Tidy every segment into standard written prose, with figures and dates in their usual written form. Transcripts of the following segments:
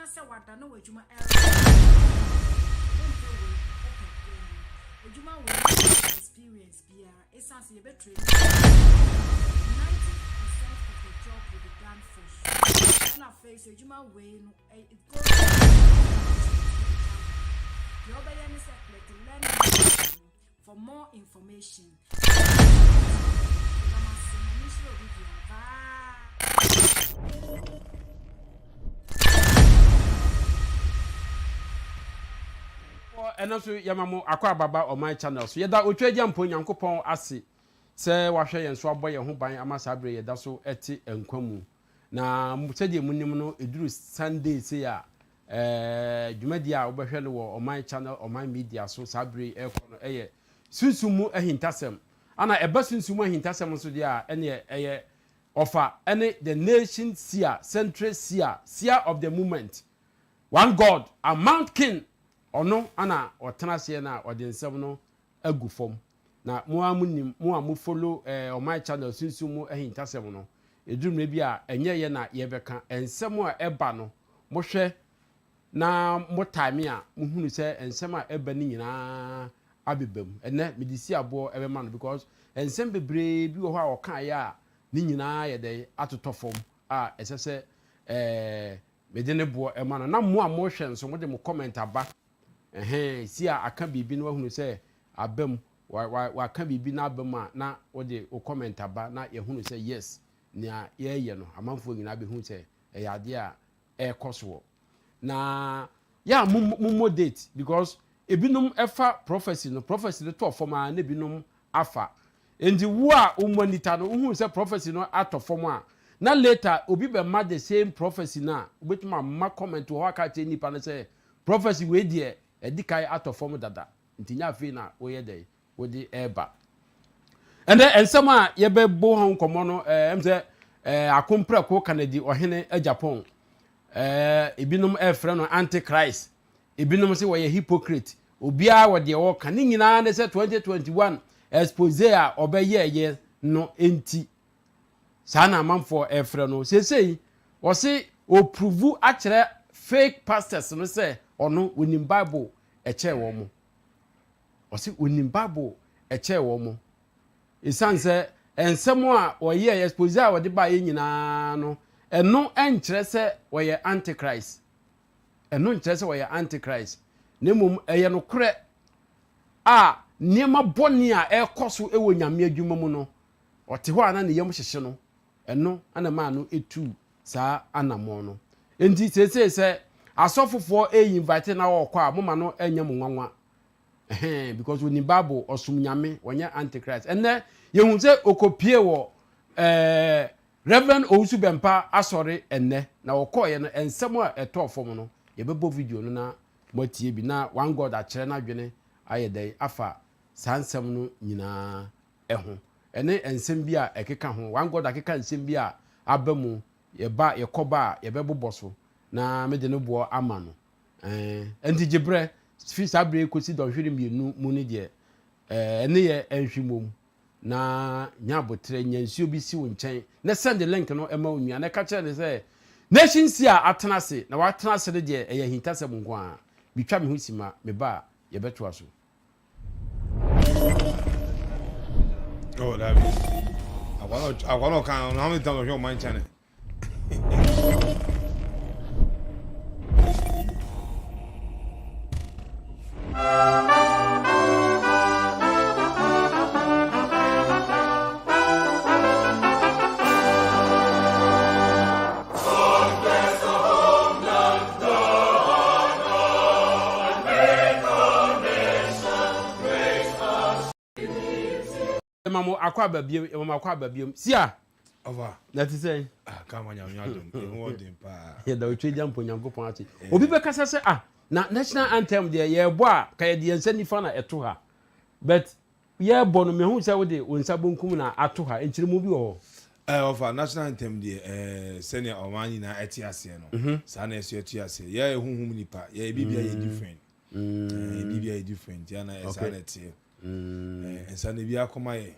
say what I know what you might experience beer. It sounds a bit 90% of the job will be done for you. And I face you might win it goes your baby to learn for more information. And also Yamamo Aqua Baba on my channel. So yada Utredian Punyankopon Asi say Washa and Swaboy and Hubai Amasabre Daso Eti and Kwamu. Na Mutedi Munimuno Idru Sunday say Jumedia Oberhelo on my channel on my media so Sabri Air Sunsumu a hintasem. Ana a bus Sunsumu hintasem so dia any offer any the nation seer, central seer of the movement. One God, a Mount King. Ono ana otenase na odensem no agu fom na mo amunim mo amu follow on my channel sunsumu ahintasem no edumre bi a enye ye na ye beka ensem a eba no mo hwe na mo time a mo hunu se ensem a eba ni nyina abebam ene medisi abo ebema no because ensem bebre bi wo ho a okan ya ni nyina ye de atotofom a esese medene bo ema no na mo a mo hwe nso mo de mo comment aba si a aka bibi no hunu se abam wa aka bibi na abam a na wo de o comment aba na ye hunu se yes nia ye no amanfo nyina be hunu se ade a ekoso na ya mu date because ebinum efa prophecy no to forma na ebinum afa endi wo a umonita no hunu se prophecy no ato forma na later obi be ma the same prophecy na obetuma ma comment wo aka che nipa no se prophecy we die edikai out of form dada ntinya afi na woye dey wodi eba and then ensem a ye be bo hon komo no emse akompra ko Canada ohene Agyapong ebinum efre no antichrist ebinum se wo ye hypocrite obia wo de wo kan nyina na se 2021 expose a obeye ye no enti sana manfo efre no sesei wo se o prove a kire fake pastors no say ono onim bible eche wo mo o se onim bible eche wo mo isan se ensemo a oye expose a wode ba ye nyina no eno enkire se oye antichrist eno nkire se oye antichrist nemum eye no kure a niema boni a ekoso ewo nyame adwuma mu no ote ho ana ne yam hyehye no eno ana ma no etu saa anamo no enti se asofofo invite na okwa moma no enyam nwanwa because we ni bible osum nyame wonya antichrist enne yehun se okopie wo Rev Owusu Bempah asori enne na okoye no ensem a etofom no yebebo video no na motie bi na one god a kire na dwene ayedai afa sansem no nyina eho ene ensem bi a ekeka ho one god akeka ensem bi a abamu yeba yekoba yebeboboso na me de no bo ama no enti gibre fi sabre kosi don hwere mienu mu ne de ene ye enhwimom na nyabotre nyansuo bi si wo nchen na send the link no ema onua na ka kire say nation si a atenase na watenase de eye hintasem nko a bitwa me ho sima me ba ye beto aso oh that I want to count how many times on my channel. Mamo akwa babiem sia Over. That is saying come on Adom yeah the Utredian Punyankopon ati obi be kasa se na national anthem there ye bo a ka ye de nsani fa na eto ha but ye bo no me hu se wo de wonsa bonkum na ato ha enchirimu bi wo over national anthem there senior omani na etiase no sa na esu etiase ye huhum nipa ye bibia ye different bibia ye different ya na esa na tie esa na bia akoma ye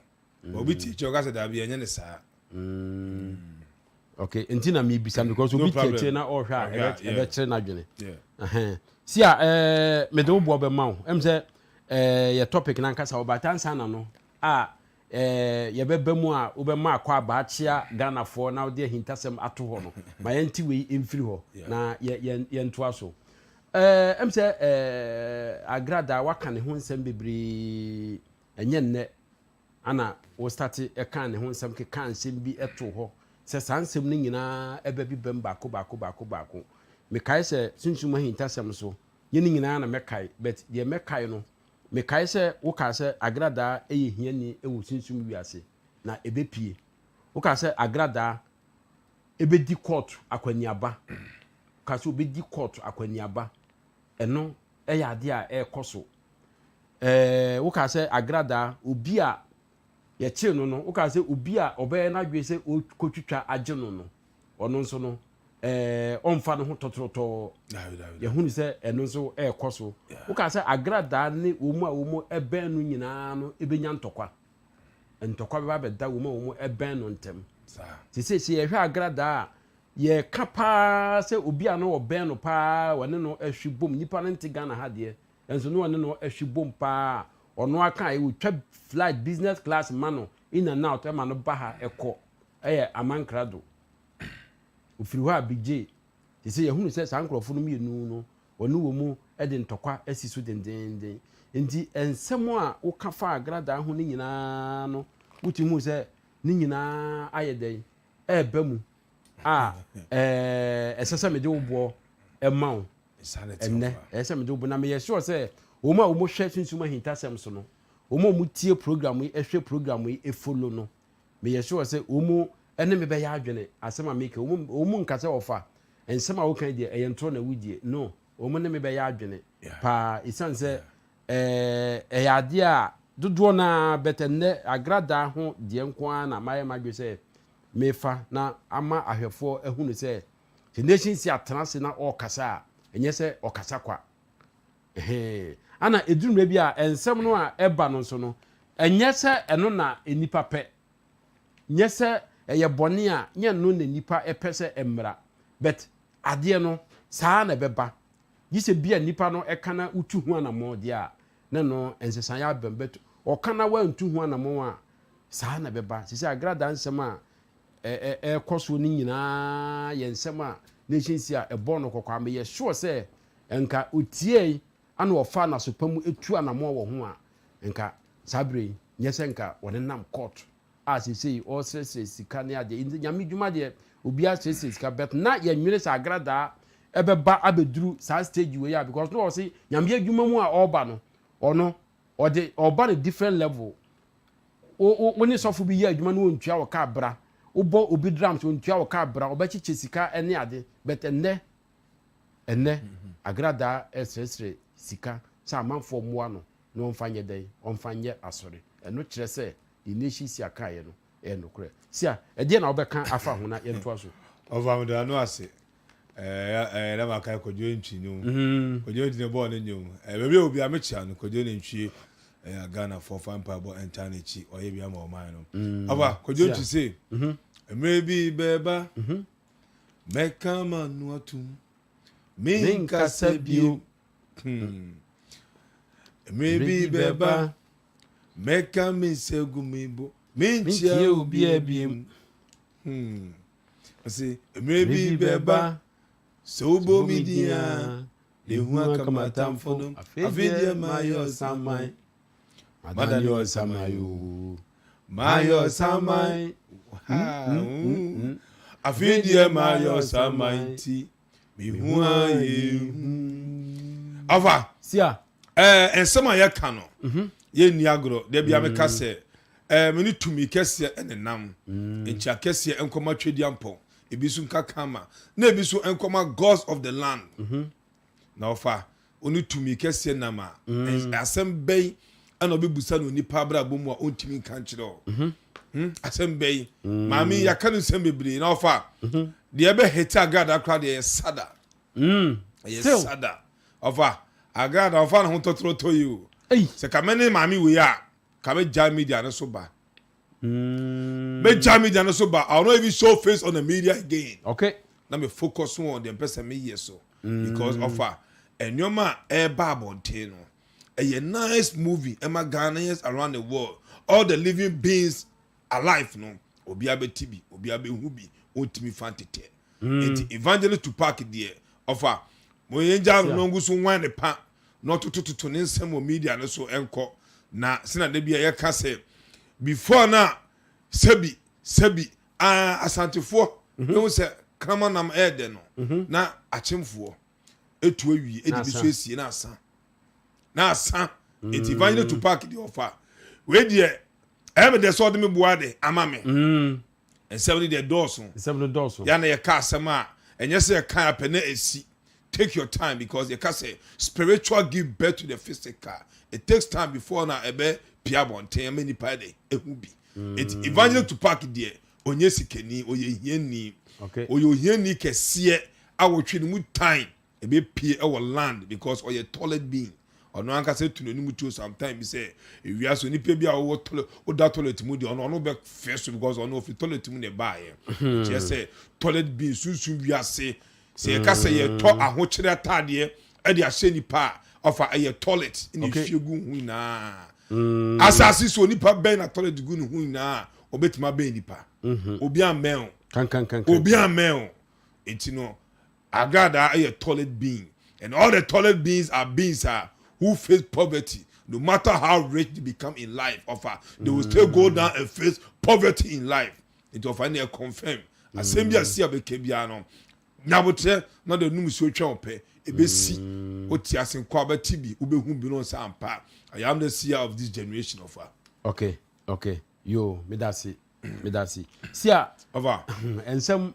obi ti choka se da bia nya ne sa Okay, ntina me bisa because obi tete na o hwa e be kire na dwene. Si me do bo be ma wo. Em say ye topic na nkasa obatansa na no. Ye beba mu a wo be ma akwa abaachia Ghana for na wo de hintasem ato ho no. Ma ye nti we emfiri ho na ye nto aso. Em say agrada waka ne ho nsem bebre enye nne ana wo start e kan ne ho nsem ke kan nsem bi eto ho. Se sansem ni nyina eba bi bem baako me kai se sunsuma hintasem so ye ni nyina na me kai but ye me kai no me kai se wo ka se agrada eye hiani ewu sunsum wiase na ebepie wo ka se agrada ebedi court akwaniaba ka se obedi court akwaniaba eno eya ade a ekoso wo ka se agrada obi a ye chi no no wo ka se obi a obe na dwe se okotwitwa age no ono nso no onfa no ho totroto ye hunu se eno nso ekoso wo ka se agrada ne omu a omu eben no nyina no ebenya ntokwa be ba da omu eben no ntem se ye hwe agrada a ye kapa se obi a no oben no pa wone no ahwibom nipa no nti Ghana ha de enso no wone no ahwibom pa ono aka e wotwa flight business class mano in and out e ma no baha eko amankrado ofiri ho abigye ti se ye hunu se sankrofo no mienu no onu wo mu e de ntokwa asisu dendenden enti ensem a wo ka fa agrada ho ni nyina no wuti mu se ni nyina ayeden ba mu esese me de wo bo e ma wo enne esese me de wo na me ye sure se wo ma wo mo hwe sunsuma hintasem so no wo mo tie program yi ehwe program yi e follow no me ye sure se wo mo ene me be ya adwene asema make wo mo nkase ofa ensema wo kan die eyentro na wudie no wo mo ne me be ya adwene pa isanse ya de a dodo na betenne agrada ho die nko na maye madwe se mefa na ama ahwefo ehunu se the nation si atrase na okasa enye se okasa kwa ana edurumre bi a ensem no a eba no so no enye se eno na enipa pe nye se eye bone a nye no na nipa epese emra but ade no saa na beba yise bia nipa no ekana utu hu anamo de a ne no ensesan ya bembet okana wa ntu hu anamo a saa na beba sisi agrada nsem a koso ni nyina ye nsem a nation si a ebo no kokwa me ye sure se enka otie ana ofa na so pamu etu anamo wo ho a enka sabre nyese nka wone nam court asisi o sese sika ne ade nyame dwuma de obi asese sika bet na ye nwere sa agrada ebeba abeduru sa stage we ya because no say nyame adwuma mu a oba no ono ode oba the different level woni sofo bi ya adwuma no ontua wo ka bra obo obi drums ontua wo ka bra obachiche sika ene ade bet enne agrada esesre sika sa manfo moa no no mfanye den omfanye asore eno kire se the nation si akaye no no kure sia e de na obeka afa ho na yento aso over the no ase na maka kodjo ntwi no kodjo ntwi ne bo no nyom be bi obi amechia no kodjo ne ntwi Ghana for fan pa bo internet oye bi ama o man no over kodjo ntwi say maybe beba meka manu atum minka sabio maybe beba meka misegumebo minchia ubi ebiem asi maybe beba sobo midia de huwa kama tamfono afidia mayo samai madani samayo mayo samai afidia mayo samai ti mi huwa ye ava sia ensema ye kano ye ni agro de bia me ka se meni tumi kese enenam encha kese enkoma twedi ampo ebisu nka kama na ebisu enkoma gods of the land na ofa oni tumi kese nama asem bey ana obi busa no nipa bra bomu a ontimi nka nkyero asem bey mami yakanu sem bebri na ofa de ebe heta god akra de sada yes sada ofa agrada ofa na ho totoro to you se kamene mami we ya kame Kyei media no so ba Me jam media no so but I'll not even show face on the media again. Okay. Now me focus on the person me yes so because of and your man Babonte no. A nice movie Emma Ghanaians around the world. All the living beings alive no. Obiabe TB, Obiabe Hubi, Otimi Fantete. Enti evangelist to park there. Offer Moyenja no go so wan the pa not to nsem media no so enko na sina de bia ye ka say before na sebi asantefo no say krama nam ede no na achemfo etu awie edi bi so esie na asa enti evangelist to park the offer we there the sort me boade amame and 70 the doors ya na ye ka asema enye say kan apene esi. Take your time because you can say spiritual give birth to the physical. It takes time before now ebe piabonte many pade ehubi. It evangelist to park there. Onye sikeni oye hieni. Okay. Oye hieni kesiye awo twi mu time ebe pie our land because oye toilet being. Ono anka say to no mutu sometimes say we are so nipa bia wo toilet o da toilet mu de ono be first because ono fi toilet mu ne bae. Just say toilet being sunsun wi ase. Se ye ka se ye to ahokyere atade e de ahye nipa ofa ye toilet in fiegu hu na asasi so nipa ben na toilet gu hu na obetima ben nipa obi amen kan obi amen etino agada ye toilet being and all the toilet beings are beings who face poverty no matter how rich they become in life offer they will still go down and face poverty in life it will finally confirm asem bia sia be kebia no nyabotre na de num so twa ope ebesi oti asenkwa ba tibi ubehu bi no sampa. I am the seer of this generation of okay yo medasi sia over ensem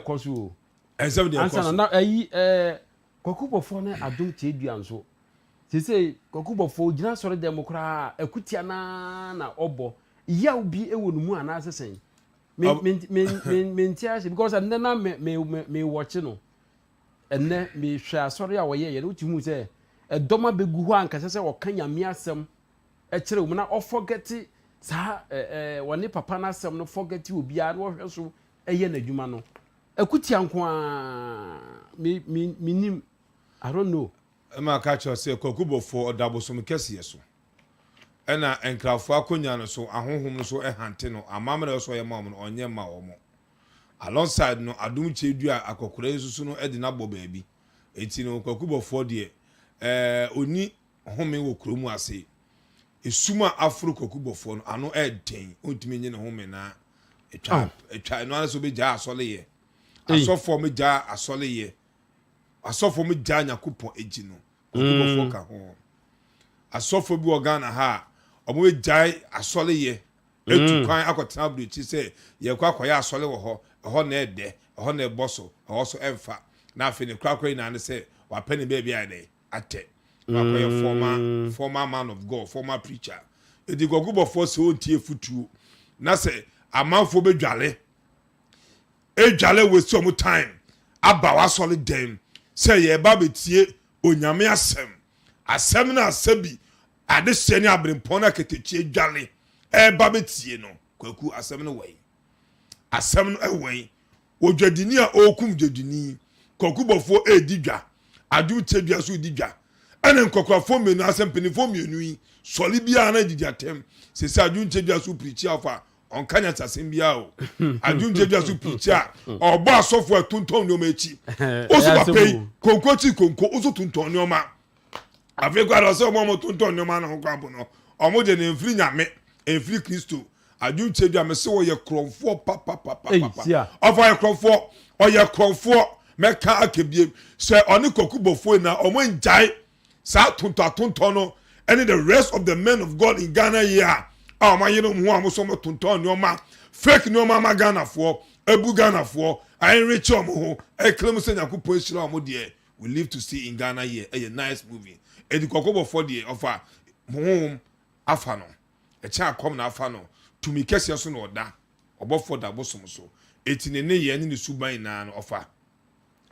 koso ensem de koso na ayi Kwaku Obofour na Adom Kyei nso say Kwaku Obofour gina sore dem kra akutia na obo yaw bi ewo numu ana asesen me because and then me watch no and then me share sorry a woye ye no timu say e doma begu ho anka se o kan nyame asem e kire wo na o forget sa woni papa na asem no forget obi a no hwe so eye na adwuma no akutia nko a me nim I don't know ma ka cho say Kwaku Obofour odabosom kese so ena enkrafo akonya no so ahohom no so ehante no amamre so ye mam no onye ma wo mo alongside no Adom Kyei akokora nsusu no edi na bo baabi enti no Kwaku Obofour de oni home wo kromu ase esuma afro Kwaku Obofour no ano eden ontimi nye ne home na etwa no so be ja asole ye asofo me ja asole ye asofo me ja nyakopon eji no Kwaku Obofour ka ho asofo bi organa ha omo jai asole ye etu kwan akotena bruchi se ye kwa akoya asole wo ho na ede ho na eboso ho so emfa na afi ne kwakwa na ne se wa pene baby ade ate akoya former man of God former preacher edi Kwaku Obofour se ontie futuo na se amanfo bedwale edwale we so mo time aba wa asole dem se ye ba betie onyame asem na asabi ade sene abrempona ketechi dwale ba betie no Kwaku asem no wei asem no ewei odwadini a okum dwadini Kwaku Obofour edidwa Adom Kyei so didwa ene nkokrafo menu asem penifo menu yi soli bia na didiatem se Adom Kyei so preach afa onkanya tasem bia o Adom Kyei so preach a obo asofo atonton no machi oso papei konkochi konko oso tonton no ma Africa do so mo tonton no ma na kwampo no omo de ne mfiri nyame enfiri Kristo Adom Kyei me se wo ye kromfo papa ofa ye kromfo o ye kromfo meka akebie se oni Kwaku Obofour na omo njai sa tonton no and the rest of the men of God in Ghana here ma yeno mu amu so mo tonton no ma fake no ma Ghana for ebu Ghana for I rich omo ho e claim say Yakupon shira omo de we live to see in Ghana here a nice movie e di Kwaku Obofour de offer home afano e cha kom na afano to me kese so no oda Obofour da bosom so etinene ye ne suban na no offer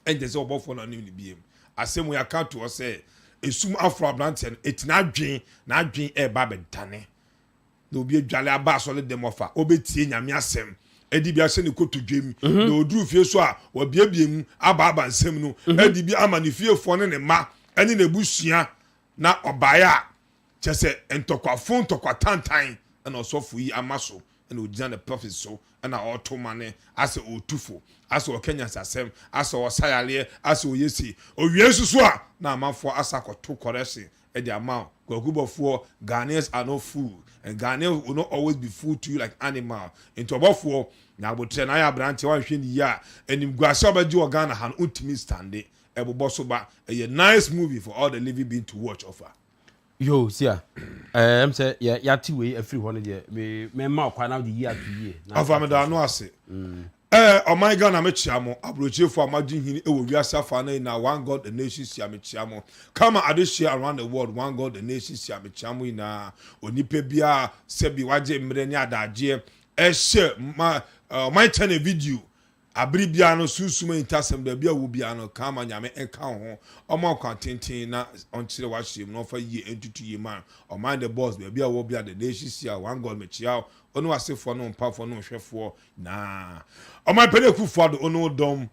e je say Obofour na nim ni biem asem we account to say esum afro abranten etina adwen na adwen e ba bedane na obi adwale aba asole dem ofa obetie nyame asem edi bi ase ne koto dwem na oduru fie so a wabiabie mu aba nsem no edi bi ama ne fie fo ne ma ene na busua na obaya chese entokwafo ntokwa tantan na osofo yi amaso na ogina the prophet so na otomane ase otufo ase okenya sasem ase osayale ase oyesi owie susu a na amafo asakoto correction e the amount Owusu Bempah Ghanaians are not food and Ghanaians will not always be food to you like animal into Obofour na abotre na ya branch wan hwe ni ya enim guase obaji o Ghana han ultimate stand ebobo so ba a nice movie for all the living being to watch offer. Yo, see say ya ti we every one there me ma kwa now the year to year offer me da no ase oh my God na me chiamo abrochefo amagin hini e wo wiase afa na one God the nation sia me chiamo come I share around the world one God the nation sia me chiamo na onipa bia sebi waje mre ni adaje e share my channel video abri bia no susuma intasem da bia wo bia no kama nyame enka ho omo kwantenten na onchire wa hye no fa yi entutu yi man o mind the boss bia wo bia the nation sia one God me chiao onu asefo no mpafo no hwefo na o my pede ku fo do onu dom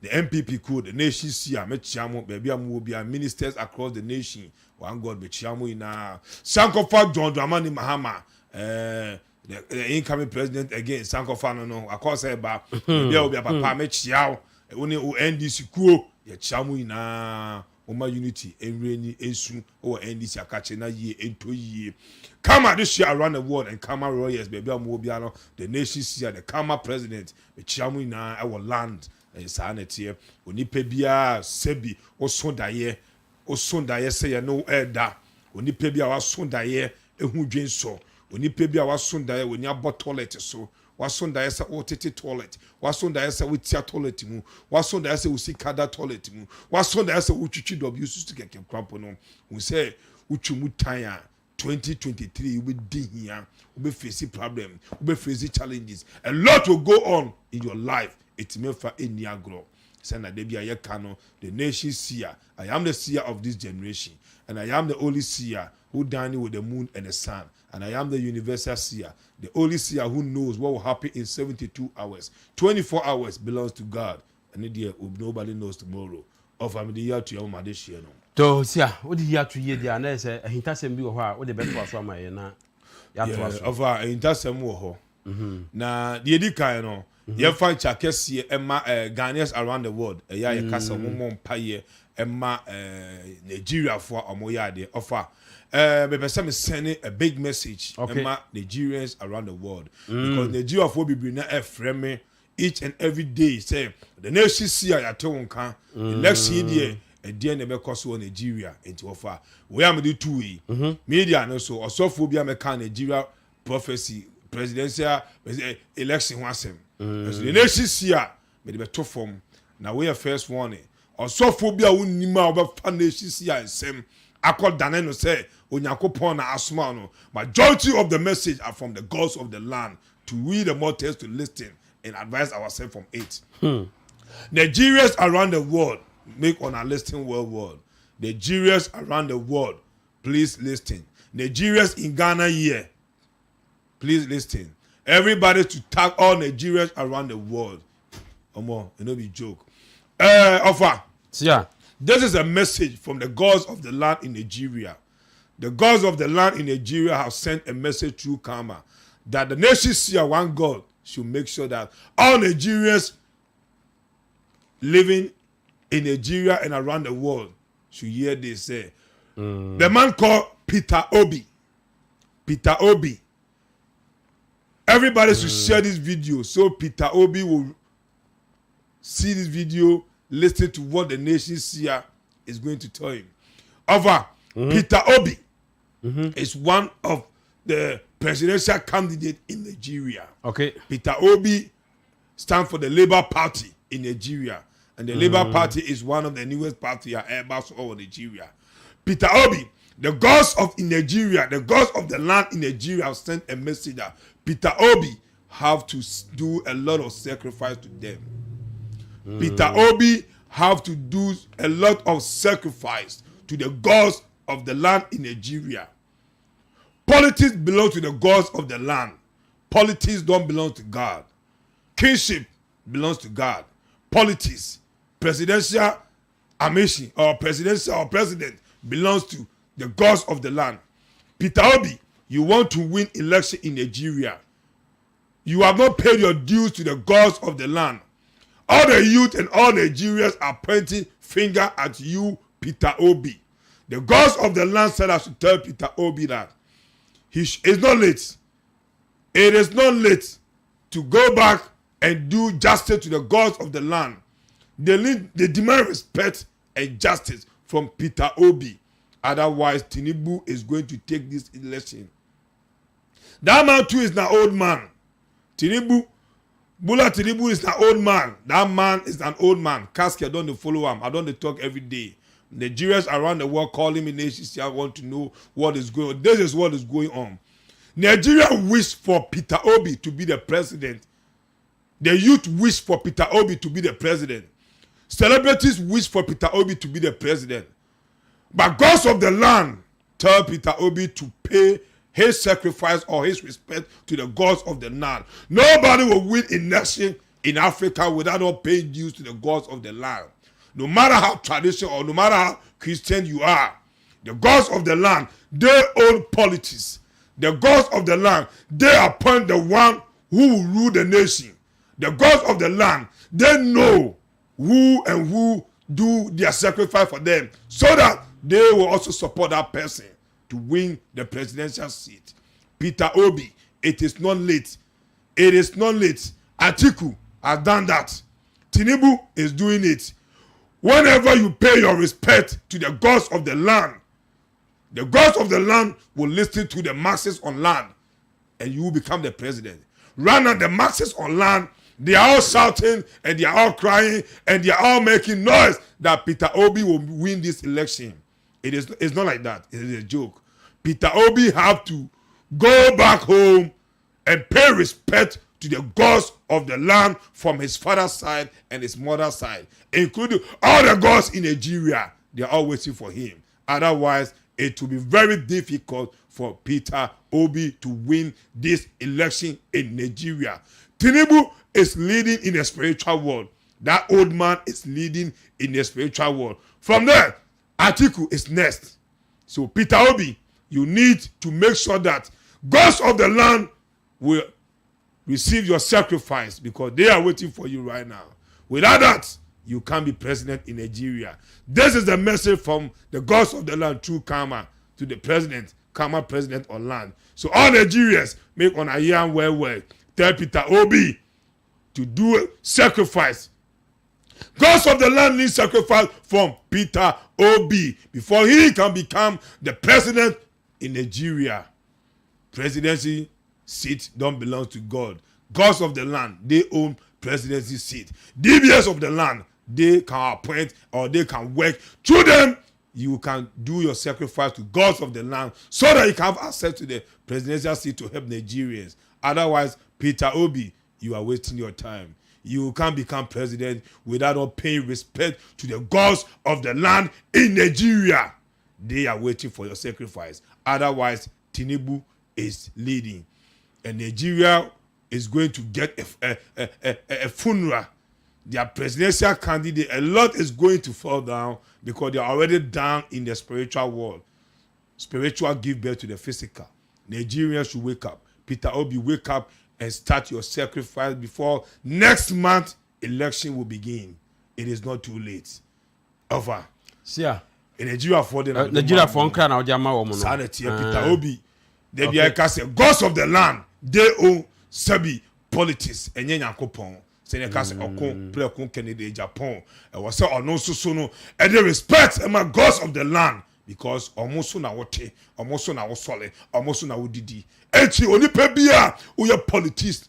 the MPP code the nation sia me chiamo bia wo bia ministers across the nation one God me chiamo na sankofa John Dramani Mahama the incoming president again sankofa no akosa ba bia obi papa me chiao oni o NDC kuo ye chiamo na Oma unity enreni ensu o NDC akache na ye ento ye Kama this year around the world and Kama royals baby am obi ano the nation see the Kama president me chiamo na our land sanity onipa bia sebi osondaye say ye no elda onipa bia wasondaye ehu dwenso onipa bia wasondaye woni abo toilet so wasondaye sa otete toilet wasondaye sa witia toilet mu wasondaye sa usikada toilet mu wasondaye sa utwitwi w susu keke krampo no we say utwumu tan a 2023 you be din here you be face problem you be face challenges a lot will go on in your life it may for any agro say na dey bia kano the nation seer I am the seer of this generation and I am the only seer who dining with the moon and the sun and I am the universal seer the only seer who knows what will happen in 72 hours 24 hours belongs to God and nobody knows tomorrow of am the year to your mother share no to sia what the year to year there na say ahintasem bi wo ho a wo de beto aso amaye na ya to aso of ahintasem wo ho na the edikan no ye fan chakese ema Ghanaians around the world ya ye kasa mommo mpaye ema Nigeria for amoyade offer me person me sending a big message ema Nigerians around the world because Nigeria for be na frame each and every day say the nation see ya tonka election there e dey na be cause Nigeria into offer we am the two media no so osofo bia me kan Nigeria prophecy presidential election wasem the nation see ya me dey to form na we first warning osofo bia wonima obefa nation see ya ensem akodane no say Onyankopon na asma no majority of the message are from the gods of the land to read the more text to listen and advise ourselves from it. Nigerians around the world make on a listening world. Nigerians around the world, please listen. Nigerians in Ghana here, please listen. Everybody to tag all Nigerians around the world. Omo, you know be joke. Offer. Yeah. This is a message from the gods of the land in Nigeria. The gods of the land in Nigeria have sent a message through Karma that the nation see one God should make sure that all Nigerians living in Nigeria and around the world should hear this. Say, the man called Peter Obi. Peter Obi. Everybody should share this video so Peter Obi will see this video, listen to what the nation seer is going to tell him. Over Peter Obi is one of the presidential candidate in Nigeria. Okay. Peter Obi stands for the Labour Party in Nigeria. And the Labour Party is one of the newest parties about all Nigeria. Peter Obi, the gods of in Nigeria, the gods of the land in Nigeria have sent a message that Peter Obi have to do a lot of sacrifice to them. Peter Obi have to do a lot of sacrifice to the gods of the land in Nigeria. Politics belong to the gods of the land. Politics don't belong to God. Kingship belongs to God. Politics, presidential ambition or presidential or president belongs to the gods of the land. Peter Obi, you want to win election in Nigeria. You have not paid your dues to the gods of the land. All the youth and all Nigerians are pointing finger at you, Peter Obi. The gods of the land said I should tell Peter Obi that it's not late. It is not late to go back and do justice to the gods of the land. They demand respect and justice from Peter Obi. Otherwise, Tinubu is going to take this election. That man too is an old man. Bola Tinubu is an old man. That man is an old man. Casket don't follow him. I don't talk every day. Nigerians around the world calling me nations. I want to know what is going on. This is what is going on. Nigeria wish for Peter Obi to be the president. The youth wish for Peter Obi to be the president. Celebrities wish for Peter Obi to be the president. But gods of the land tell Peter Obi to pay his sacrifice or his respect to the gods of the land. Nobody will win election in Africa without not paying dues to the gods of the land. No matter how traditional or no matter how Christian you are, the gods of the land, they own politics. The gods of the land, they appoint the one who will rule the nation. The gods of the land, they know who do their sacrifice for them so that they will also support that person to win the presidential seat. Peter Obi, it is not late. It is not late. Atiku has done that. Tinubu is doing it. Whenever you pay your respect to the gods of the land will listen to the masses on land and you will become the president. Right now, the masses on land, they are all shouting and they are all crying and they are all making noise that Peter Obi will win this election. It's not like that. It is a joke. Peter Obi have to go back home and pay respect to the gods of the land from his father's side and his mother's side, including all the gods in Nigeria. They are all waiting for him. Otherwise, it will be very difficult for Peter Obi to win this election in Nigeria. Tinubu is leading in the spiritual world. That old man is leading in the spiritual world. From there, Atiku is next. So Peter Obi, you need to make sure that gods of the land will receive your sacrifice because they are waiting for you right now. Without that, you can't be president in Nigeria. This is the message from the gods of the land through Karma to the president, Karma president on land. So all Nigerians make on a year well. Tell Peter Obi to do a sacrifice. Gods of the land need sacrifice from Peter Obi before he can become the president in Nigeria. Presidency seat don't belong to God. Gods of the land, they own presidency seat. DBS of the land, they can appoint or they can work. Through them, you can do your sacrifice to gods of the land so that you can have access to the presidential seat to help Nigerians. Otherwise, Peter Obi, you are wasting your time. You can't become president without not paying respect to the gods of the land in Nigeria. They are waiting for your sacrifice. Otherwise, Tinubu is leading. And Nigeria is going to get a funeral. Their presidential candidate, a lot is going to fall down because they are already down in the spiritual world. Spiritual give birth to the physical. Nigerians should wake up. Peter Obi, wake up and start your sacrifice before next month election will begin. It is not too late. Over. Yeah. In Nigeria for the Nigeria for nkra na ojama wo mo no. Sanity Peter Obi. They be say gods of the land, they own sabi politics enye Yakopon. Say they say okun play okun Kennedy Agyapong. E was say ono so no and they respect my gods of the land because almost na wote, almost na wo sole, almost na wo didi. Enti onipa bia wo politics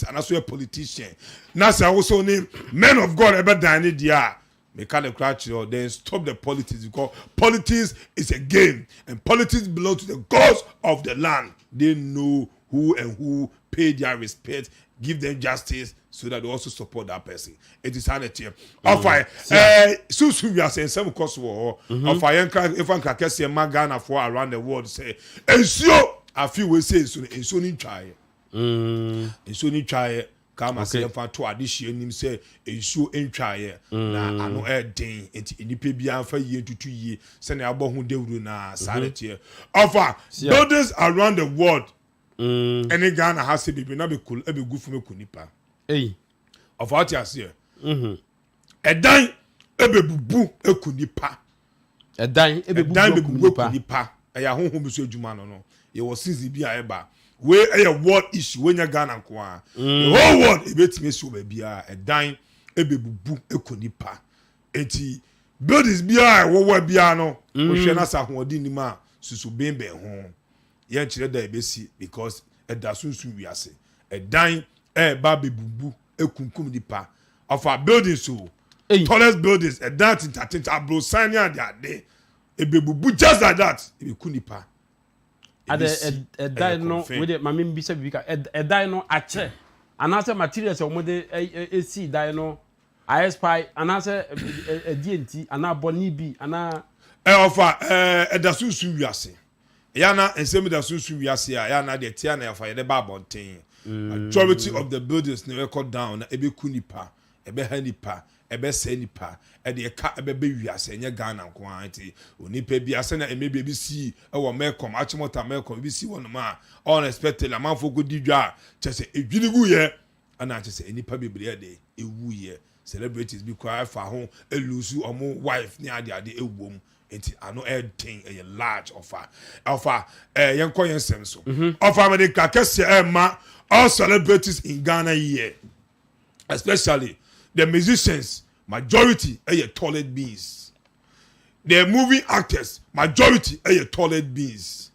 and also a politician. Now say also name men of God ever dine dia. Make the crash or then stop the politics because politics is a game and politics belong to the gods of the land. They know who and who pay their respect, give them justice so that they also support that person. It is sanity. Of soon we are saying some cost war of if I can see Magana for around the world say ensure afi we say so enso ni twae enso ni twae kama se fa to adehye nim se enso entwae na ano den enti enipa bia fa yie tutu yie se na abo ho dewuru na sarete ofa buildings around the world any Ghana has to be na be cool e be gu fu me kunipa ofa what you say edan e be bubu ekunipa edan e be bubu ekunipa ya honhom bi so adwuma no ye wo season bi a eba we a world issue when you Ghana nko a the whole world e betime so ba bia edan e be bubu ekonipa enti buildings bia wo bia no wo hwe na sa hoodi ni ma susu bembe ho ye kire da e besi because eda sunsun wiase edan e ba be bubu ekunkum nipa of our buildings so tallest buildings edan tinta bro sign ya de e be bubu just like that e be kunipa a dino with my main bisa bika a dino ache anasa materials o mode AC dino ISPy anasa DNT ana boni bi ana offer da sunsun wiase ya na ensem da sunsun wiase ya na de tia na ya fa ye ba bonten majority of the buildings na record down na ebe kunipa ebe hanipa ebe senipa ede eka ebe be wiase nya Ghana nko anti onipa bi ase na emebi bi si e wo mekom achimota mekom bi si wono ma unexpected la manfo go didwa chese edwini gu ye ana chese enipa bebre ade ewu ye celebrities bi kwa fa ho elusu omo wife ni ade ewom enti ano thing a large offer yenko yensem so offer me ka kese ma all celebrities in Ghana here especially the musicians majority toilet beings. The movie actors majority toilet beings.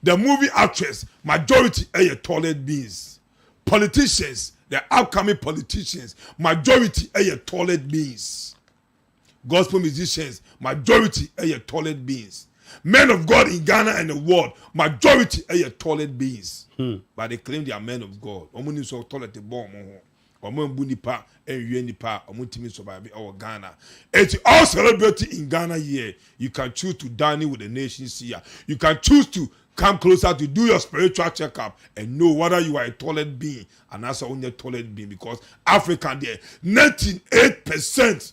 The movie actress majority toilet beings. Politicians, the upcoming politicians majority toilet beings. Gospel musicians majority toilet beings. Men of God in Ghana and the world majority toilet beings. But they claim they are men of God. Omuni so toilet the bomb. Omembu nipa enwie nipa omutimi survive our Ghana. It's all celebrity in Ghana here. You can choose to dine with the nations here. You can choose to come closer to do your spiritual checkup and know whether you are a toilet being and that's only a toilet being because African there 98%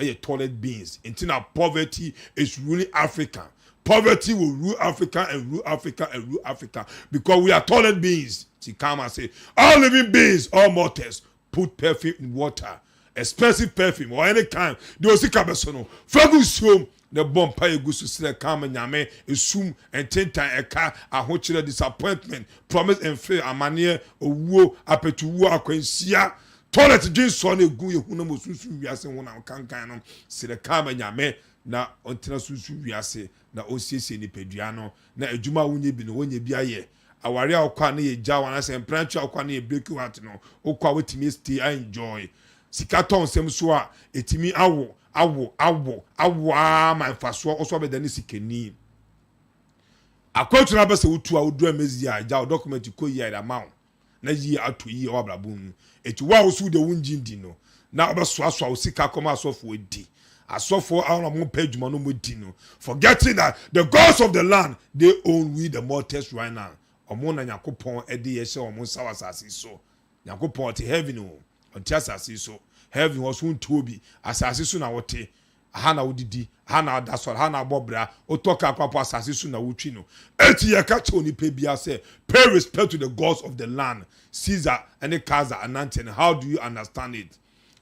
are toilet beings. Until poverty is ruling Africa. Poverty will rule Africa and rule Africa and rule Africa because we are toilet beings. She come and say, all living beings, all mortals, put perfume in water, expensive perfume or any kind. They will see Cabesono. Ferguson, the bomb pay goes to see come and yame, assume and 10 times a car, a whole disappointment, promise and fail, a manier, or woe, a petu, a quensia. Toilet drink sonny, go, you know, we are saying one I can't kind of see the come and yame. Na ontina susu wiase na osiesie ni pediano na adwuma wonye bi no wonye bi aye aware akwa na ye ja wana se mprantu akwa na ye break what no okwa wetimi stay enjoy sikaton sem so a etimi awo ma faso oso be dani sikeni akwatu na be se wutu a wodu amezi a ja document ko yi da mawo na yi ato yi o abrabun eti wa osu de wunjindi no na obeso aso a sika koma asofo edi asofo awon pejuma no modino forgetting that the gods of the land they own we the mortals right now omo na yakopon ede ye hye omo sawasase so yakopon te heaven o onti asase so heaven was won to obi asase so na wote aha na wodidi aha na dasol aha na bobra otoka akwapo asase so na wotwi no eti ye ka che oni pe bia say pay respect to the gods of the land Caesar and Kaza and how do you understand it?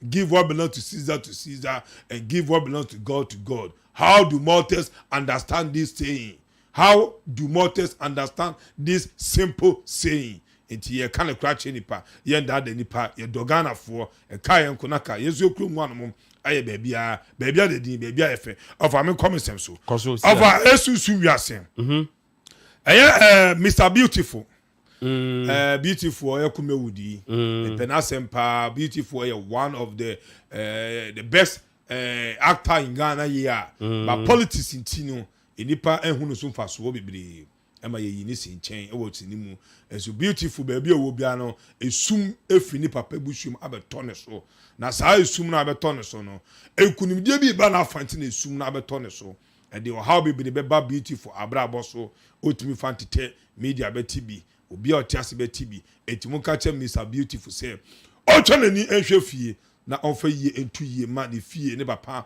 Give what belongs to Caesar and give what belongs to God. How do mortals understand this saying? How do mortals understand this simple saying? Enti ye kan crash nipa ye nda nipa ye dogana for e kai enkonaka yezu okru mu anum aye bebia de din bebia efe of am come sem so of esusu wiase Mr Beautiful Beautiful Ekumewudi Penasempa Beautiful one of the best actor in Ghana here but politics in Tino enipa ehunu so mfa so bebre ema ye yini sin chen e wotini mu so Beautiful baby owo bia no esum efini papa bushum abetone so na saa esum na abetone so no ekunimdie bi ba na afanti na esum na abetone so and they how be the beba beautiful abrabo so otimi fantite media beti bi obi a otiase beti bi etimo ka che Mr Beautiful say o chane ni ehwe fie na onfa yie entu yie ma ne fie ne papa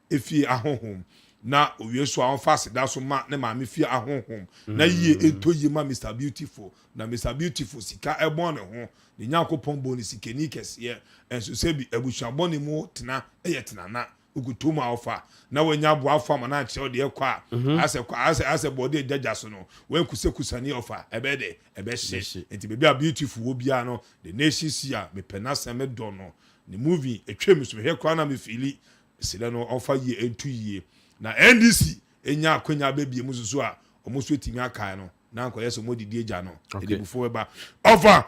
efie ahohom na owie so a onfa se da so ma ne ma me fie ahohom na yie entu yie ma Mr Beautiful na Mr Beautiful sika ebon ne ho ne Nyankopon bo ne sikeni kese enso se bi abusuabon ne mu tena tena na ukutuma ofa na wanya boafo ma na che de ekwa ase body jaja so no wen kusani ofa ebede ebehye enti bebi a Beautiful wo bia no the nation sia me penasa me do no the movie etwem so he kwa na me fili sile no ofa ye entu ye na NDC enya akwanya babie mususu a omuso etimi akai no na anko yeso modidi eja no ede bufo eba ofa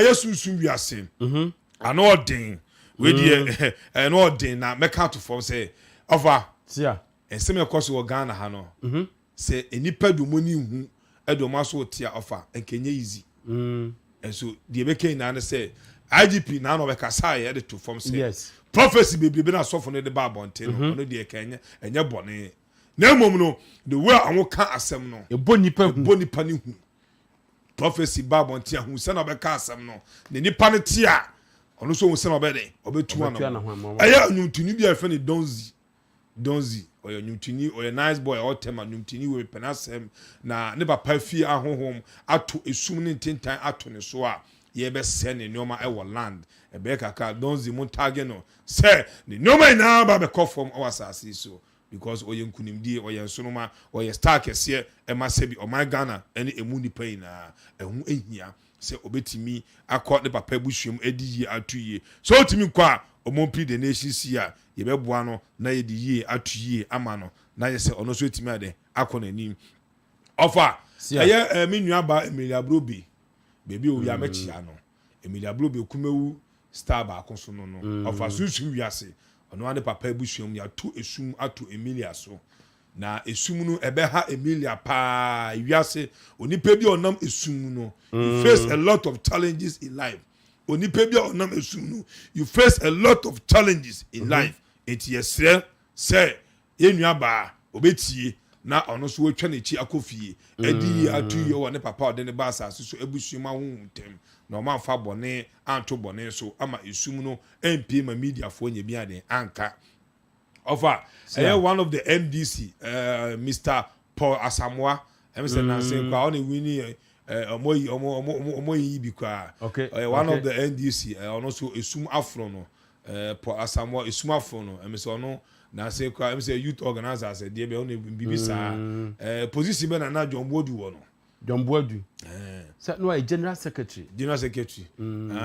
yesu sun wiase ano den we die no den na meka to form say ofa ensem ekoso wo Ghana ha no say enipa do moni hu edomo so tia ofa enkenye easy enso die beke na na say IGP na no beka say e de to form say yes prophecy be na sofo no de ba bonte no no de kenye enye bone na mom no the way anwo ka asem no ebo nipa ni hu prophecy ba bonte hu se na beka asem no ne nipa ne tia ono so hu se na obede obetu ano aya nyuntuni bia fe ne donzi oya nyuntuni oya nice boy o tema nyuntuni we penasem na ne papa fie ahohom ato esum ne tintan ato ne so a ye be se ne nyoma e wo land e be kaka donzi mon target no se ne nyoma na ba be conform our asase so because oye nkunimdie oye nsonoma oye star kese e ma se bi o my Ghana ene emu nipa ina ehu ehia se obetimi akọ ne papa busuam ediyi atuye so otimi kwa omompi the nation sia ye beboa no na ye di ye atuye ama no na ye se ono so etimi ade akọ nanim ofa eye menua ba Emilia Brobi baby o ya mechia no Emilia Brobi kumewu star ba akoso no ofa susu wiase ono ade papa busuam ya tu esum atu Emilia so na esum no ebe ha Emilia pa wiase onipa bi onam esum no you face a lot of challenges in life onipa bi onam esum no you face a lot of challenges in life it yesre say yenua ba obetie na ono so wotwa na chi akofie edi atu ye wo ne papa ode ne ba asase so ebusuam ahontem na o ma fa bone anto bone so ama esum no MP ma media fo nya bi ade anka offer one of the MDC Mr Paul Asamoah say na say kwa on wini omoyi bi kwa one of the NDC ono so esum afro no Paul Asamoah esum afro no say ono na say kwa say youth organizer say dey be on bibisa position be na John Bodu wo no John Bodu say no general secretary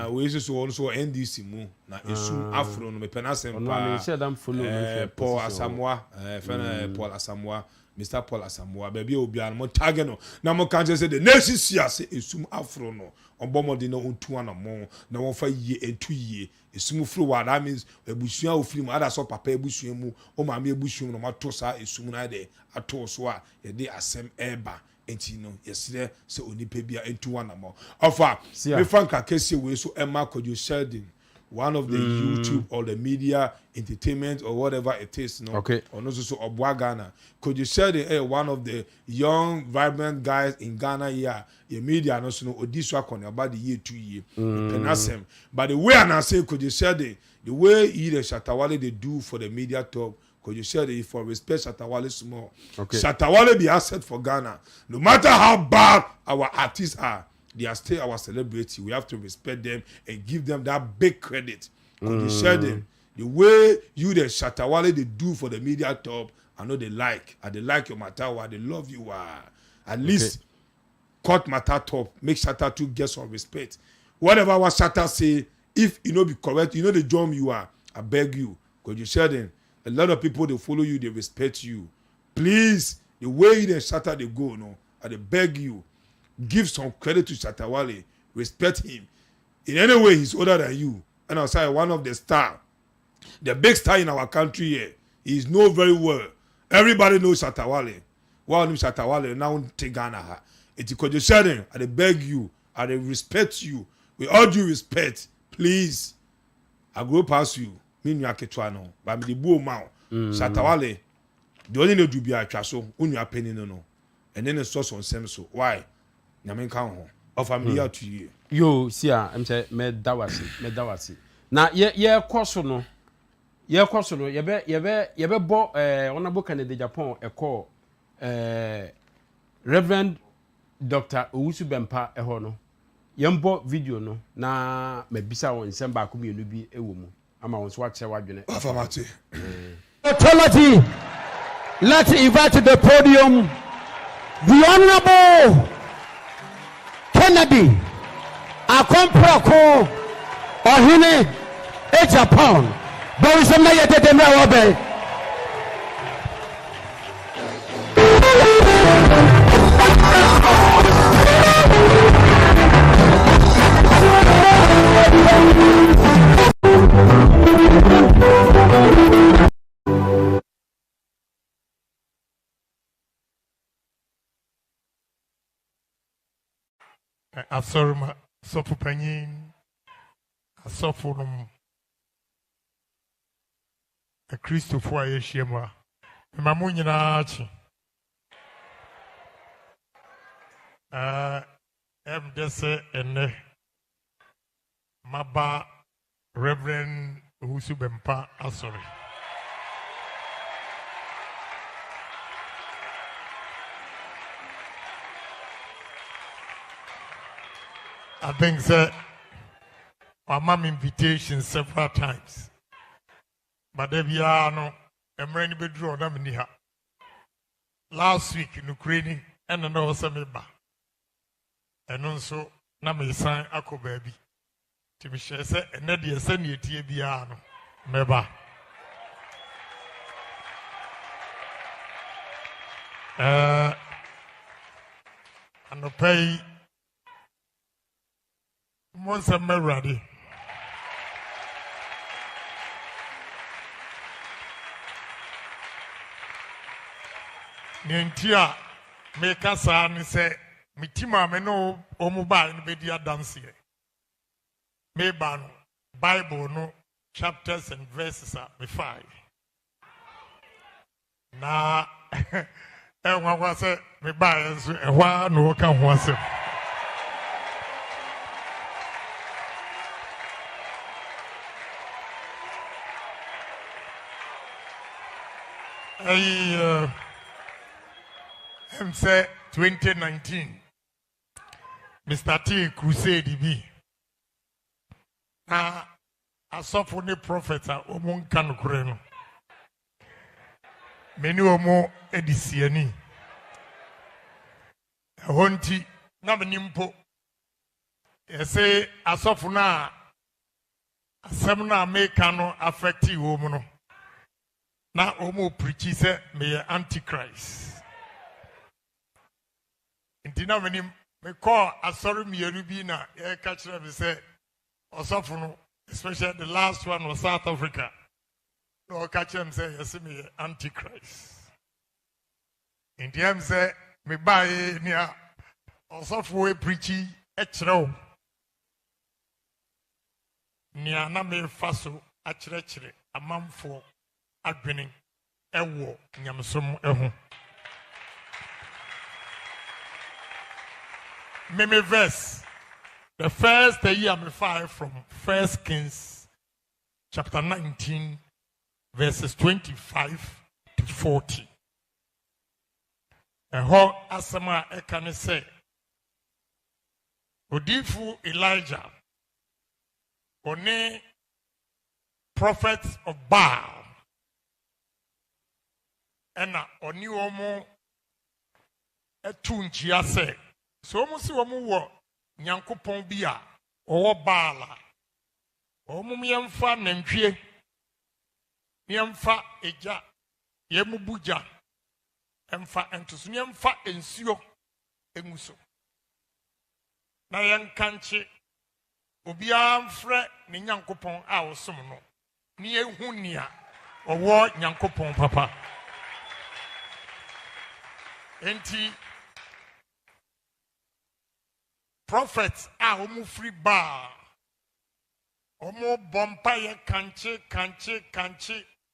we so ono so NDC mu na esum afro no me penasem pa Paul Asamoah Paul Asamoah Mr Paul Asamoah baby obi an mo target no na mo kan say the nation sia say esum afro no ombomode no ontu anamo na won fa yie entu yie esum fro wa that means ebusuan ofiri mu ada so papa ebusuan mu o ma me ebusuan no mato sa esum na de ato so a ye de asem eba enti no yesire se onipa bia entu anamo ofa me franka kese we so Emma Kojo Sheldon one of the YouTube or the media entertainment or whatever it is no or no so Obwagana Kojo Sheldon one of the young vibrant guys in Ghana here your media no so no odiswa kon about the year 2 year penasem but the way I say Kojo Sheldon the way he the Shatawale they do for the media talk Kojo Sheldon for respect Shatawale small Shatawale be asset for Ghana no matter how bad our artists are they are still our celebrity. We have to respect them and give them that big credit. Kojo Sheldon, the way you the Shatawale they do for the media top, I know they like. And they like your Matawa, they love you. At least cut Mata top, make Shatta to get some respect. Whatever what Shatta say, if you know be correct, you know the drum you are. I beg you, Kojo Sheldon, a lot of people they follow you, they respect you. Please, the way you the Shatta they go, no, I they beg you. Give some credit to Shatawale, respect him. In any way, he's older than you. And I'll say one of the star, the big star in our country here, he's known very well. Everybody knows Shatawale. Well, knows Shatawale, now take Ghana. It's Kojo Sheldon, I beg you, I respect you. With all due respect, please, I go past you. Me no aketwa no, but me the buo ma. Shatawale, the only no do be a chaso unua penny no and then a source on sem so why nyame kan ho of am to you yo see am say me dawasi na ye koso no ye be bo honorable candidate Agyapong eko Reverend Dr. Owusu Bempah eho no yembo video no na mabisa won nsem ba ko mienu bi ewo mu ama won so akyere wadwene afamate authority. Let's invite to the podium the Honorable Kennedy Akomprako Ohine Agyapong. There is a mayor that they may obey. Asorma sofu panyin asofu num a Christopher ayeshema mamu nyina achi dese ene maba Reverend Owusu Bempah asori I think that I'm invitation several times. But if you are no, I'm ready to draw them in here. Last week in Ukraine, and another Sameba. And also, Nami sign Ako baby. To be sure, and then the send you Tibiano. Meba. And the pay. Monsa Meradi. Nentia make us and say, Mitima meno omuba in Bedia dance here. Mebano Bible no chapters and verses are be 5. Na everyone was say me buy and one no can once. I'm say 2019 Mr. T crusade be na asofo ne prophets a omo nka no kure no meni omo edisiani honti na menimpo say asofo na asem na make no affect omo no na omo preach say me antichrist intina menim me call asori mienu bi na e ka kire me say osofo no especially the last one was South Africa no ka kire me say yes me antichrist intiam say me buy nia osofo we preach e kire o nia na me faso a kire amamfo adwene ewo nyamsom eho meme verse the first year me 5 from 1 Kings chapter 19 verses 25 to 40 eho asema ekane say odifu Elijah one prophets of Baal ena oni omo etunchia se so omo si omo wo nyankopon bi a owo Baala omo yemfa nantwie yemfa eja yemubuja emfa entusu yemfa ensuo enguso na yenkanche obi amfre ne nyankopon a osom no ni ehu nia owo nyankopon papa enti prophets a omu free bar omu bompa ye kanche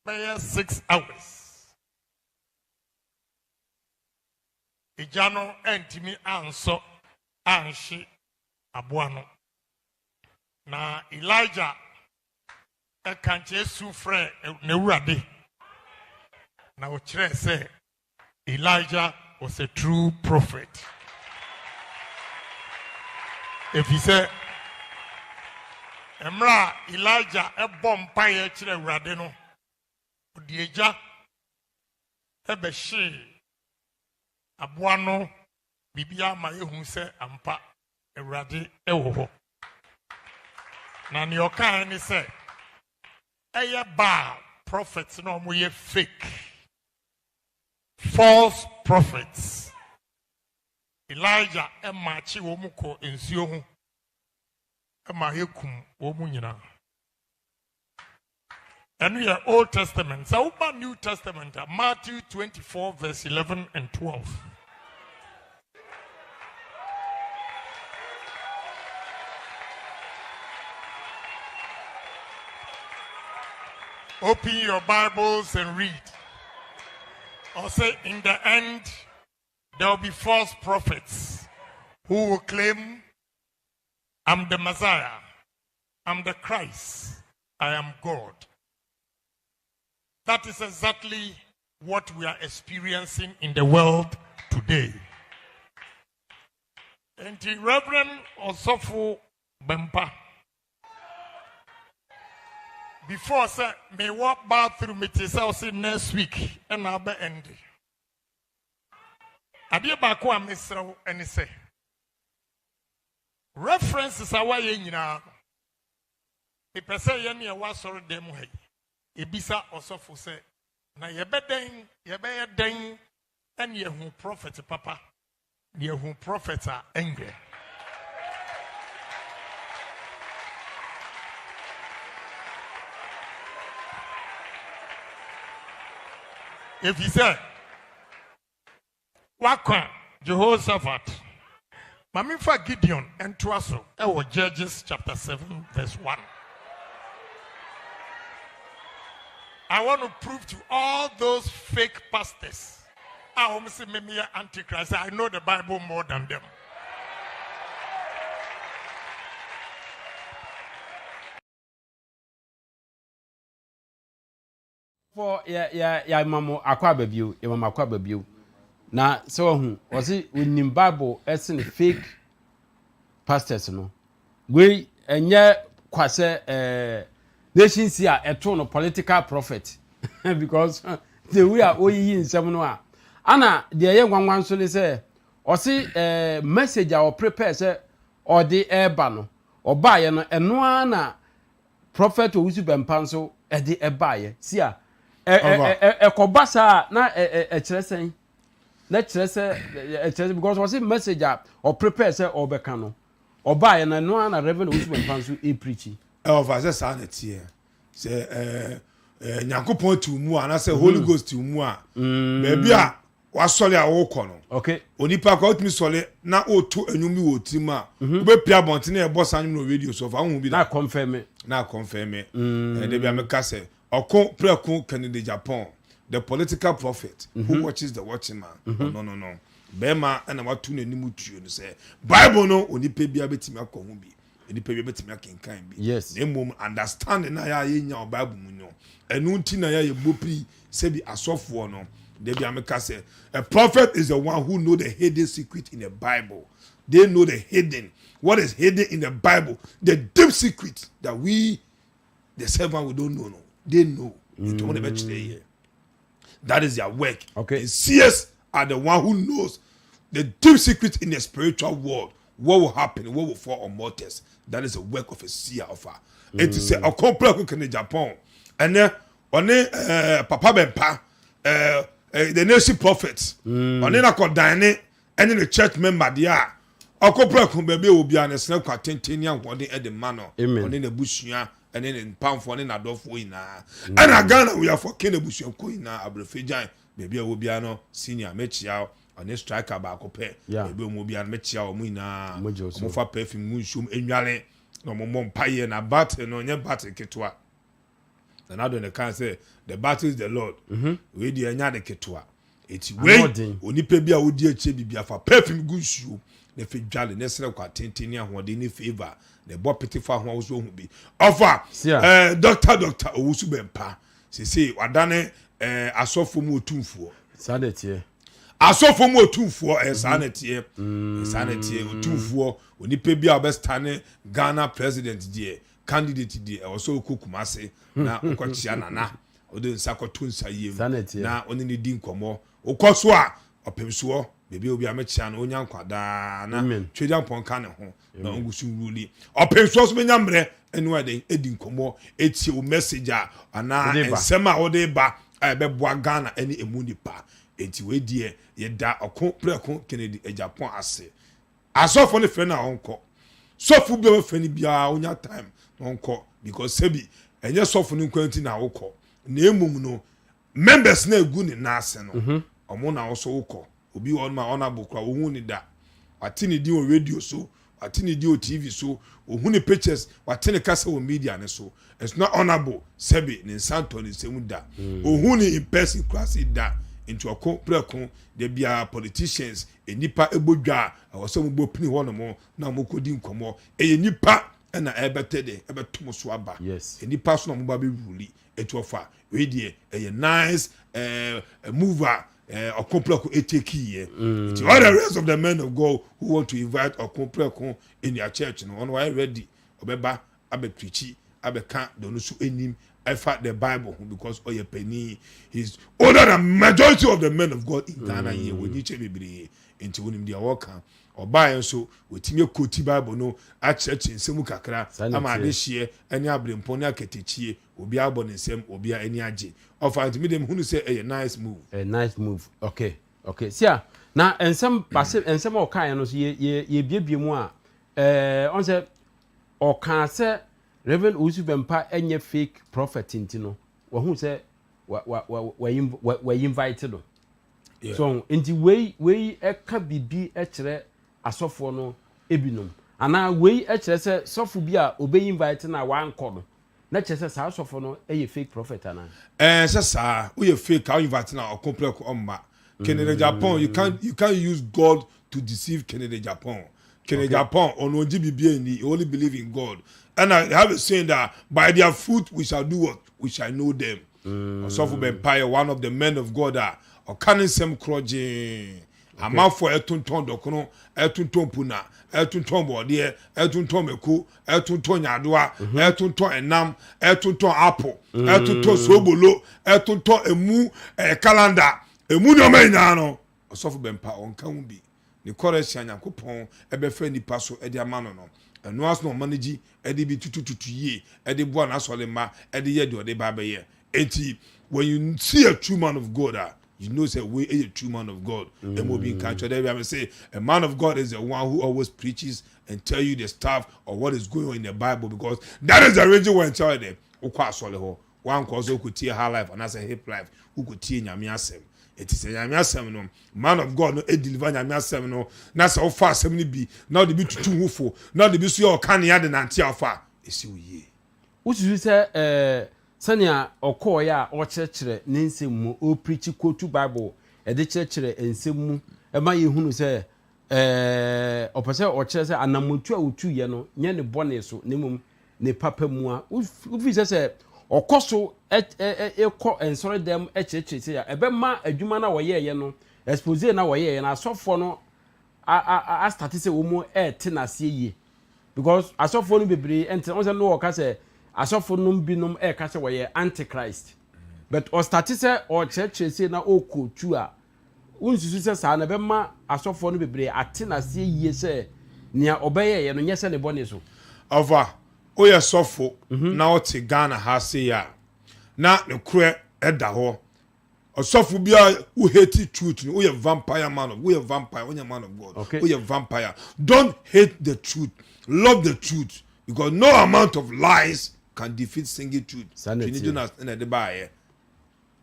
by 6 hours ejano entimi anso anshi aboano na Elijah kanche sufre newurade na o kire say Elijah was a true prophet. If he said Emra Elijah a bomb pie kire urade no odieja ebe she aboano bibia ma ehun se ampa urade ewo ho na ne okan ni se eye ba prophets no mo ye fake false prophets. Elijah emachi wo mu ko ensuo hu ema hekum wo mu nyina. And we are Old Testament. So about New Testament, Matthew 24 verse 11 and 12. Open your Bibles and read. Or say, in the end, there will be false prophets who will claim, I'm the Messiah, I'm the Christ, I am God. That is exactly what we are experiencing in the world today. And the Reverend Obofour Bempah, before I say, may walk back through me to next week, and I'll be ending. Adia bakwa misra and say references awa ye nyina e pese ye ne wa soro dem hai ebisa osofo se na ye beden and ye hu prophet papa ye hu prophet a engre if he said Wakwa Jehoshaphat Mamifa Gideon and Tuaso Judges chapter 7 verse 1. I want to prove to all those fake pastors I almost say maybe antichrist. I know the Bible more than them. For ya mamo akwa babio ya mama akwa babio na so hu osi unim Bible esne fake pastors no we enye kwase nation see a eto no political prophet because the way are oyi nsem no a ana de ye gwanwan so ne say osi message a o prepare say or the eba no oba ye no eno ana prophet Owusu Bempah so e de eba ye see a ekobasa na ekiresen na kirese because was message or prepare say obeka no oba ye na no ana Rev Obofour Bempah so e preach of as sanity say Nyankopon tu mu ana say Holy Ghost tu mu a baby a wasole a wo kɔ no okay onipa kwa otimi sole na otu anwumi wo tima ube pia bonte na e boss anwum no radio so fa hu bi na confirm de bia me ka say okon preku Kennedy Japan the political prophet who watches the watching man no bema na watu na nimu tuo no say Bible no onipa bia betimi akɔ hu bi onipa bia betimi akenkan bi yes na mom understand na ya nya Bible mu no enu nti na ya ye bopri se bi asofo no de bia me ka say a prophet is the one who know the hidden secret in the Bible. They know the hidden, what is hidden in the Bible, the deep secret that we the servant we don't know. No. They know. That is their work. Okay. And seers are the one who knows the deep secret in the spiritual world. What will happen? What will fall on mortals? That is the work of a seer of her. It is a complex in Japan. And then on Papa Bempah, the nation prophets. On then I call Diane and then the church member there. A complex baby will be on a snap quatentinian one day at the manor. On then the bushia. And then in pound for an adult winner. And again, we are for Kenny Bush and Quina, Abrafejan, maybe a Wobiano, senior Mechiao, on a striker back up, maybe Mobian Mechiao, Muna, Mofa perfume, Munshum, Emyale, no more pie and a battle, no, your battle, Ketua. And I don't can say, the battle is the Lord. We do another Ketua. eti we onipa bi a wodi ache bibia fa perfume gunsuo na fe dwale na sere kwa tenten ni ahode ni favor na bo petifa ho so hu bi ofa doctor Owusu Bempah se wadane asofo mu otumfuo sanetie asofo mu otumfuo sanetie sanetie otumfuo onipa bi a obestane Ghana president die candidate die also kokumase na okochia nana ode nsakoto nsayem na oni ne di nkomo okoso a opemso bebi obi amechia na onya nkwada na twedian ponka ne ho na ongusu ruli opemso so benya mre enu ade edi nkomo etie o message ana ensema ode ba ebeboa Ghana eni emu nipa enti we die ye da okon preko Kennedy Agyapong ase asofo ne fe na onko sofu bi o fe ni bia onya time onko because sebi enye sofu ni kwanti na wokọ na emum no members na egu ni nase no omo na oso wokọ obi on ma honorable kwa ohun ni da watini di o radio so watini di o TV so ohun ni pictures watini kasa o media ne so it's not honorable sebi ni santo ni semu da ohun ni in person class da into akon preko de bia politicians enipa ebodwa awose mo bopini ho no mo na mo kodi nkomo enipa na ebetede ebetum so aba enipa so na mo ba be ruli etuofa we die nice mover okompleko eteki it all the rest of the men of God who want to invite okompleko in their church no on why ready obeba abetrichi abeka donusu enim efa the Bible because oyepeni he's older than majority of the men of God in Ghana here we need to be into wonim dia worker oba so wetimi koti Bible no a church nsemu kakra ama adehie eni abrempon na aketechie obi abo ne nsem obi a eni age of antimidem hunu say a nice move okay sia na ensem passe ensem o kan no so ye biebie mu a on say o kan say Rev Owusu Bempah enye fake prophet intino wo hu say wa invited no so enti we eka bibi e kire asofo no ebinom ana we e kire se sofo bi a obe invite na wa anko no na kire se sa asofo no eye fake prophet ana se sa we fake how invite na okompleko omma Kennedy Agyapong you can't use God to deceive Kennedy Agyapong. Kennedy Agyapong ono bibi ni only believe in God. And I have a saying that by their fruit we shall do what? We shall know them. Owusu Bempah, one of the men of God, or canning some crudging. A mouth for Etunton Dokono, Etunton Puna, Etunton Bodier, Etunton Meku, Etunton Yadua, Etunton Enam, Etunton Apple, Etunton Sobolo, Etunton Emu, Calendar, Emu no Menano. Owusu Bempah on Kambi. The chorus Yanakupon, Ebefe ni Paso, Ediamano. And no as no manage edi bi tutu ye edi bo na solema edi ye do de baba ye enti when you see a true man of God you know say we a true man of God and will be in culture there we say a man of God is the one who always preaches and tell you the stuff or what is going on in the Bible because that is the reason when tell them ukwa sole ho one cause who could tie high life and as a hip life who could tie nyame asem it is a nyame asem no man of God no e deliver nyame asem no na so fa asem ni bi na de bi tutu hufo na de bi so your kan ya de nante afa esi oye usu se sania okoya o chekere ne nsem mu o preach quote Bible e de chekere ensem mu e ma ye hunu se opese o kire se anamotu a otu ye no nye ne bone so ne mum ne papa mu a ufi se okoso ekọ ensore dem echechire se ya ebe ma adwuma na woye ye no expose na woye ye na asofo no a start se wo mu te na se ye because asofo no bebre ente on se no wo ka se asofo no binom ka se woye antichrist but o start se o chechire se na okotu a unsusu se sa na be ma asofo no bebre ate na se ye se nia obeye ye no nyese ne bone so ova oye sofo na o te Ghana ha se ya na ne kure eda ho osofo bia who hate truth we a vampire man of we a vampire we a man of God we a vampire don't hate the truth love the truth because no amount of lies can defeat single truth you need us in the buy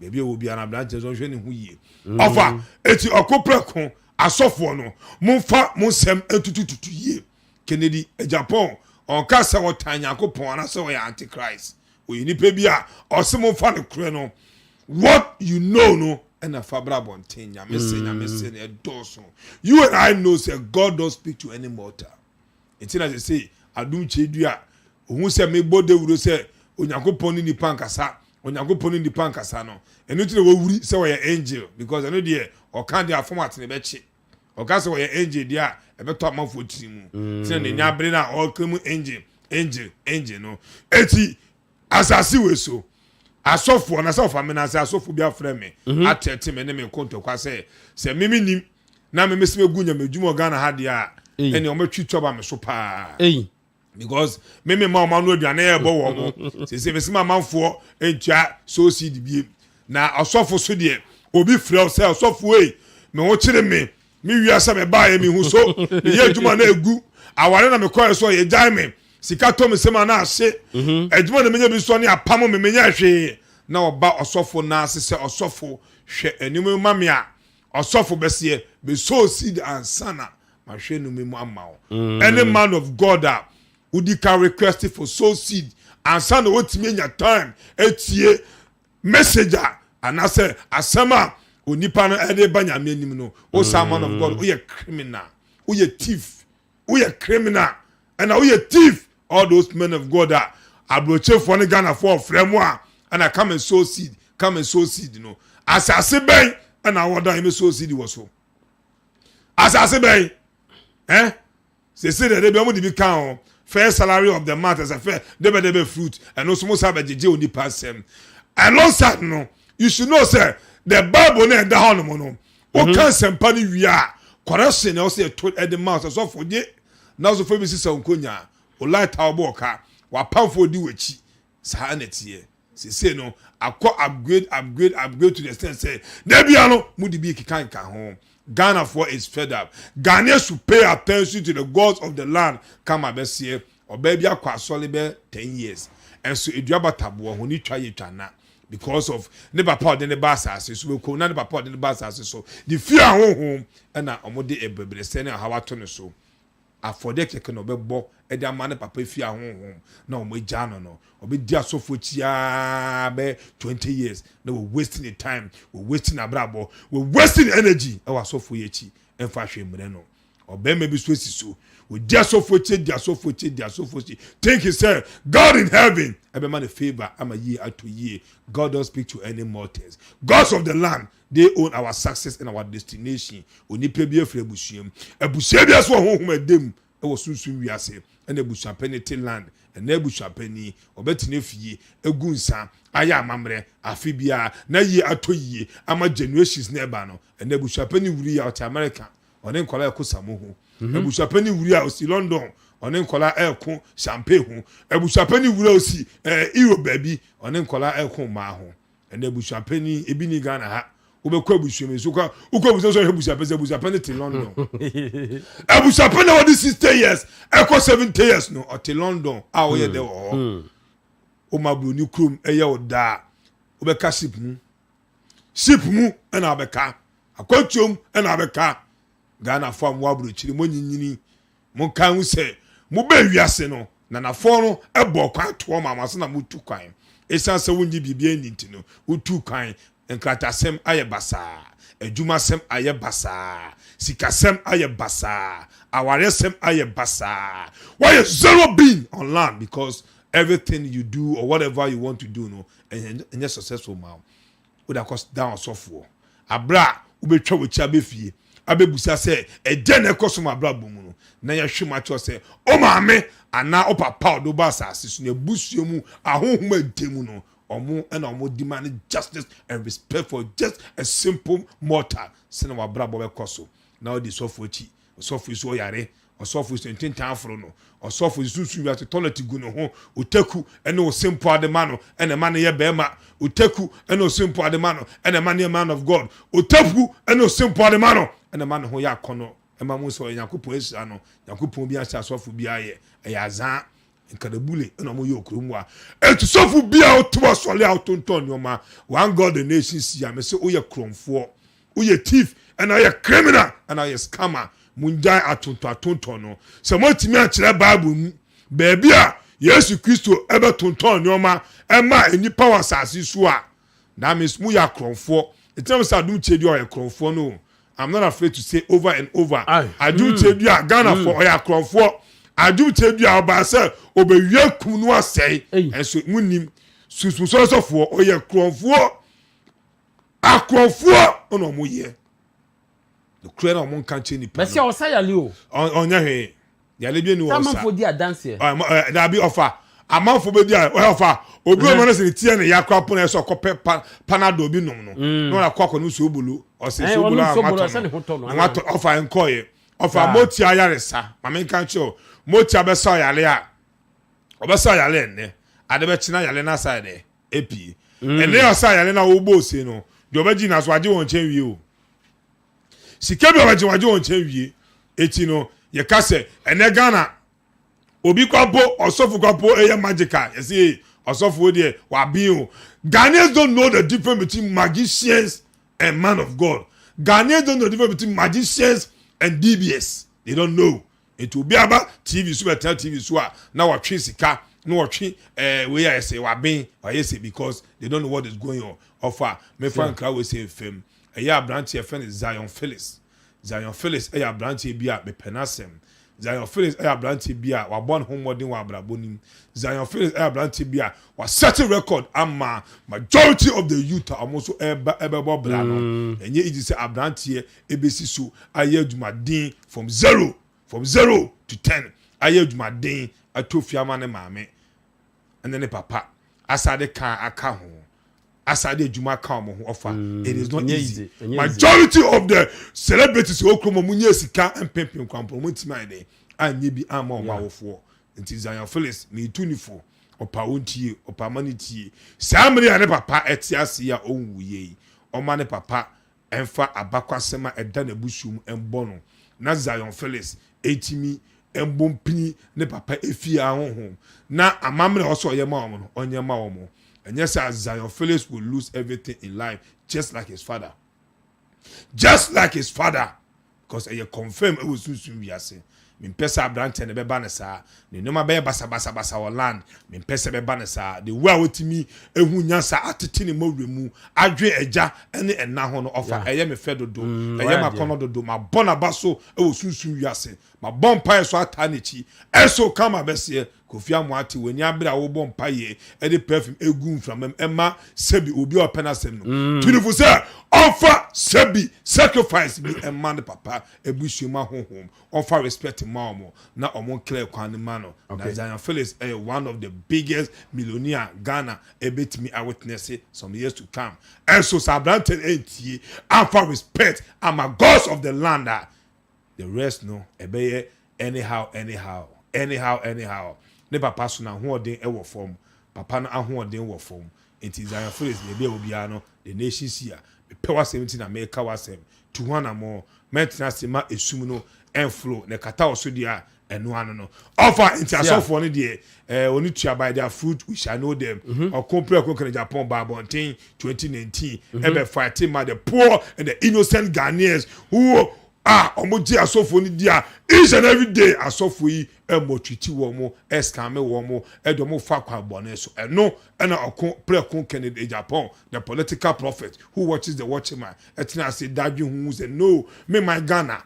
baby will be an ablanche so hwe ne hu yie ofa eti okopreko asofo no monfa monsem entutututu yie Kennedy Agyapong on kasa wotanya akopon ana so we antichrist we ni pe bia osemo fa ne kure no what you know no and a fabra bontin nyame a doso. You and I know say God don't speak to any mortal. It's as I say Adom chedua who say me bode wuro say Onyankopon ni pankasa Onyankopon ni pankasa no eno ti wo wuri say we angel because I know there or can dey format ne be chi or can say we angel there e be to amanfo tirimu say ne nyabre na all come angel no eti asasi we so asofo na asofo amena say asofo bia frɛ me atete me ne me konto kwa say mimi nim na me mesime gunya medwuma Ghana ha dia ene o matwi toba me so pa because mimi ma no aduane e bo wo mo say mesime amanfo entua so seed biem na asofo so de obi frɛ say asofo ei me ho kire me wiasa me ba ye me hu so ye adwuma na egu aware na me kɔ so ye jai me sika to me sema na ase adwuma na menya bi so ne apam me menya hwe na oba osofo na ase se osofo hwe anim mame a osofo bese be so seed and sana ma hwe no me mu amawo any man of God a udi can request for so seed and sana wotimi nya time etie messenger and I say asema onipa no ede banya me anim no o man of God o ye criminal o ye thief o ye criminal and o ye thief. All those men of God that abroche for the Ghana for framework and I come and sow seed, you know. As I say bay and I wonder him sow seed was so. As I say bay, they say that they be able to become fair salary of the month as a fair debe fruit and also most have a JJ only pass them. And alongside no, you should know sir, the Bible and the honor o can sempani we are correction also told at the mouth as of for ye now so for me sister Onkonya. O light our boka wa powerful di wechi sa na tie say no akọ upgrade to the extent say debia no mudi bi kikan ka ho Ghana for is fed up. Ghanaians should pay attention to the gods of the land come abesie or baby akwa asole be 10 years and so eduaba tabo ho ni twa ye twana because of ne papa de ne basase so we ko na ne papa de ne basase so the fear home and na omode ebebre say na hawato ne so afode keke no bebo e de amane papa fia honhom na o magya no obi dia sofo chia be 20 years na we wasting the time, we wasting abrabo, we wasting energy e wa sofo ye chi emfa hwe mre no obe me bi so siso we dia sofo chi think he said God in heaven ebe man a favor ama ye ato ye. God don't speak to any mortals. Gods of the land, they own our success and our destination. Onipa bi afre busuam abusia bi aso honhom adem e wo sunsun wiase and ebusua penity land and ebusua pani obetine fie egunsa aya amamre afibia na ye atoyie ama generations na eba no and ebusua pani wuri out America one nkola ekosamo ho ebusua pani wuri out London one nkola eko champagne ho ebusua pani wuri osi Europe baby one nkola eko ma ho and ebusua pani ebi ni Ghana ha ubekwa busuame so kwa ukwa busuame so hebusua pani till London ebusua pani what 60 years eko 70 years no till London a wo ye de wo o mabru ni krum eye oda ubeka ship mu na abeka akwatiom na abeka Ghana fam wabru chiri monyinyini mon kan se mo ba wiase no na fo no ebo kwa to mama so na mutu kwan esanse wonyi bibia nti no utu kwan enkratasem aye basa adwumasem aye basa sikasem aye basa awaresem aye basa why is zero being on land because everything you do or whatever you want to do no and you're successful man would have cost down software abra ubetwa we chia befie abebusa se eden ekosom abra bomu no na ya hwema cho se o maame ana o papa do ba asase so na busuo mu ahohom ademu no omo and omo demand justice and respect for just a simple mortal sene wa bra bo be koso now the software chi software so yare osofu so ntintan afro no osofu susu wi to toilet gu no ho otaku ene o simple ademano ene man ye bema otaku ene o simple ademano ene man ye man of God otaku ene o simple ademano ene man ho ya kono ema mu so yakopon esa no yakopon bi asa osofu bi aye azan nkadabule ene mo ye okromu a etu sofu bi a oto sole autonton nyoma one God the nations ya me se o ye kromfo o ye thief and o ye criminal and o ye scammer munjai atonton no se motimi a kire bible mu beebi a Yesu Kristo ebe tonton nyoma ema eni power asase so a na means mu ya kromfo It tells us Adom Chedu or a Cronfo. No, I'm not afraid to say over and over. Adom Chedu a Ghana for or a Cronfo. Adom Chedu a Basa obe ye kunwa say. And so munim susu for or a Cronfo. A Cronfo ono mo ye. The creator of one country ni. But see, I was saying you. On your head. The Libyan was. Someone for their dance here. That be offer. A man for be there. Offer. Obi man say the tia na yakwa pon so kope panado bi nom no. No na kwakọ no so bulu. O se so bulu amato. Offer enko ye. Offer motia yaresa. Mama kan cho. Motia be so yale a. Obesa yale ne. Ade be china yale na side epi. Ene o sa yale na wo bo se no. De obaji na so age won chen wi o. Sikebi waje won chen wie eti no ye ka se ene Ghana obi kwapo osofu kwapo eye magical ye say osofu de wa bi o. Ghanaians don't know the difference between magicians and man of God. Ghanaians don't know the difference between magicians and DBS. They don't know. It will be about TV so tell TV so now wa twi sika no wa twi we I say wa bin or yes because they don't know what is going on. Offer me fan crowd we say fame. Eya branch friend is Zion Phyllis. Zion Phyllis eya branch bi a bepenasem. Zion Phyllis eya branch bi a wa born home modern wa abrabonim. Zion Phyllis eya branch bi a wa set a record amma majority of the youth are also ebe bra no. Enye iji say abranch ebesi so aye adwumaden from 0 to 10. Aye adwumaden atofia ma ne maame. And then papa asade kan aka ho. Asade juma come offer. It is not easy. Majority of the celebrities who come munye sika and pimpin kwampo mutima dey anye bi ama wawofo. Nti Zion Phyllis me tunifo opa wontie opa manitie. Samre ane papa etiase ya onwuye. Oma ne papa emfa abakwasema eda na busum embono. Na Zion Phyllis etimi embompini ne papa efia honhom. Na amamre oso yema omo no onyema omo. And yes, as Zion Phyllis will lose everything in life, just like his father. Just like his father. Because I confirm it was soon we are saying. Min pesa branch ne be banesa. Ne no ma be basa or land. Min pesa be banesa. The way with me ehu nyansa atete ne mawremu. Adwe eja ene enna ho no offer. Eye me fedo do. Eye ma kono do ma bona baso e wo sunsun wi ase. Ma bon pa so ata ne chi. Eso kama bese Kofi Amuati when ya bra wo bom paye e de perfume egu from emma sebi obi openasem no tunifo say offer sebi sacrifice be emma ne papa ebusuema honhom offer respect mamo na omon clear kwan man no na Zion Phyllis one of the biggest millionaire Ghana ebetimi a witness some years to come and so sabranten entie offer respect am a gods of the land the rest no ebeye anyhow ne papa so na hoɔden ɛwɔ fam papa no ahoɔden wɔ fam enti Zion Phyllis ne bia obia no the nation sia me pewa 17 na me ka wasem 200 more mentena sema esum no enflow ne kata oso dia eno ano no offer enti asofo no de oni tua by their fruit we shall know them or compare Agyapong Babonten 2019 ebe fighting ma the poor and the innocent Ghanaians who omoji asofo ni dia each and every day asofo yi emotwiti wo mo escam wo mo edomo fa kwa bone so eno na okon Kennedy Agyapong the political prophet who watches the watchman etina say dadwe hu say no me my Ghana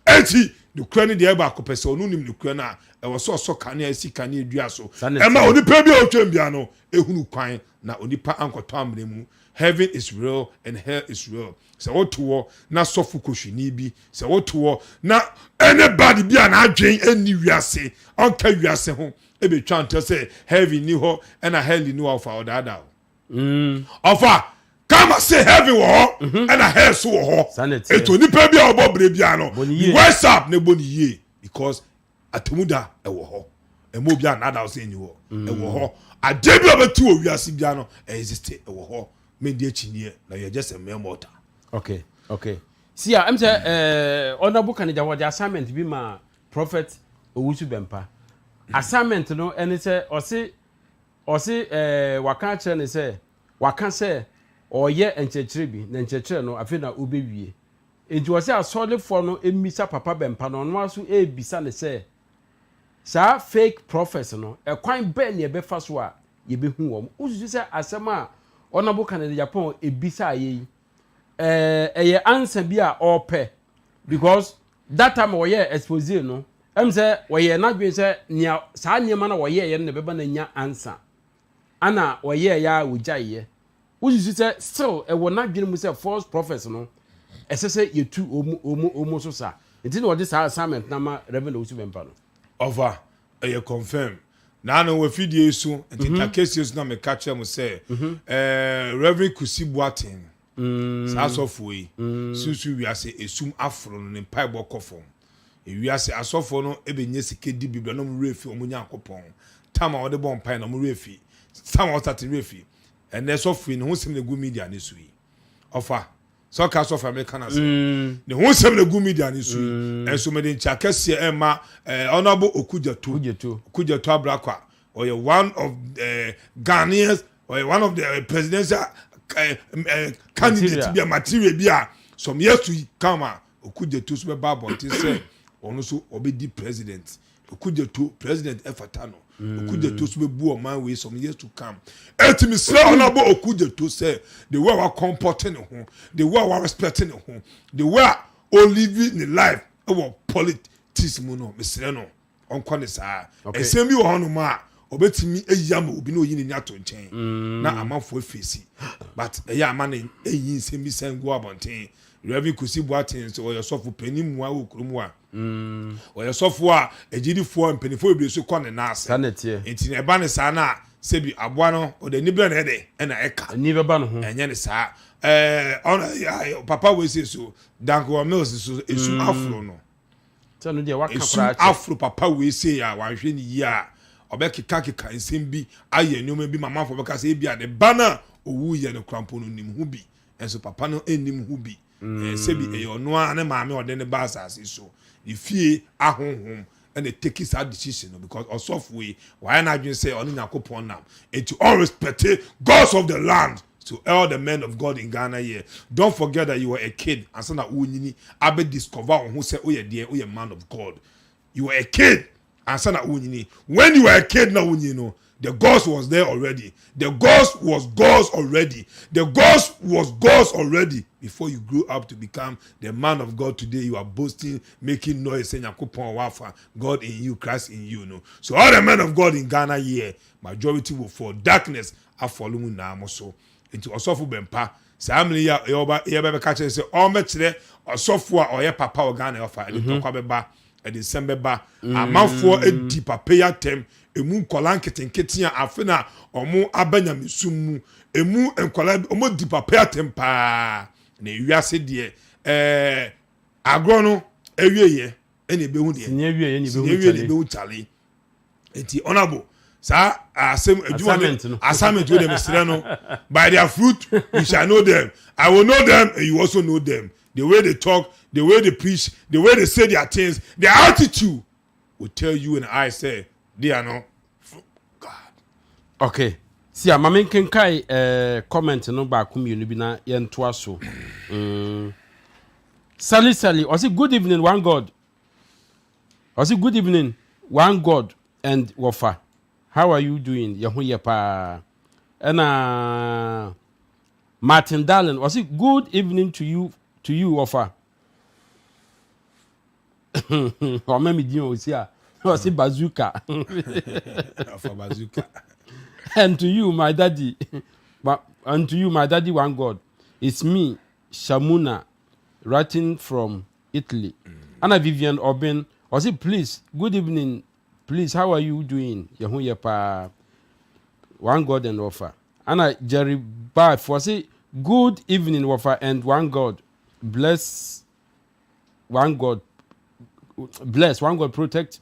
enti the crane the eba akopese onu nim the crane e wo so kane asi kane edua so ema onipa bi otwem bia no ehunu kwan na onipa ankoto amre mu. Heaven is real and hell is real. So what to na sofu koshini bi. So what to na anybody be an adwen any wiase. Onka wiase ho. Ebe trying to say heaven ni ho and a hell ni ho of our dada. Ofa come and say heaven wo and a hell so ho. Eto nipa bi obo bre bia no. What's up ne boni ye because atomuda e wo ho. Emo bia na da say ni ho. E wo ho. Ade bi obetu o wiase bia no exist e wo ho. Media chinye na you're just a mere mortal. Okay. See, I'm say honorable candidate what the assignment be my prophet Owusu Bempah. Assignment no and say or say waka chere say waka say or ye enchechire bi na enchechire no afi na obewie. Enti wo say asole for no emisa papa Bempah no no aso ebisa ne say sa fake prophets no e kwan be na e be fa so a ye be hu wo. Usu say asema honorable candidate Japan ebisa ye eye answer bi a ope because that time we ye expose no em say we ye na dwen say nia saa niema na we ye ye ne beba na nya answer ana we ye ya wujaye wuju say still e wo na dwen mu say false prophets no esese yetu omo so sa nti na this assignment na ma Rev Owusu Bempah no over you confirm na no we fidie so nti cases na me catch am say Rev Kusi Boatin sa asofo yi susu wi ase esum afro no ne pai bokofom wi ase asofo no ebenye sike di biblia no mu refi omunya akopon tama wo de bon pai no mu refi sama wo start refi ene sofo no husim ne gu media ne sui ofa so ka sofo American ase ne husim ne gu media ne sui enso me de ncha kase ema honorable okujato abrakwa or one of Ghanaians or one of the presidential candidate be a material be a some years to come okujato so be babontin say ono so obedi president okujato president efatano okujato so be bu o man way some years to come etimi say honorable okujato say the way we comporting ho the way we respecting ho the way o living the life our politics mu no mesre no onko ne saa esemi wo hono ma obetimi eyam obi no yini nyato nchen na amanfo afesi but eya amane eyin semi sangu abonten Rev Kusi Boatin so your sofu penimu a okrumu a your sofu a ejidifo mpenifo ebi so kɔ ne naase enti ne ba ne saa na sebi aboa no o de nibre na ede na eka ni beba no ho enye ne saa papa we say so danko mills so esu afro no so no de waka esu afro papa we say ya wanhwe ni yi a obekeka keka nsem bi aye nyoma bi mama fo beka say bi a de bana owu ye ne krampo no nim hu bi enso papa no enim hu bi sebi eyo no a ne maame ode ne ba asase so ifie ahonhom and they take his decision because osof we why na dwen say oni yakopon nam and to all respect gods of the land to all the men of God in Ghana here. Don't forget that you were a kid and so na unyini abe discover who say oh yeah oh man of God. You were a kid and so na unyini. When you were a kid na unyino, the ghost was there already. The ghost was God's already. The ghost was God's already. Before you grew up to become the man of God today, you are boasting, making noise, saying Yakupon Wafa, God in you, Christ in you. No. So all the men of God in Ghana here, majority will fall. Darkness are following now also. Into Owusu Bempah. Sammy ya be catch say all metre Owusu or your papa or Ghana offer and talk about a December ba. A man for a deeper pay tem. Emu nkola nketenkete a afena omo abanya misumu emu nkola omo dipa pay tempa na ewiase de agro no ewieye ene ebehu de ne ewieye ne behu chale enti honorable sa asem adwuma assignment we dem sire no by their fruit you shall know them. I will know them and you also know them. The way they talk, the way they preach, the way they say their things, their attitude will tell you and I say they are not God. Okay. See, I'm making comment no ba kumiyunu bi na yentoa so. Sally, was it good evening one God? Was it good evening one God and Wafa? How are you doing? Yahuye pa. And Martin Darling, was it good evening to you Wafa? Or maybe you was here. Was it bazooka? For bazooka. And to you, my daddy, one God. It's me, Shamuna, writing from Italy. Anna Vivian Oben, was it please? Good evening, please. How are you doing? Yahuye pa. One God and Wafa. Anna Jerry Bath, was it good evening, Wafa, and one God. Bless one God. Bless one God protect.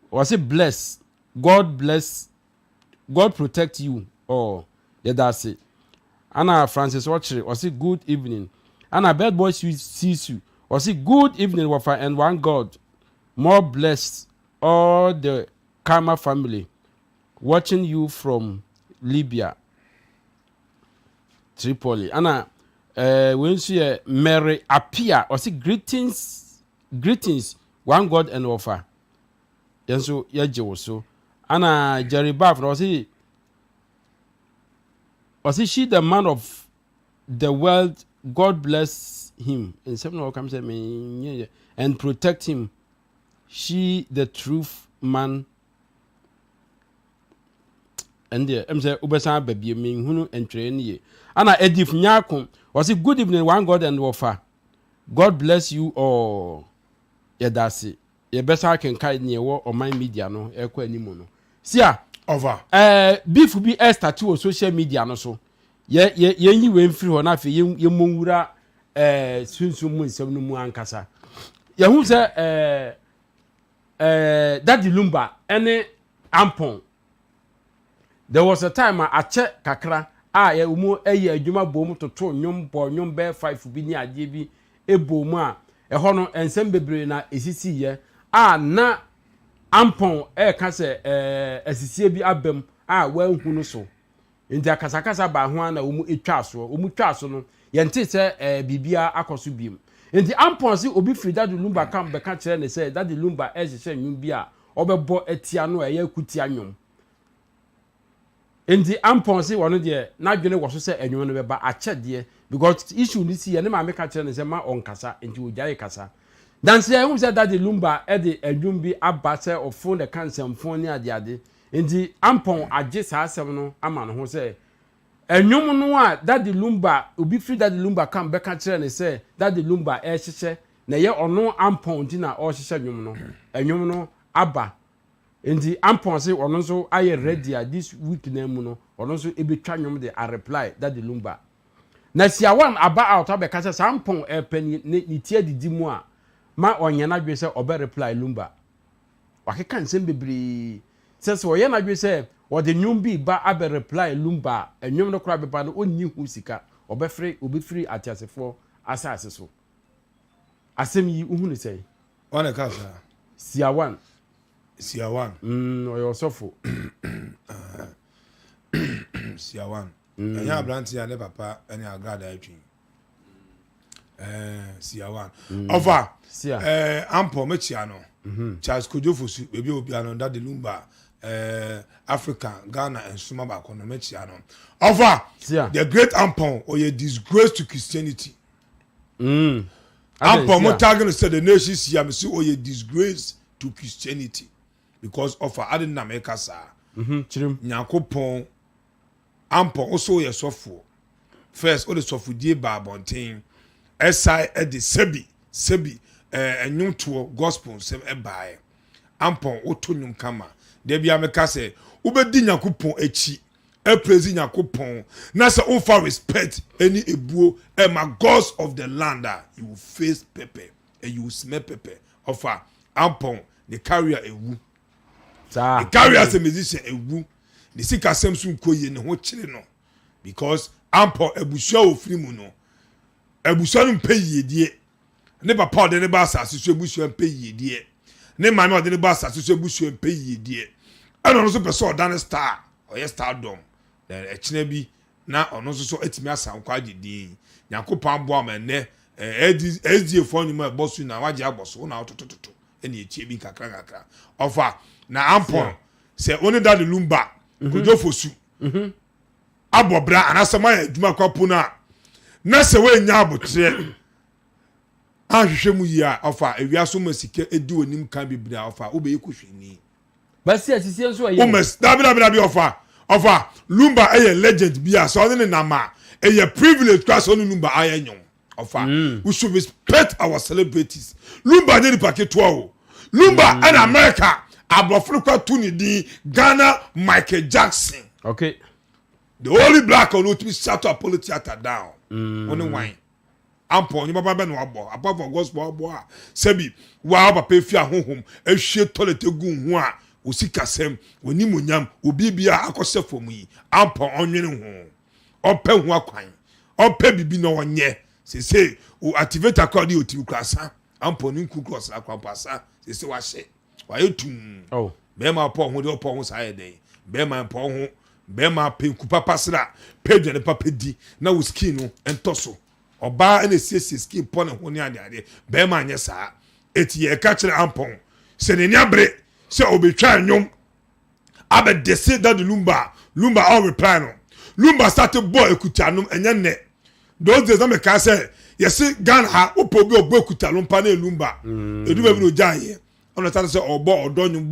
Was it bless? God bless. God protect you. Oh, yeah, that's it. Anna Francis Watcher, was it good evening? Anna Bad Boy sees you. Was it good evening, Wafa, and one God. More blessed all the Karma family watching you from Libya, Tripoli. Anna, when she Mary appear, was it greetings, one God and Wafa. And so, yeah, Joe, so. Anna Jerry Bath, was he Was she the man of the world? God bless him. And someone comes at me and protect him. She the truth man. And the Ubesa baby mean who and train ye. Anna Edif Nyakon was it good evening, one God and Wafa. God bless you all. Yadasi. Ye better can kite near war or my media no echo anymore. Sia over. Beef be Esther to social media no so. Ye went free on after ye mungura soon some no ankasa. Ye who say Daddy Lumba any ampon. There was a time I check kakra ye umu adwuma bom to nyom bo nyom be 5 bi ni ade bi ebom a ho no ensem bebre na esisi ye na ampon ka se asisie bi abam wa hu no so nti akasakasa ba ho na umu twa so no ye nte se bibia akoso biem nti ampon si obi free Daddy Lumba kam be ka kire ne se Daddy Lumba ehye nwum bi a obebo atia no kutia nwom. Indi amponsi wonu de na dwene wo so se enwom no beba akyede because issue ni si ye ne ma meka kire ne se ma onkasa enti ojaye kasa dan se ehun se Daddy Lumba de adwum bi aba se ofo de kansem fon ni ade enti ampon age sa asem no ama no ho se enwom no a Daddy Lumba obi free Daddy Lumba kam beka kire ne se Daddy Lumba ehyehyɛ na ye ono ampon nti na o hyehyɛ enwom no aba. Indi amponse ono nso aye ready this week na mu no ono nso ebetwa nwom de a reply Daddy Lumba na sia one aba out abeka se sampon epani ni tie didi mu a ma onye na dwe se obe reply Lumba wakeka nsem bebre se oye na dwe se o de nwom bi ba abe reply Lumba enwom no kura beba no onni hu sika obe free atiasefo asase so asem yi uhu ne sei one kasa sia one Siawan. Oyo sofo. Siawan. Anya abranti ya ne papa ene agrada etwin. Siawan. Over. Ampo mechia no. Charles Kojofosu bebi obi ano Daddy Lumba Africa, Ghana and Suma ba kono mechia no. Over. The great Ampo or a disgrace to Christianity. Ampo mo target said the nation siam so or a disgrace to Christianity. Because of Adom na meka sa Nyakopon ampo also ye sofo first all the sofo die ba bonten SI e de sebi enwum to gospel sem e bae ampo otonyum kama de bia meka se ubedi Nyakopon echi e praise Nyakopon na se unfa respect any ebuo e ma gods of the land you will face pepper and you will smell pepper offer ampo the carrier ewu the carrier as a musician ewu the sika semsun koye ne ho kire no because ampo ebusua ofiri mu no ebusua no mpeyedie ne papa de ne ba asase so ebusua mpeyedie ne mama de ne ba asase so ebusua mpeyedie eno no so person odan star oye stardom e kire bi na ono so etimi asankwa agidi Yakopon abo amene SD phone mu ebosu na waje agboso na otototo ene etie bi kakra ofa na ampon se oni Daddy Lumba Kojofosu abobra anasema adwuma kwapo na se we nya abotre ahwehwe mu yi a ofa ewiaso masike edi onim kan bibira ofa obeyi kohweni basi asisi nso ayi omes dabi ofa Lumba legend bia so oni na ma privilege class oni Lumba ayenyon ofa we should respect our celebrities. Lumba dey packet o Lumba in America Abofru kwa tuni di Ghana Michael Jackson. Okay. The only black on who to shut up theater down. Only wine. Ampo, you baba ben wabo. Apart from gospel wabo. Sebi, wa ba pe fia honhom. E hwe toilet egu ho a. Osika sem, oni monyam, obi bia akose fom yi. Ampo onwene ho. Ope ho akwan. Ope bibi no onye. Se o activate akwa di otibu klasa. Ampo ni nku cross akwa pasa. Se wa hye. Wa yetum. Oh. Bema po ho de opo ho sa yeden. Bema po ho. Bema penku papa sra. Pedro ne papa di. Na wo skin no entoso. Oba ene siesie skin po ne ho ne ade. Bema anye sa. Eti ye ka kire ampon. Se ne niabre. Se obetwa nwom. Abe dese Daddy Lumba. Lumba all reply no. lumba started boy ekutanum enye those days na me ka say yes Ghana ha opobi ogbo ekutalumpa na lumba edu be bi no jaye ona start say obo odonyum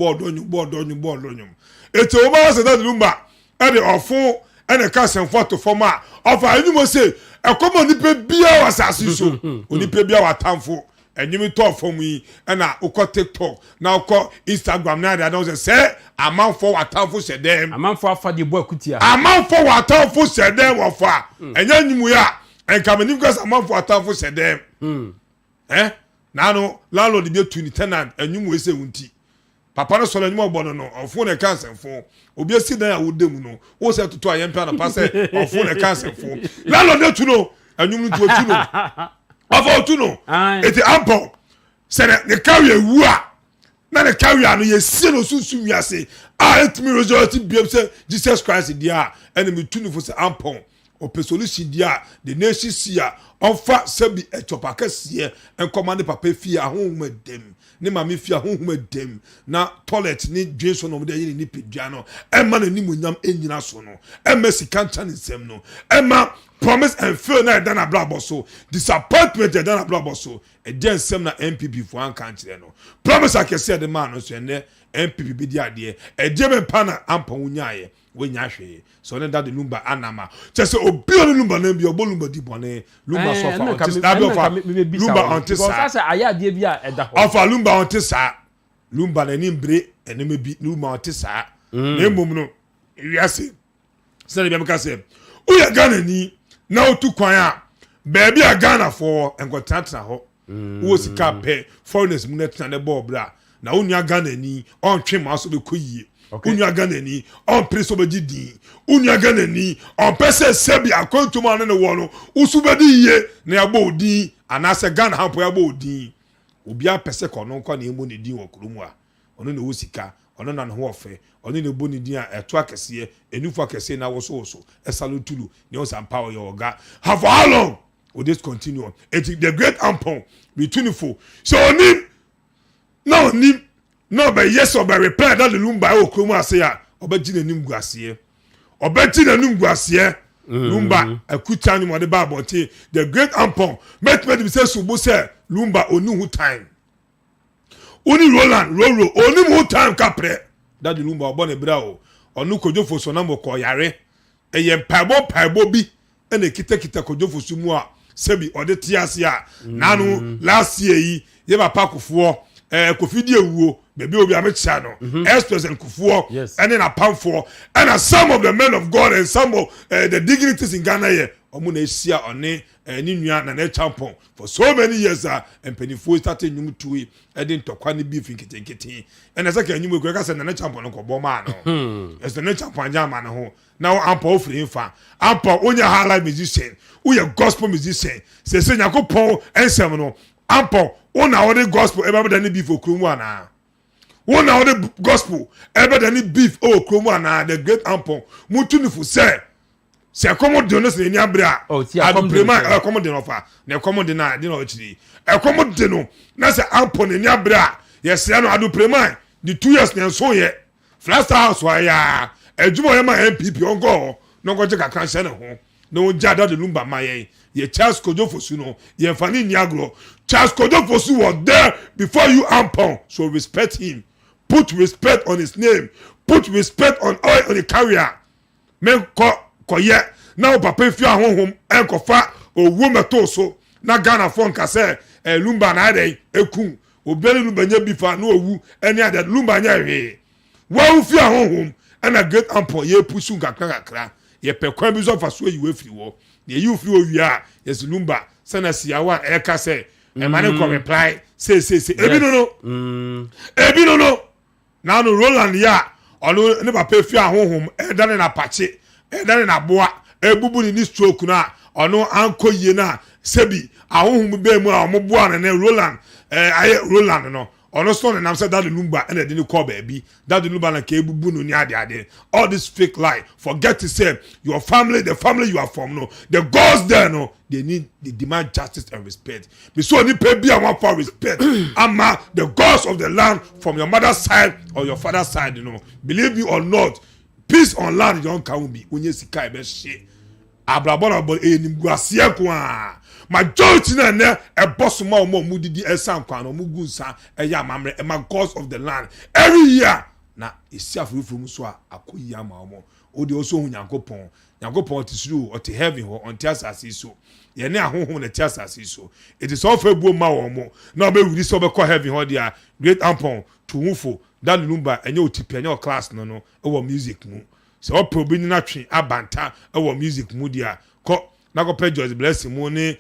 eti o ba say that lumba e de ofo ene ka senfo to forma of anyumo say ekomo nipa bia wasase so onipa bia watamfo enyimi to fom yi na ukọ TikTok na ukọ Instagram na dey don say amanfo watamfo sedem amanfo afa de bo akutia amanfo watamfo sedem wofa enya nyimu ya enkamani because amanfo watamfo sedem na no landlord bi tu ni tenant enyumu ese wunti papa no solo enyumu ogbono no ofo na cancer fo obi esi dan ya wodem no wo se toto ayempa na passe ofo na cancer fo landlord tu no enyumu tu no ofo tu no eti ampo se ne carry wu a na ne carry no ye sie no susu wiase etimi result bi say Jesus Christ dia enemy tu no for say ampo o solution dia the nation sia onfa sabi etopaka sie en command papa fie ahonhom dem ne mame fie ahonhom dem na toilet ni dwenso no de yini ni pedua no emma na nimunyam enyina so no emma sika ncha nsem no emma promise and fail na dan ablabo so disappointment dan ablabo so e den nsem na MPP fo an kan kire no promise akese de man no so ene MPP bi dia de e je be pa na ampa wunyaye wenya hwe so ne that the lumba anama just obi on lumba na bi obo lumba di bone lumba so fa on that be of lumba on tisa because say aya de bi a eda ho of lumba on tisa lumba na ni mbre ene me bi lumba on tisa na emom no wiase say be meka say o ya Ghana ni na otu kwan a baby a Ghana for enkontantna ho wo sika pe foreigners mu na tena ne bo bra na onua Ghana ni on twe ma so be koyie unua Ghana ni on preso be gidi unua Ghana ni on pese sebi akontuma ne wo no usu be di ye na ya bo odi anase Ghana hampo ya bo odi obi a pese kono nko na emu ne din wo kromu a ono na wo sika ono na ho ofe ono na bo ne din a eto akese enufo akese na wo so esalutulu ne o sampa o yoga have how long will this continue on the great ampon between four so oni no be yes or by reply that the lumba o kromu ase ya obaji na nim guase obaji na nim guase lumba akuta ni mo de ba bonte the great ampon met me say subo say lumba onu hu time oni Roland roro oni mu time kapre that the lumba obo ne bra o onu kojofo so na mo ko yare eye paibo bi ene kita kojofo su mu a sebi ode tiase a nanu last year yi ye ba pakofo kofidi ewuo baby obi amecha no express and kufuo and then a pamfo and some of the men of God and some of the dignitaries in Ghana here omo na esia one ni nua na champon for so many years and penifo started nyum tuwe edin tokwa ni beef nkete and asa ka nyum ekwe ka se na champon ko bo ma no es na champon jama na ho now ampo free fa ampo onya highlight musician uye gospel musician se nyakopon ensem no ampo una ode gospel ebe da ni beef okromu ana una ode gospel ebe da ni beef okromu ana the great ampon mutu ni fu se accommode no se ni abra aduprema accommode no fa na accommode na de no chiri accommode no na se ampon ni abra yes ya no aduprema the 2 years na so ye Flaster house wa ya ejumo ye ma MPP ongo no go je ka kan se ne ho no jada de lumba maye ye Charles Kojofosu no ye fani niagro Charles Kojofosu was there before you ampon so respect him put respect on his name put respect on oil on the carrier men ko ye na papa fi ahonhom enkofa owu meto so na Ghana fon ka se lumba na dey ekun obere lumba nya bifa na owu eni ade lumba nya hwe wa fi ahonhom na great ampon ye pusu kakra ye pekwa bi so fa so yi we firi wo ye you firi o wi a yes lumba sana siawa e ka se e mane ko reply say ebi no na no Roland ya onu ne papa fi ahonhom e dane na pache e dane na boa e bubu ni stroke na onu ankoye na sebi ahonhom be mu a omoboa na Roland aye Roland no ono so na say that lumba and the call baby that lumba na ke bubu no ni ade all this fake lie forget to say your family the family you are from no the gods there no they demand justice and respect so ni pay be and for respect ama the gods of the land from your mother's side or your father's side you know believe me or not peace on land don't can be when you see kai be shit abrabon enim guasie ko a majority na e boss ma mu didi esan kwa no mu gunsa e ya mamre e ma gods of the land every year na esi afurufuru so a akoyi ama omo o de oso hu Nyankopon ti suru o ti heaven ho on ti asase so ye ne ahohom na ti asase so it is all for buo ma wo mo na be wuri so be call heaven ho dia great ampon to hufo that lumba enye otipi enye class no e wo music mu so o probi ni na twen abanta e wo music mu dia ko na ko pay George bless mu ni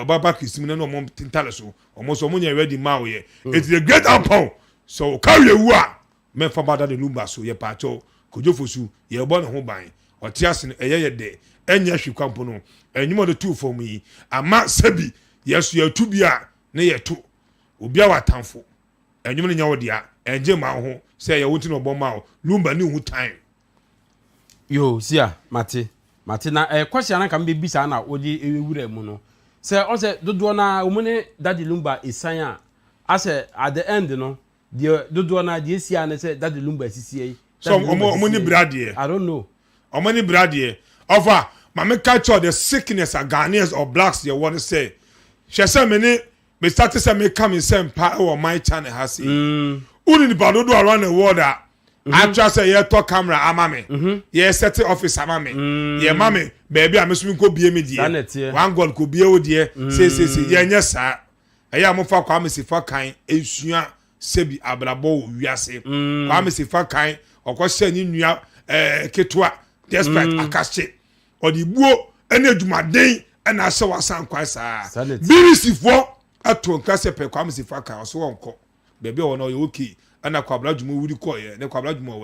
obaba Christmas na no mo tintale so omo so mo nya ready ma wo ye it is a great ampon so carry ewu a me fa bada de lumba so ye pa cho kojofosu ye bo ne ho ban otiase eye de enya hwekwapo no enyumo de tu fom yi ama sabi yesu ya tu bia ne ye to obi a watamfo enyumo ne nya wo dia enje ma ho se ye wonti no bo ma o lumba ni hu time yo sia mate na question na kam be bisa na odi ewura mu no se on se dodo na omune daddy lumba isan a ase at the end no the dodo na die sia na se daddy lumba sisi so omuni brade I don't know omuni brade offer mama catch the sickness of Ghanaians or blacks they want to say she say me start to say me come in same part or my channel has see uni ni badodo around the world I just say ye to camera amame ye set office amame ye mame baby amesumi ko bie me die one god ko bie o die say ye nya sa eya mo fa kwa mesifa kan esua sebi abrabo wiase kwa mesifa kan okose ni nua ketwa despite akache odibuo ene adwumaden ena se wasan kwa sa birisifo ato nkase pe kwa mesifa kan so wonko baby wo no ye okay ana kwabra dwuma wuri ko ye ne kwabra dwuma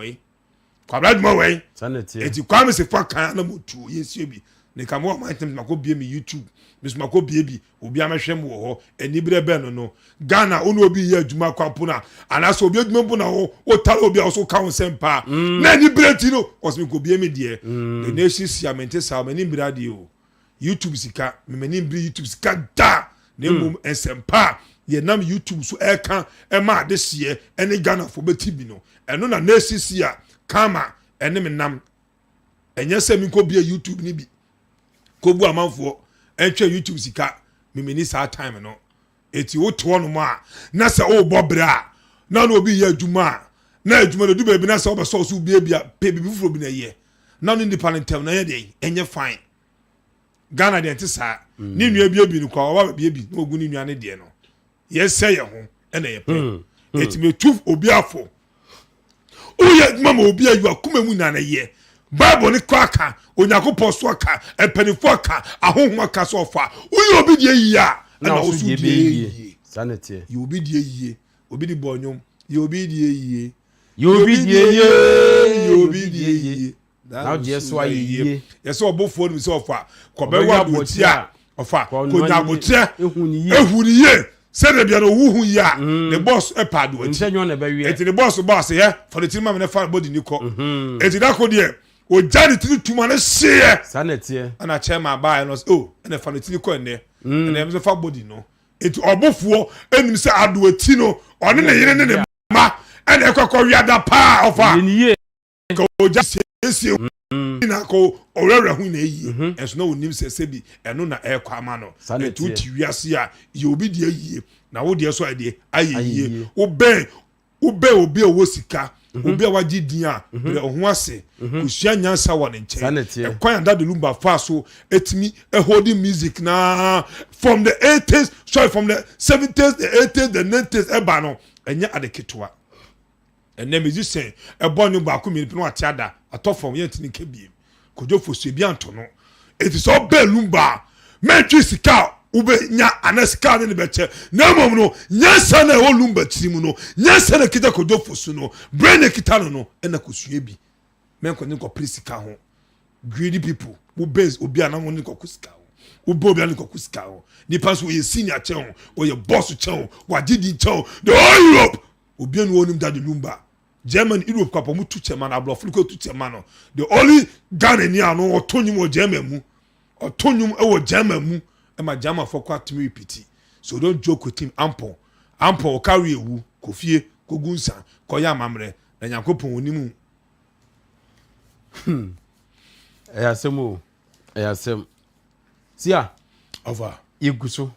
wei sanete eti kwa mesifa kan na motu yesi bi ne kamo ma item na ko bie mi YouTube misma ko bie bi obi amehwem wo ho enibre be no Ghana onu obi ye adwuma kwapo na anaso obi adwuma bu na ho o tare obi a so ka sempa na enibre ti no osmi ko bie mi de the nation siamente sa mani brade o YouTube sika mani bri YouTube sika da na mum ensempa ye nam YouTube so eka e ma de sie ene Ghana fo beti bi no eno na nation sia kama ene me nam enye se mi ko bie YouTube ni bi ko bu amanfo entwe YouTube sika mimini sa time no eti wo to no ma na se o bobra na no obi ye adwuma na adwuma do ba bi na se o be so bia pe bi furo bi na ye na no independent tem na ye de enye fine Ghana de ntisa ni nua bi no kwa wa bi na ogu ni nua ne de no ye se ye ho ena ye pe eti me tuf obi afo o ye adwuma ma obi ayu akoma mu na na ye Bible ni kwaka Onyankopon so aka epenifo aka ahohoma ka so fa uyi obi die yi a na osu die yi sanete you obi die yi obi di bonyom you obi die yi now just why yi yes Obofour mi so fa ko be wa botia ofa ko nyabotia ehuniye se de bia no wuhu ya the boss e pado ati the boss ye for the team ma me fa body ni ko ati da ko de o jari tiri tuma na share sanete ana chairman buy no ene fa no tiri ko ene ene me fa body no eti Obofour enim se ado ati no one ne yire ne ma ene ekokọ wiada pa ofa ko just esi na ko orere hu na yi enso na onim se sebi eno na ekwa ama no etu ti wiase a ye obi de ayie na wo de so ade ayie obe obi owo sika obi awaji din a bre ho ase kusua nyansa wọ ne nche ekwan da de lumba fa so etimi holding music na from the 80s from the 70s the 80s the 90s eba no enya adeketwa enne musician ebonu ba ko mi pino atiada atofom yentini kebiem kojofo so bi anto no it is all belumba mentri sika ube nya anaska ne beche na mom no nyansa na wo lumba tirimu no nyansa na kita kojofo so no brain kita no ena kosua bi menko ne ko prisika ho greedy people who base obi anamo ne ko kusika ho ube obi anamo ne ko kusika ho ni pass we senior chen o ye boss chen wa didi chen the whole Europe obi anu onim da de lumba German Europe kwa mu tuche man ablofo ko tuche man the only Ghanaian no otonyum o German mu otonyum e wo German mu e ma German for kwa timi repeat so don't joke with him ampo carry ewu kofie kogunsa koya mamre na Yakopon onimu Ayasemo. Ayasem. Sia. Over. Yeguso.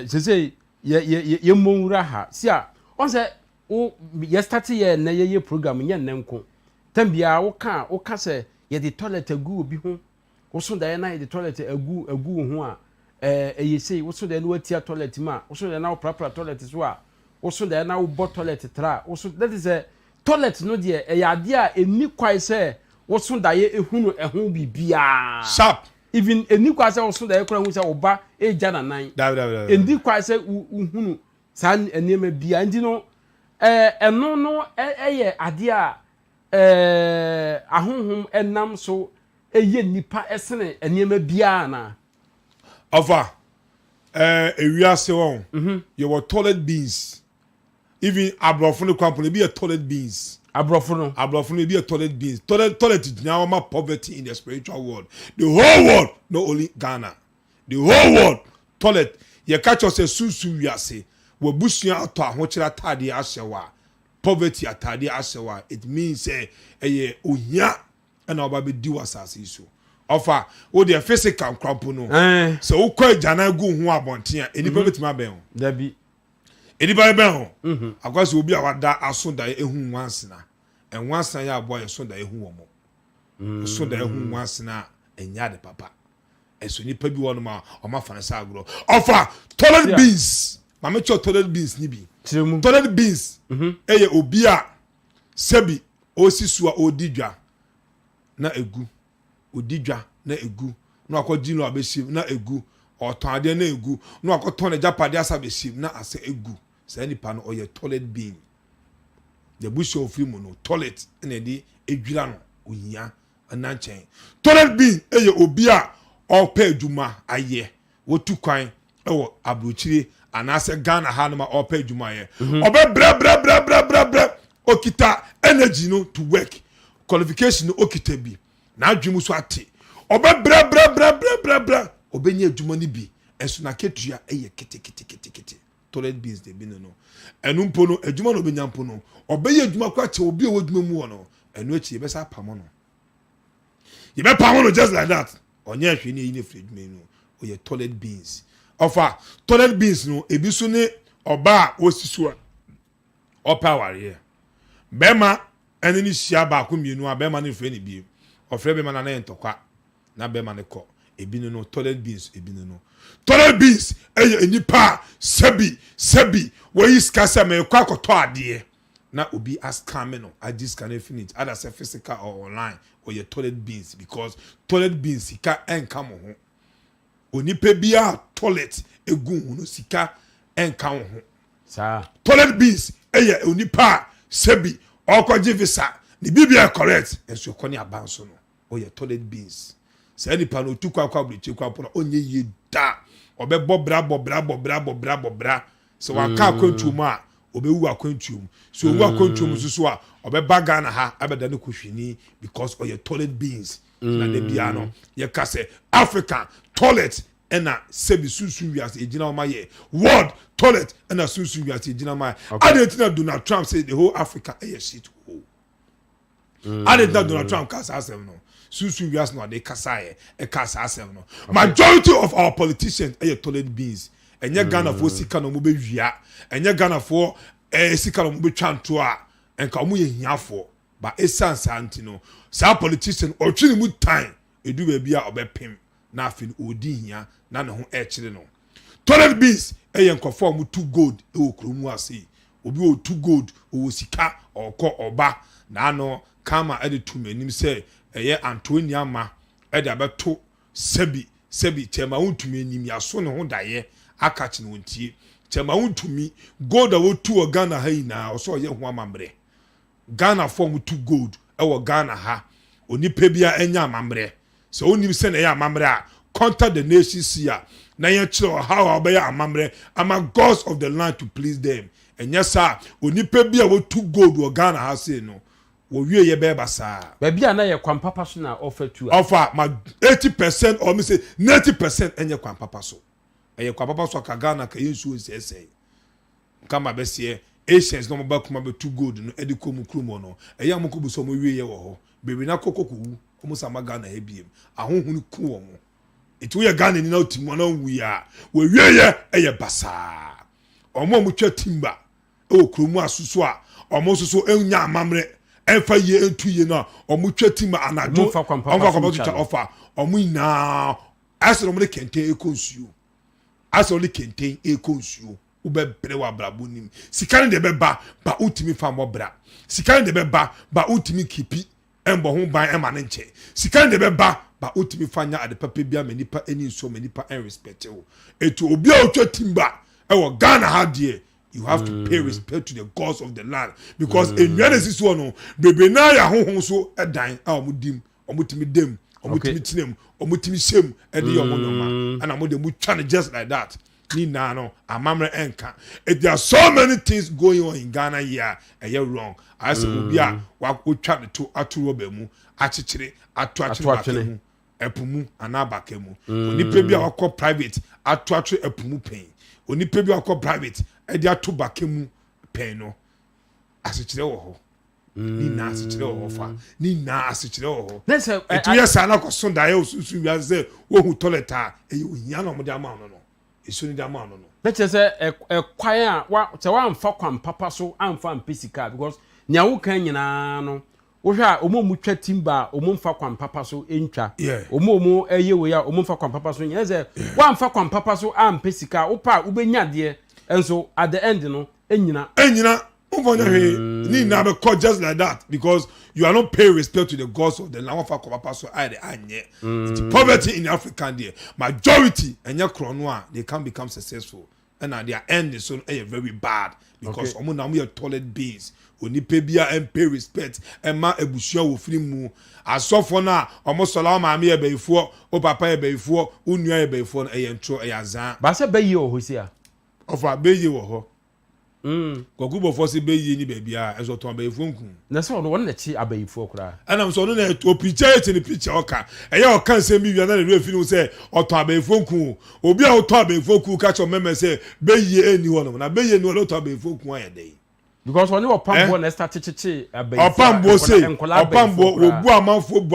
Say ye monwura ha. Sia. On say o ye start ye na ye program nye nnenko. Tambia wo ka say ye the toilet agu obi ho. Wo so da na ye the toilet agu ho a ye say wo so da na watia toilet ma. Wo so da na proper toilet so a. Wo so da na wo bot toilet tra. Wo so that is a toilet no de e yade a eni kwai say wo so da ye ehunu ehun bibia. Sharp. Even eni kwai say wo so da ye kura hu say oba eja na nan. Eni kwai say uhunu san enema bia ndi no eno no ye ade a ahonhom enam so eye nipa esene enema bia na. Over. Ewiase won. Your toilet beans. Even abrofo company be a toilet beans. Abrofo be a toilet beans. Toilet is now my poverty in the spiritual world. The whole world, not only Ghana. The whole world toilet. You catch us a susu wiase. We busua ato ahochira tade ahyewa. Poverty atade ahyewa. It means ohia and oba be di wasase so. Offer o the physical crampo no. So o kwa jana gu ho abonten a enipa betima ben ho. Da bi. Enipa ben ho. Akwase obi a wada aso da ehun wansena. En wansena ya abo ya so da ehun wo mo. So da ehun wansena enya de papa. Eso nipa bi wono ma o ma fane sa agro. Offer toilet beans. Ma me cho toilet beans ni bi. Toilet beans. Eye obi a sebi osisua odidwa na egu. Odidwa na egu no akodi no abeshim na egu oton ade na egu no akoton na japade asabeshim na ase egu say nipa no oye toilet bean the bush of film no toilet na de edwira no ohia ananchen toilet bean eye obi a opa adwuma aye wotu kwan ewo abrochire anase Ghana ha no ma opa adwuma aye obe bra okita energy no to work qualification no okita bi na adwumu so ate obe bra obenye adwuma ni bi enso na ketua eye kete toilet beans de bi no enu mpo no adwuma no obenya mpo no obeye adwuma kwa che obi o adwuma mu no enu echi ye be sa pamo no ye be pamo no just like that onye hwe ni yin free adwuma no oye toilet beans offer toilet beans no ebi so ne oba osisu a opa ware bema eni ni hia ba ko mienu a bema ne free ni bi ofre be mana na entokwa na be mane ko ebinu no toilet beans ebinu no toilet beans enipa sebi we skasa me kwa koto ade na obi ascam no adis can finish either say physical or online or your toilet beans because toilet beans sika enka mo ho onipa bia toilet egu hu no sika enka mo ho sa toilet beans onipa sebi okoje visa ni bibia correct enso ko ni abanso no oye toilet beans say nipa no tu kwa bleche kwa pona onye ye da obebo bra so wa ka kwantum a obewu akwantum so owu akwantum so a obeba Ghana ha abeda ne kohwini because oye toilet beans na de bia no ye ka say African toilet ena sebi sunsun wiase ejina o maye world toilet ena sunsun wiase ejina ma adentina Donald Trump say the whole Africa shit hole adentina Donald Trump ka say no sunsun wiase no de kasaye e kasa asem no majority of our politicians toilet beans enye Ghana for sika no mo be wia enye Ghana for sika no mo be twanto a enka mo ye hiafo ba essence anti no sa politician o twini mu time edu ba bia obepem na afin odi hia na ne ho kire no toilet beans nkofo mo too gold o kromu ase obi o too gold o sika okọ oba na no kama to manim say Antonia ma abeto sebi chema untumi nim yaso ne ho daye akachi ne wontie chema untumi gold a wotu Ghana ha ina oso ye ho amambre Ghana form to gold ewo Ghana ha onipa bia enya amambre so onim se na ya amambre a contact the nations here na ye chiro how obeya amambre ama gods of the land to please them enya sa onipa bia wotu gold wo Ghana ha se no wo wie ye be basa ba bia na ye kwan papa so na offer to offer ma 80% or me say 90% enye kwan papa so eye kwan papa so ka Ghana ka yensu nsese kama besie Asians no ba kuma be too good no edi komu krumo no eya mo ko bu so mo wie ye wo ho bebi na kokoku omo sama Ghana he biem ahohunu ku wo mo etu ye Ghana ni na otimu na wi a we wie ye eye basa omo mo twa timba e wo kromu asusu a omo soso enya amamre enfa ye entu ye na omo twa timba anajo Omo fa kwampa ofa omo ina asoro mo de kente ekonsuo asoro de kente ekonsuo ube bre wa brabo nim sikane de beba ba utimi fa mo bra sikane de beba ba utimi kipi embo ho ban ema ne nche sikane de beba ba utimi fanya ade papa bia manipa eni nso manipa en respect o etu obi a otwa timba e wo Ghana ha de you have to pay respect to the gods of the land because enua na sisi no bebe na ya honhon so edan a omudim omutimi dem omutimi tinem omutimi sem e de yomo no ma ana mo de mu twa just like that ni na no amamre enka there are so many things going on in Ghana here and you're wrong I say obi a wa twa to aturo ba mu achechire atu epumu anabaka mu onipa bi a wakọ private atu epumu pen onipa bi wakọ private e de atu baka mu pen no achechire wo ho ni na achechire wo ho fa ni na achechire wo ho etu yesa na ko so da ye osusu wi aze wo hu toilet a e ohia na mo de ama no isuni da ma no na che se kwan a se wa amfa kwan papa so amfa ampesika because nya wo kan nyina no wo hwa omo twa timba omo mfa kwan papa so entwa omo eye we ya omo mfa kwan papa so nya se wa amfa kwan papa so ampesika wo pa ubenya de enso at the end no enyina ni na be call just like that because you are not paying respect to the gods of the land of papa so I the anye it's poverty in African there majority enya krono a they can become successful and at their end is so very bad because omo na mo your toilet base onipa bia and pay respect and ma ebusua wo firi mu asofo na omo sola ma me ebeifo o papa ebeifo unua ebeifo na eyentro eyazan ba se beyi o hosia ofa beyi wo ho Kogu Obofour si beyi ni bebia ezo ton abayifo nku na se ono won na chi abayifo kura ana so no na to picture ni picture oka eye oka se mi wi na re finu se oton abayifo nku obi a oton abayifo nku ka cho meme se beyi eni wono na beyi ni wono oton abayifo nku ayede because when you pambo na start chichi abayifo opambo se opambo obu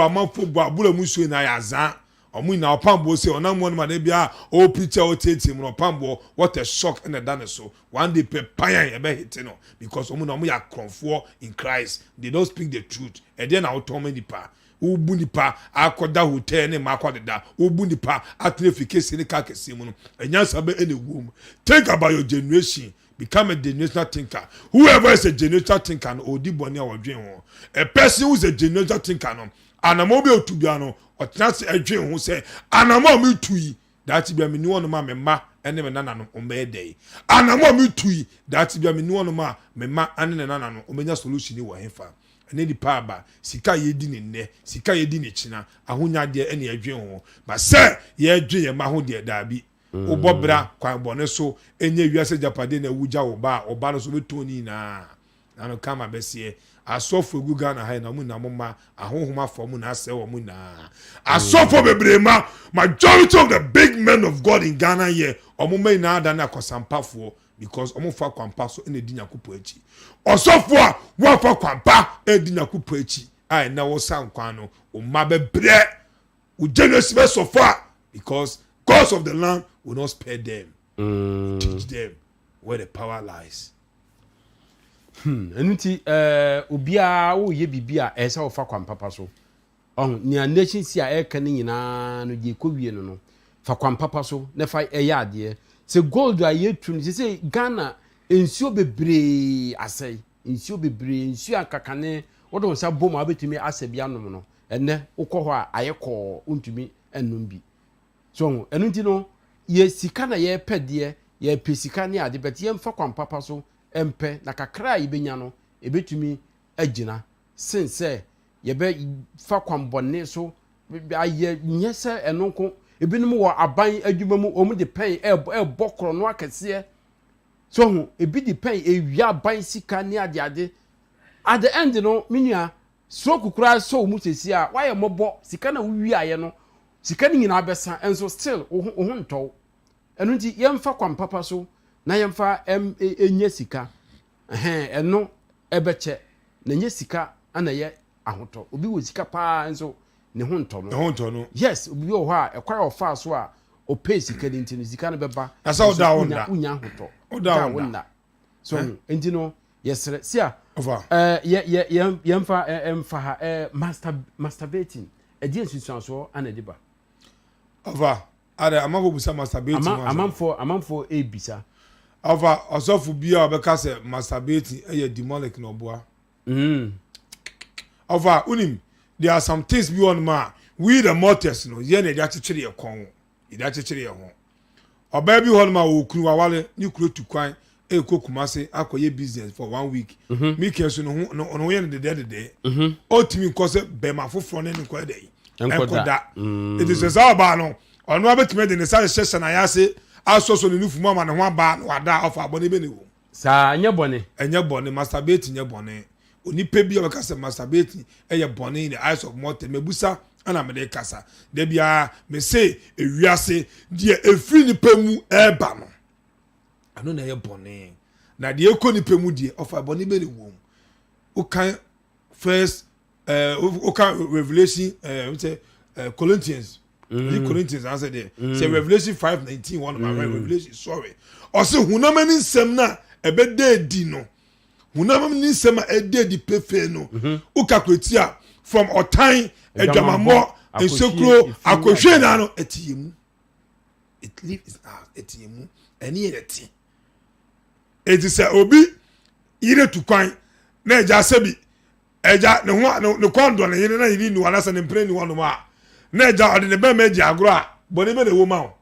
amanfo bu abula musu na yazan omu na opambo se onam won ma de bia o picture o tete mu opambo what a shock and a done so one day pe pan e be hit no because omu na omu ya kronfo in Christ they don't speak the truth and then autonomy nipa ubu nipa akoda hotel ne makodeda ubu nipa atlefikesi ne ka kese mu no enya sabe ene wom think about your generation become a generational thinker whoever is a generational thinker no odi boni a wodwen ho a person who is a generational thinker no anamo be otubia no otenase adwen ho se anamo me tui that bia me ni wono ma me ma ene me nana no ombe dey anamo me tui that bia me ni wono ma me ma ene ne nana no omenya solution wo hefa ene di pa ba sika yedi ne nne sika yedi ne china ahonya de ene adwen ho ba se ye adwen ye ma ho de da bi obobra kwan bone so enye wiase japade na wuja oba no so betoni na no kama besie asofo egu Ghana ha na mu na mama ahohoma fo mu na ase wo mu na asofo bebrema majority of the big men of God in Ghana here omuma ina ada na kosampafo because omufa kwampa so ene di nyakopo echi osofo a wo fa kwampa e di nyakopo echi ai na wo sankwan no o ma bebre o genesis be so far because gods of the land will not spare them teach them where the power lies. Enuti obia wo ye bibia esa wo fa kwam papa so ni nation si a eka ni nyina no je kowie no fa kwam papa so ne fa eya ade se gold a ye tru ni se Ghana ensio bebre asai ensio bebre ensio akakane wodo nsa bom abetumi asabia nom no enne ukọ ho a ayekọ untumi ennum bi so enuti no ye sika na ye pede ye pesika ni ade bet ye mfa kwam papa so empe na kakra ibenya no ebetumi agina sense ye be fa kwambonne so aye nyese enonko ebinim wo aban adwuma mu omu de pen bokro no akese so hu ebi de pen ewia aban sika ni ade at the end no menua so kukura so mu sesi a waye mobo sika na wi aye no sika ni nyina abesa enso still ohun nto enu nti yemfa kwam papa so na yemfa enye sika eno ebeche na nye sika ana ye ahoto obi wo sika pa nso ne ho nto no yes obi wo ha ekwa ofa so a o pay sika ni ntino sika no beba asa o da wonda unya ahoto o da wonda so entino yesre sia over yemfa emfa ha masturbating edi ensusuanso ana diba over are amafo busa masturbating amamfo ebisa over osofu bia obeka say masturbating demonic no boa over unim there are some things beyond ma we the mortals no ye na dia chechire ye kon ida chechire ye ho oba bi ho ma wo kuru wawale ni kuru tukwan ekokumase akoye business for 1 week me kenso no ye ne de otimi kose be ma foforo ne nko dey enkoda it is a ba no ono abetime de ne sa hyehyɛ na ya se asoso ne nufu mama ne ho aba no wada ofa abone be ne wo sa anya bone masturbate nya bone onipa bi obeka se masturbate eye bone in the eyes of mortal mebusa ana me de kasa de bia me say ewiase de efri nipa mu eba no ano na ye bone na de ekoni nipa mu de ofa bone be ne wo o kan first o kan Revelation Corinthians Corinthians answer there say Revelation 5:19 one of my Revelation sorry o say hunamani nsem na ebede di no hunamani nsem a ede di pefe no o calculate a from otan adwamamo ensekuro akohwe na no etiyemu it lives etiyemu eni eti eti say obi yire tukwan na eja sebi eja ne ho ne kondo na yire na yiri ni wana se ne mpre ni wono ma na eja ode ne be ma eji agro a boni be ne wo ma o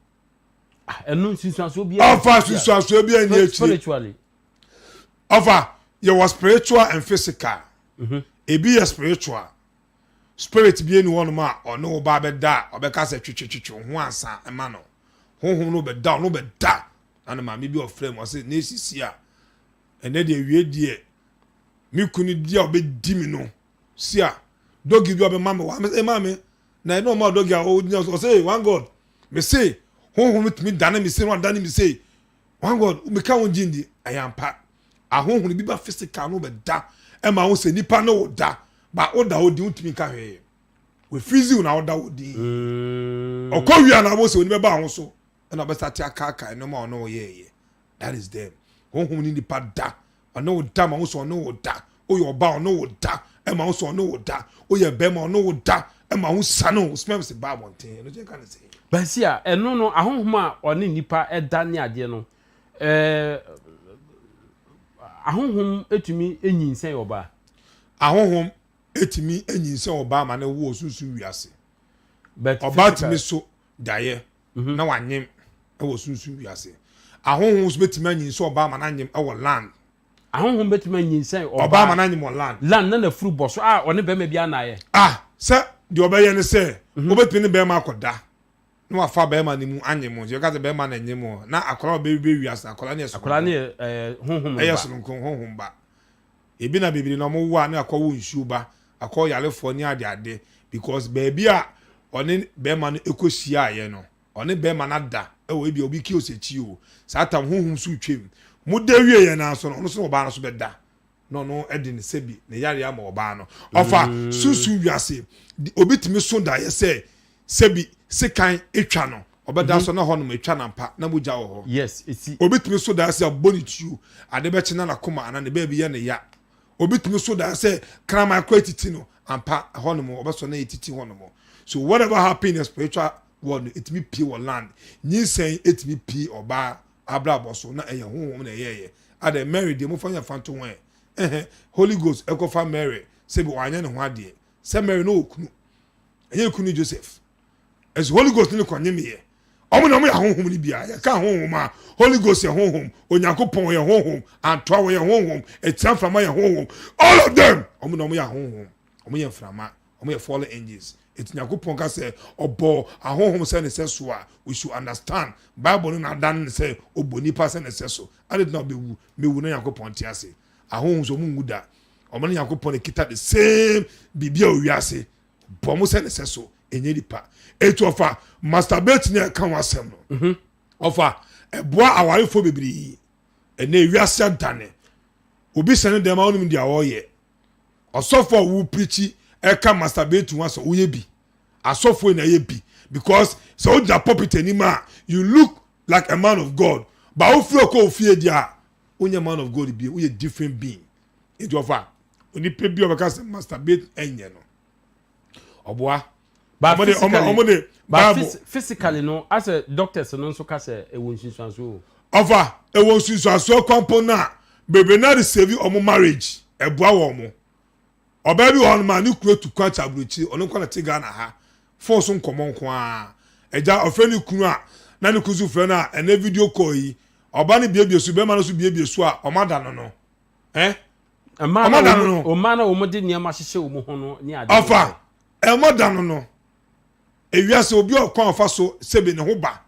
enu nsusuanso bi nsusuanso bi ani echi spiritually offer you was spiritual and physical ebi ya spiritual spirit bi ani wono ma ono ba be da obeka se twetwetwe ho ansa ema no honhom no be da ana ma me bi of frame o se na esisi a ene de wie die mi kuni dia obedi mi no sia dogi bi obema wa me mama na no ma dogi a o say one god me say honhom mit mi dana mi say one dana mi say one god me ka won jindi ayampa ahonhom bi ba physical no be da e ma won say nipa no da ba o da odi untimi ka hwe we freeze na o da odi okowia na bo say oni be ba ho so e na be start aka no ma no ye that is them honhom ni nipa da ono da ma so ono da o yo ba ono da e ma so ono da o ye be ma ono da e ma hu sano smem se ba bonten no je kan say basia eno no ahonhom a one nipa eda ne ade no ahonhom etumi enyinsen oba ahonhom etumi enyinsen oba ma na wo sunsun wiase but oba timi so daye na wanyem e wo sunsun wiase ahonhom so betimi enyinsen oba ma na nyem e wo land ahonhom betimi enyinsen oba ma na nyem land na furu boso one be ma bia na ye se de obaye ne se obetimi ne be ma akoda no afa be ma ni mu anyem je ka ze be ma na nyem na akola be wiase akola ne honhom ba yes honhom ba ebi na bibiri na mo wa na akọwo nsuo ba akọ yalefo ni ade because baby a one be ma no ekosia aye no one be ma na da e wo ebi obi ki osechi o satam honhom su twem mu da wie ye na so no so oba na so be da no edi ne sebi ne yare ama oba no ofa susu wiase obi timi so da ye se sebi sekan etwa no obeda so na hono etwa na mpa na muja wo ho yes eti obi timi so da se abonitu ade be chena na koma ana ne ba bi ye ne ya obi timi so da se krama kwetiti no ampa hono mo obeso na etiti hono mo so whatever happen in spiritual world it me pie wo land nyinsen it me pie oba abrabo so na eye honhom na eye ade Mary de mo fanya fanto wen Holy Ghost ekofa Mary se bi wanya ne ho ade se Mary no okunu eye kunu Joseph as Holy Ghost ni kwanye me ye omo na mo ya honhom ni bia ya ka honhom a Holy Ghost ya honhom Onyankopon ya honhom Antwa ya honhom Etraframa ya honhom all of them omo na mo ya honhom omo ya frama omo ya fallen angels Onyankopon ka say obo ahonhom say ne so a we should understand Bible na dan say oboni pa say ne so I did not be mewu na Onyankopon ti ase ahonhom so mu da omo na Onyankopon kita the same bibia owiase bomo say ne so enye dipa etu ofa masturbate ne kan wasem no ofa eboa awarefo bebiri ene wiase dane obi sene dem awon dia wo ye osofo wo preach eka masturbate once wo ye bi asofo na ye bi because so the pulpit anima you look like a man of God but if you ko fie dia onye man of God be we a different being it offer oni pe bi o because masturbate enye no oboa but physically no as a doctors no so ka say e won sunsunso offer e won sunsunso component bebe na receive omo marriage e boa wo mo oba bi won ma ni kuro to kwacha bruchi ono kwa na tiga na ha force nkomo nko a eja ofeni kunu a na ni kuzu fe na ene video call yi oba ni biebie su be ma no su biebie su a omada no omada no o ma na o mo de niam ahyehyɛ o mo ho no ni ade offer e moda no ewiase obi okwan ofa so sebe ne ho ba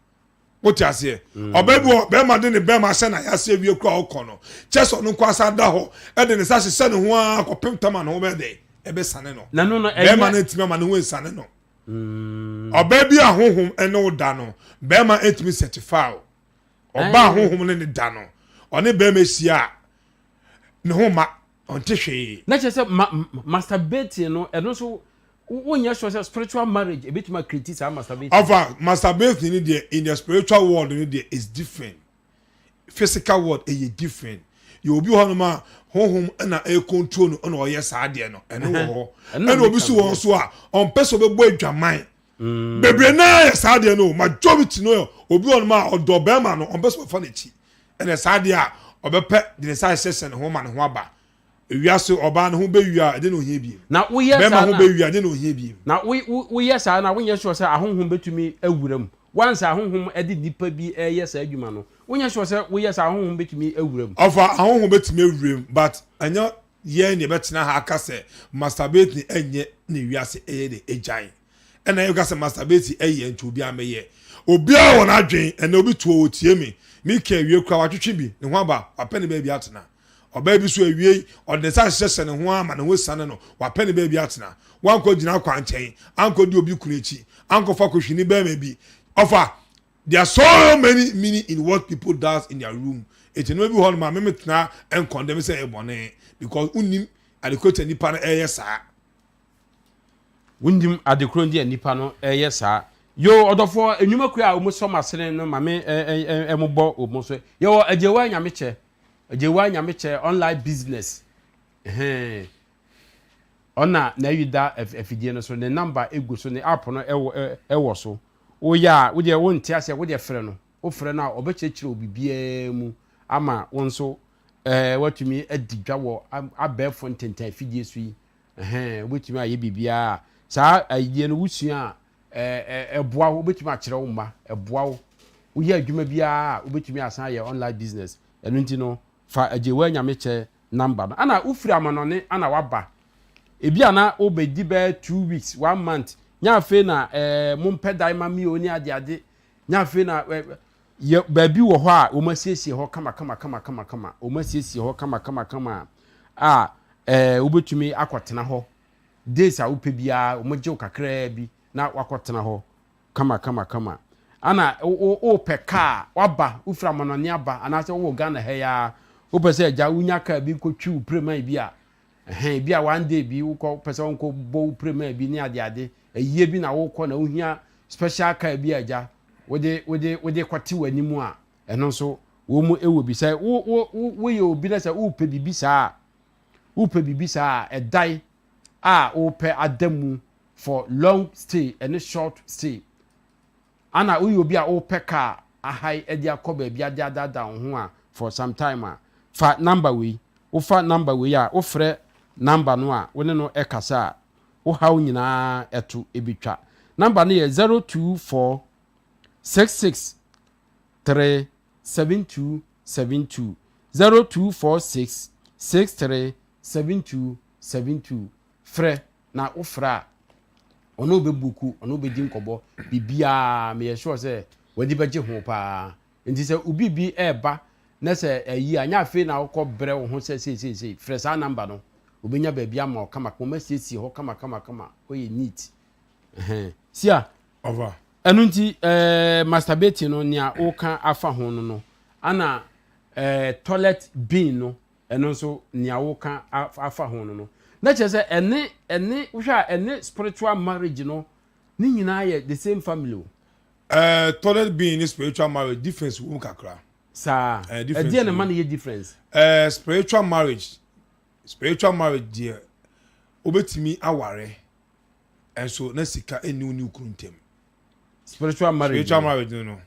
wote ase oba bi o be ma de ne be ma hye na ya se wie kura okono cheso no kwasa da ho e de ne sa hye ne ho a kopem tama no be de e be sane no na no be ma na timi ma ne ho sane no oba bi ahohom ene wo da no be ma etimi certify oba ahohom ne da no one be ma sia ne ho ma onte hwe na chese masturbate no eno so wonya so spiritual marriage a bit ma critique am masturbate over masturbate in the spiritual world is different physical world is different you obi ho no ma honhom na e control no na oye sa de no eno wo eno obi su won so a on person be bo adwaman bebre na sa de no majority no obi ho no ma odo be ma no on person fa na chi ene sa de a obepe de sa sesen ho ma no ho aba ewiase oba no ho be wia de no hie bi na wo yes be ma ho be wia de no hie bi na wo yes na wo yes so say ahonhom betumi awuram once ahonhom edi nipa bi yes adwuma no wo yes so say wo yes ahonhom betumi awuram ofa ahonhom betumi awuram but anya ye ne betena ha aka say masturbate ni enye na wiase de ejan ena you got say masturbate eye ntu obi ameye obi a won adwen ena obi tuo otie mi ka wie kwa watwetwe bi ne ho aba apene ba bi atena oba bi so awie ode sa hyehyɛ ne ho ama ne ho sane no wapɛ ne ba bi atena wanko gina kwa nkyɛn anko di obi kunu echi anko fa kohwini ba ma bi ofa there are so many meaning in what people does in their room it no be hall ma me metena en condemn say e bone because unim adequate nipa no saa undim adequate ndi nipa no saa yo odofo enwuma kura a omuso masene no ma me emobɔ omuso yo agyewa nyameche online business ona na yuda afidie no so ne number egu so ne app no ewo so wo ya wo de won ti ase wo de frɛ no wo frɛ na obekyekyere obibia mu ama won so watumi adigwa wo abɛfo ntenta afidie so yi wotumi aye bibia saa ayie no wusua eboa wo betumi akyerɛ wo ma eboa wo ye adwuma bia wo betumi asan ye online business eno nti no fa agyewa nyameche number no ana ufiri amanone ana waba ebi ana obedi be 2 weeks 1 month nya afi na mompedai ma mi oni ade nya afi na baabi wo ho a o masiesie ho kama o masiesie ho kama a wo betumi akotena ho days a wo pe bia o mogye wo kakra bi na wakotena ho kama ana o peka waba ufra manone aba ana se wo Ghana he ya wo pese ja wunya ka bi ko twi prema bi a bi a one day bi wo ko pese won ko bo prema bi ni ade eyie bi na wo ko na ohia special ka bi aja wo de kwati wanimu a eno so wo mu ewo bi sai wo ye obi na sai wo pe bibi saa edai a wo pe adamu for long stay and short stay ana uyo bi a opeka ahai edi akoba bi adada ho a for some time a fa number we wo fa number we a wo frɛ number no a wo ne no ekasa wo hawo nyina eto ebitwa number no ye 024 66 3 7272 0246 63 7272 frɛ na wo frɛ ono be buku ono be din kobo bibia me sure say wadi beje ho pa nti se ubi bi eba na se ayi anya afi na ukọ brɛ wo ho se fresa number no obenya ba bia ma kama koma sisi ho kama oye neat sia over enu nti masturbate no nia o kan afa ho no ana toilet bin no ɛno nso nea woka afa ho no na kyerɛ sɛ ɛne wohwɛ a ɛne spiritual marriage no ne nyinaa yɛ the same family o. Toilet being in spiritual marriage difference wom kakra. Saa ɛdeɛ ne ma no yɛ difference. Spiritual marriage deɛ obetumi aware ɛnso na sika eni oni ukuru ntem. Spiritual marriage no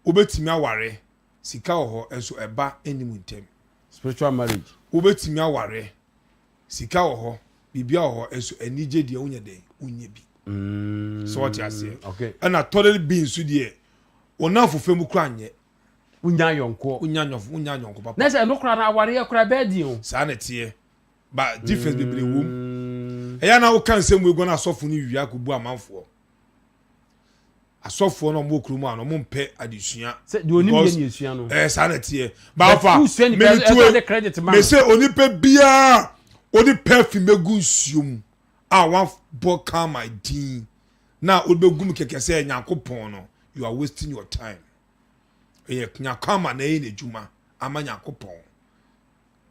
obetumi aware sika wɔ hɔ ɛnso ɛba eni mu ntem. Spiritual marriage obetumi aware sika wɔ hɔ bibia wɔ hɔ ɛnso anigye deɛ wonya den wonye bi. So what you say? Okay. Ɛna toilet being so deɛ ona fofe mu kura nyɛ. Unya yonko papa. Na sɛ no kura na aware kura bedi o. Saa na tie. Ba difference bebre wom. Ɛya na wo kan sɛ mu ego na asɔfo ni wia ko bu amanfo. Asɔfo no mo kuru mu ano mo mpɛ adesua. Sɛ de onim yɛ ni esua no. Saa na tie. Ba fa. Me say onipa bia oni perfume egu nsuom. One boy come my dean. Now Ubegum keke say Yankopon no, you are wasting your time. Nyakama na ne juma, ama Yankopon.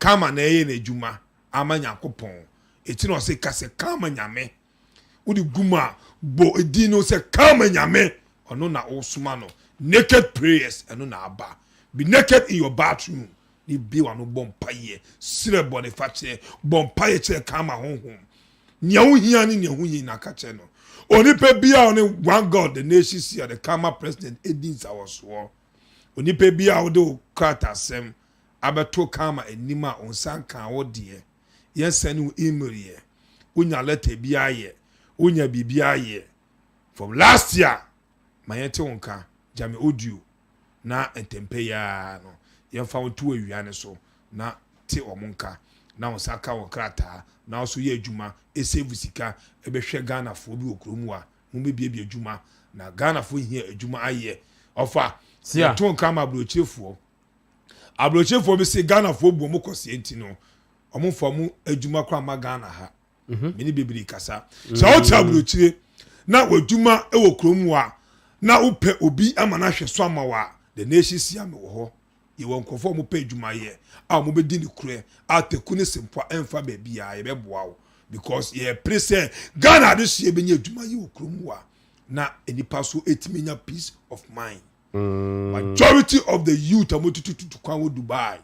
Kama na ne juma, ama Yankopon. Eti no say kase kama nyame. Udi guma bo edino say kama nyame. Ono na osuma no. Naked prayers eno na aba. Be naked in your bathroom. Ni bi wa no bompaye. Sire bone fache bompaye che kama honhom. Nyawu hia ni nyawu yin na kache no. Onipa bia oni one God the nation see the Kama president Edin Sawoso. Onipa bia odo krata sem abeto Kama enima onsan kan wo de. Yen send email ye. Unya letter bia ye. Unya bibia ye. From last year mayete wonka jame audio na entempe ya no. Yen fa wonto awiane so na te omonka na osaka wo krata na also ye adwuma esave sika ebehwe Ghana fo bi okromu a mo be bie adwuma na Ghana fo hia adwuma aye ofa to nka ma abrochefo bi se Ghana fo bu mo kose enti no omo fo mu adwuma kwa ma Ghana ha mini bibiri kasa so o ti abrochire na wadwuma e wo kromu a na upe obi ama na hwe so ama wa the nation sia me wo ho ye won kofo mo pe adwuma ye a mo be di ni kure a teku ne sempo emfa ba bia ye be boa wo because ye prese Ghana this ye be nya adwuma ye wo kromu a na enipa so etiminya peace of mind. Majority of the youth are motivated to come with Dubai.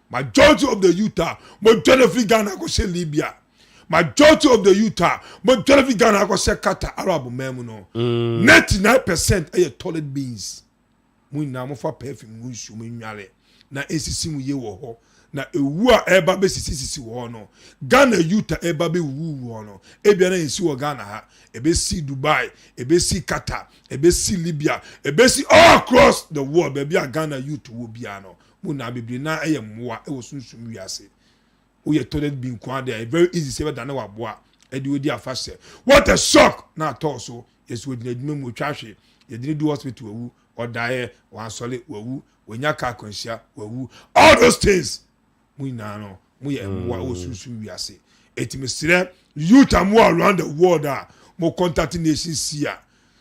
Majority of the youth are majority Ghana go say Libya. Majority of the youth are majority Ghana go say Qatar Arab memu no. 99% are toilet beans. Mu na mo fa perfume mu nsu mu nwale na esisi mu ye wo ho na ewu a eba be sisi wo no. Ghana youth eba be wu wo no. Ebia na ensi wo Ghana ha. Ebe si Dubai, ebe si Qatar, ebe si Libya, ebe si all across the world. Baby a Ghana youth wo bia no. Mu na bibiri na eye mmoa e wo sunsun wiase. Wo ye toilet bin kwa there. Very easy say that na waboa. E di odi afase. What a shock na at so. Yes we dey mu twahwe. Ye dey do hospital wu or die wan sole wu. Wenya ka konsia wu. All those things. Mu na no. Mu ye mmoa wo sunsun wiase. Etimesire youth am around the world mo contact nation sia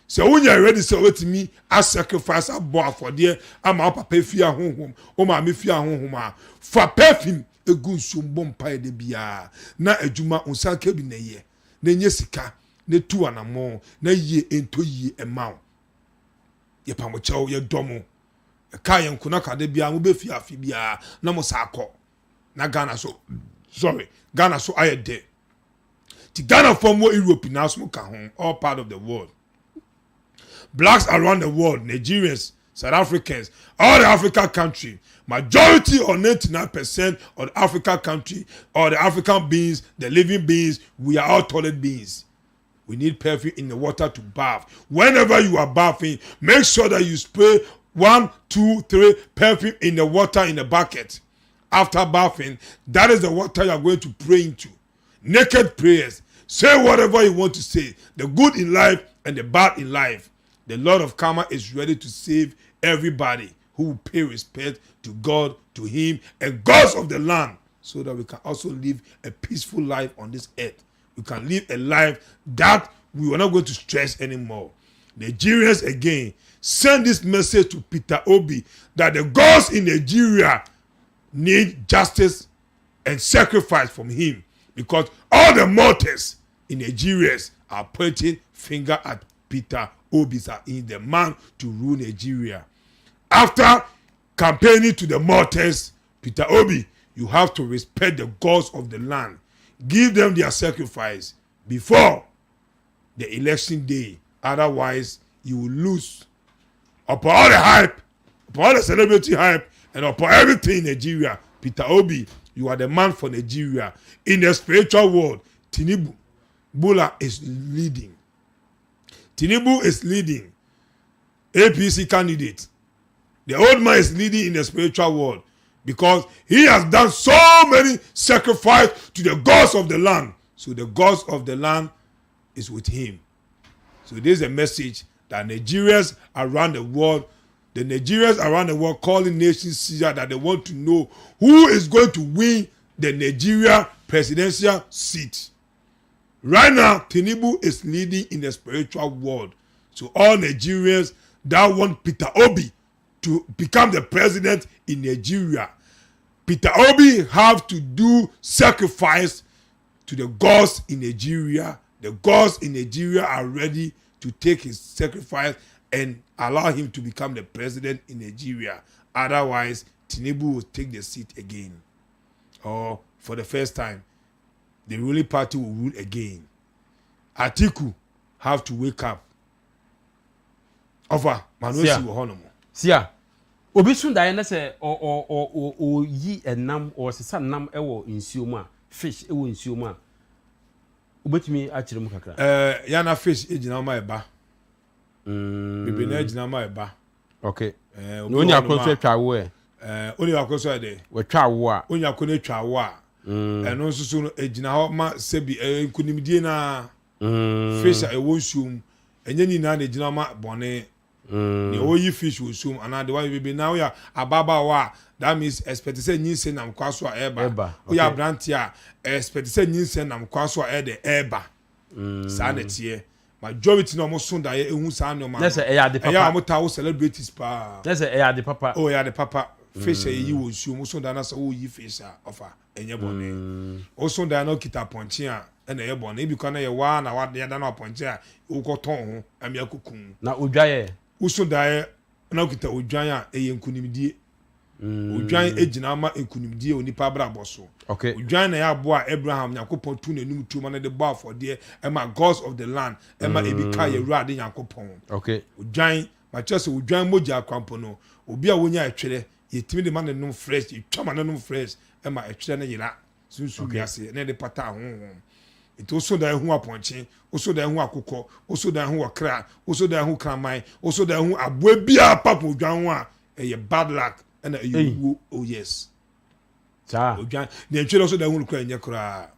so when you ready so wetimi a sacrifice abo for there ama papa fia honhom o ma me fia honhom a fa perfume egu nsombo mpa de bia na adwuma onsanka bi na ye na nye sika na tu anamo na ye ento yi emaw ye pa mo chew ye domo ka ye nkuna ka de bia mo be fia afi bia na mo sakọ na Ghana so ayede the Ghana from Europe now smoke home, all part of the world. Blacks around the world, Nigerians, South Africans, all the African country, majority or 99% of the African country, or the African beings, the living beings, we are all toilet beings. We need perfume in the water to bath. Whenever you are bathing, make sure that you spray 1, 2, 3 perfume in the water in the bucket. After bathing, that is the water you are going to pray into. Naked prayers. Say whatever you want to say. The good in life and the bad in life. The Lord of Karma is ready to save everybody who will pay respect to God, to Him, and gods of the land, so that we can also live a peaceful life on this earth. We can live a life that we are not going to stress anymore. Nigerians again, send this message to Peter Obi that the gods in Nigeria need justice and sacrifice from him, because all the martyrs in Nigeria are pointing finger at Peter Obi as the man to rule Nigeria. After campaigning to the martyrs, Peter Obi, you have to respect the gods of the land. Give them their sacrifice before the election day. Otherwise, you will lose. Upon all the hype, upon all the celebrity hype, and upon everything in Nigeria, Peter Obi, you are the man for Nigeria. In the spiritual world, Tinubu Bola is leading. Tinubu is leading. APC candidate. The old man is leading in the spiritual world because he has done so many sacrifices to the gods of the land. So the gods of the land is with him. So this is a message that Nigerians around the world, calling nations Caesar, that they want to know who is going to win the Nigeria presidential seat. Right now, Tinubu is leading in the spiritual world. So all Nigerians that want Peter Obi to become the president in Nigeria, Peter Obi have to do sacrifice to the gods in Nigeria. The gods in Nigeria are ready to take his sacrifice and allow him to become the president in Nigeria. Otherwise, Tinubu will take the seat again. Or for the first time, the ruling party will rule again. Atiku have to wake up. Over Manusi Wohonomo. Sia. Obi sunda na se o yi enam o sesa nam ewo nsuoma fish ewo nsuoma. Obetumi akire mu kakra. Yana fish ejina ma eba. Bibi na ejina ma eba. Okay. No onya akonso atwa wo e. Oni akonso ade. We twa wo a. Onya akonu atwa wo a. Eno nsusu ejina ho ma sebi nkunimdie na fish ewo nsuom. Enye ni na ejina ma bone. Ni oyi fish nsuom ana de wa bibi na oya ababa wa. That means expect say nyinse nam kwaso a eba. Oya branti a expect say nyinse nam kwaso a ede eba. Sa na tie. Majority no mo sunda ye ehun sa no ma. Let's say eya de papa. Eya mo tawo celebrities pa. Let's say eya de papa. Oh ya de papa. Fish yi wo nsuom mo sunda na so wo yi fish a offer enye bone. O sunda na kita ponche a na ye bone. Ebi kwa na ye wa na wa ya da na ponche a wo ko ton ho am ya kokun. Na odwaye. Wo sunda ye na kita odwan a eye nkunimdie. Odwan ejina ma nkunimdie onipa brabo so. Okay. Odwan na ya bo a Abraham yakopon tu nanum tu ma na de bo afode e ma gods of the land e ma ebika ye ruade yakopon. Okay. Odwan ma chese odwan moja akwampo no obi a wonya atwere yetimi de ma nanum fresh etwa nanum fresh e ma atwere na yira sunsu biase na de pata honhom. Ito so da hu aponche oso da hu akokọ oso da hu okra oso da hu kramai oso da hu aboa bia papa odwan ho a e bad luck and you oh yes cha odwan na ntwere oso da hu kra enye kra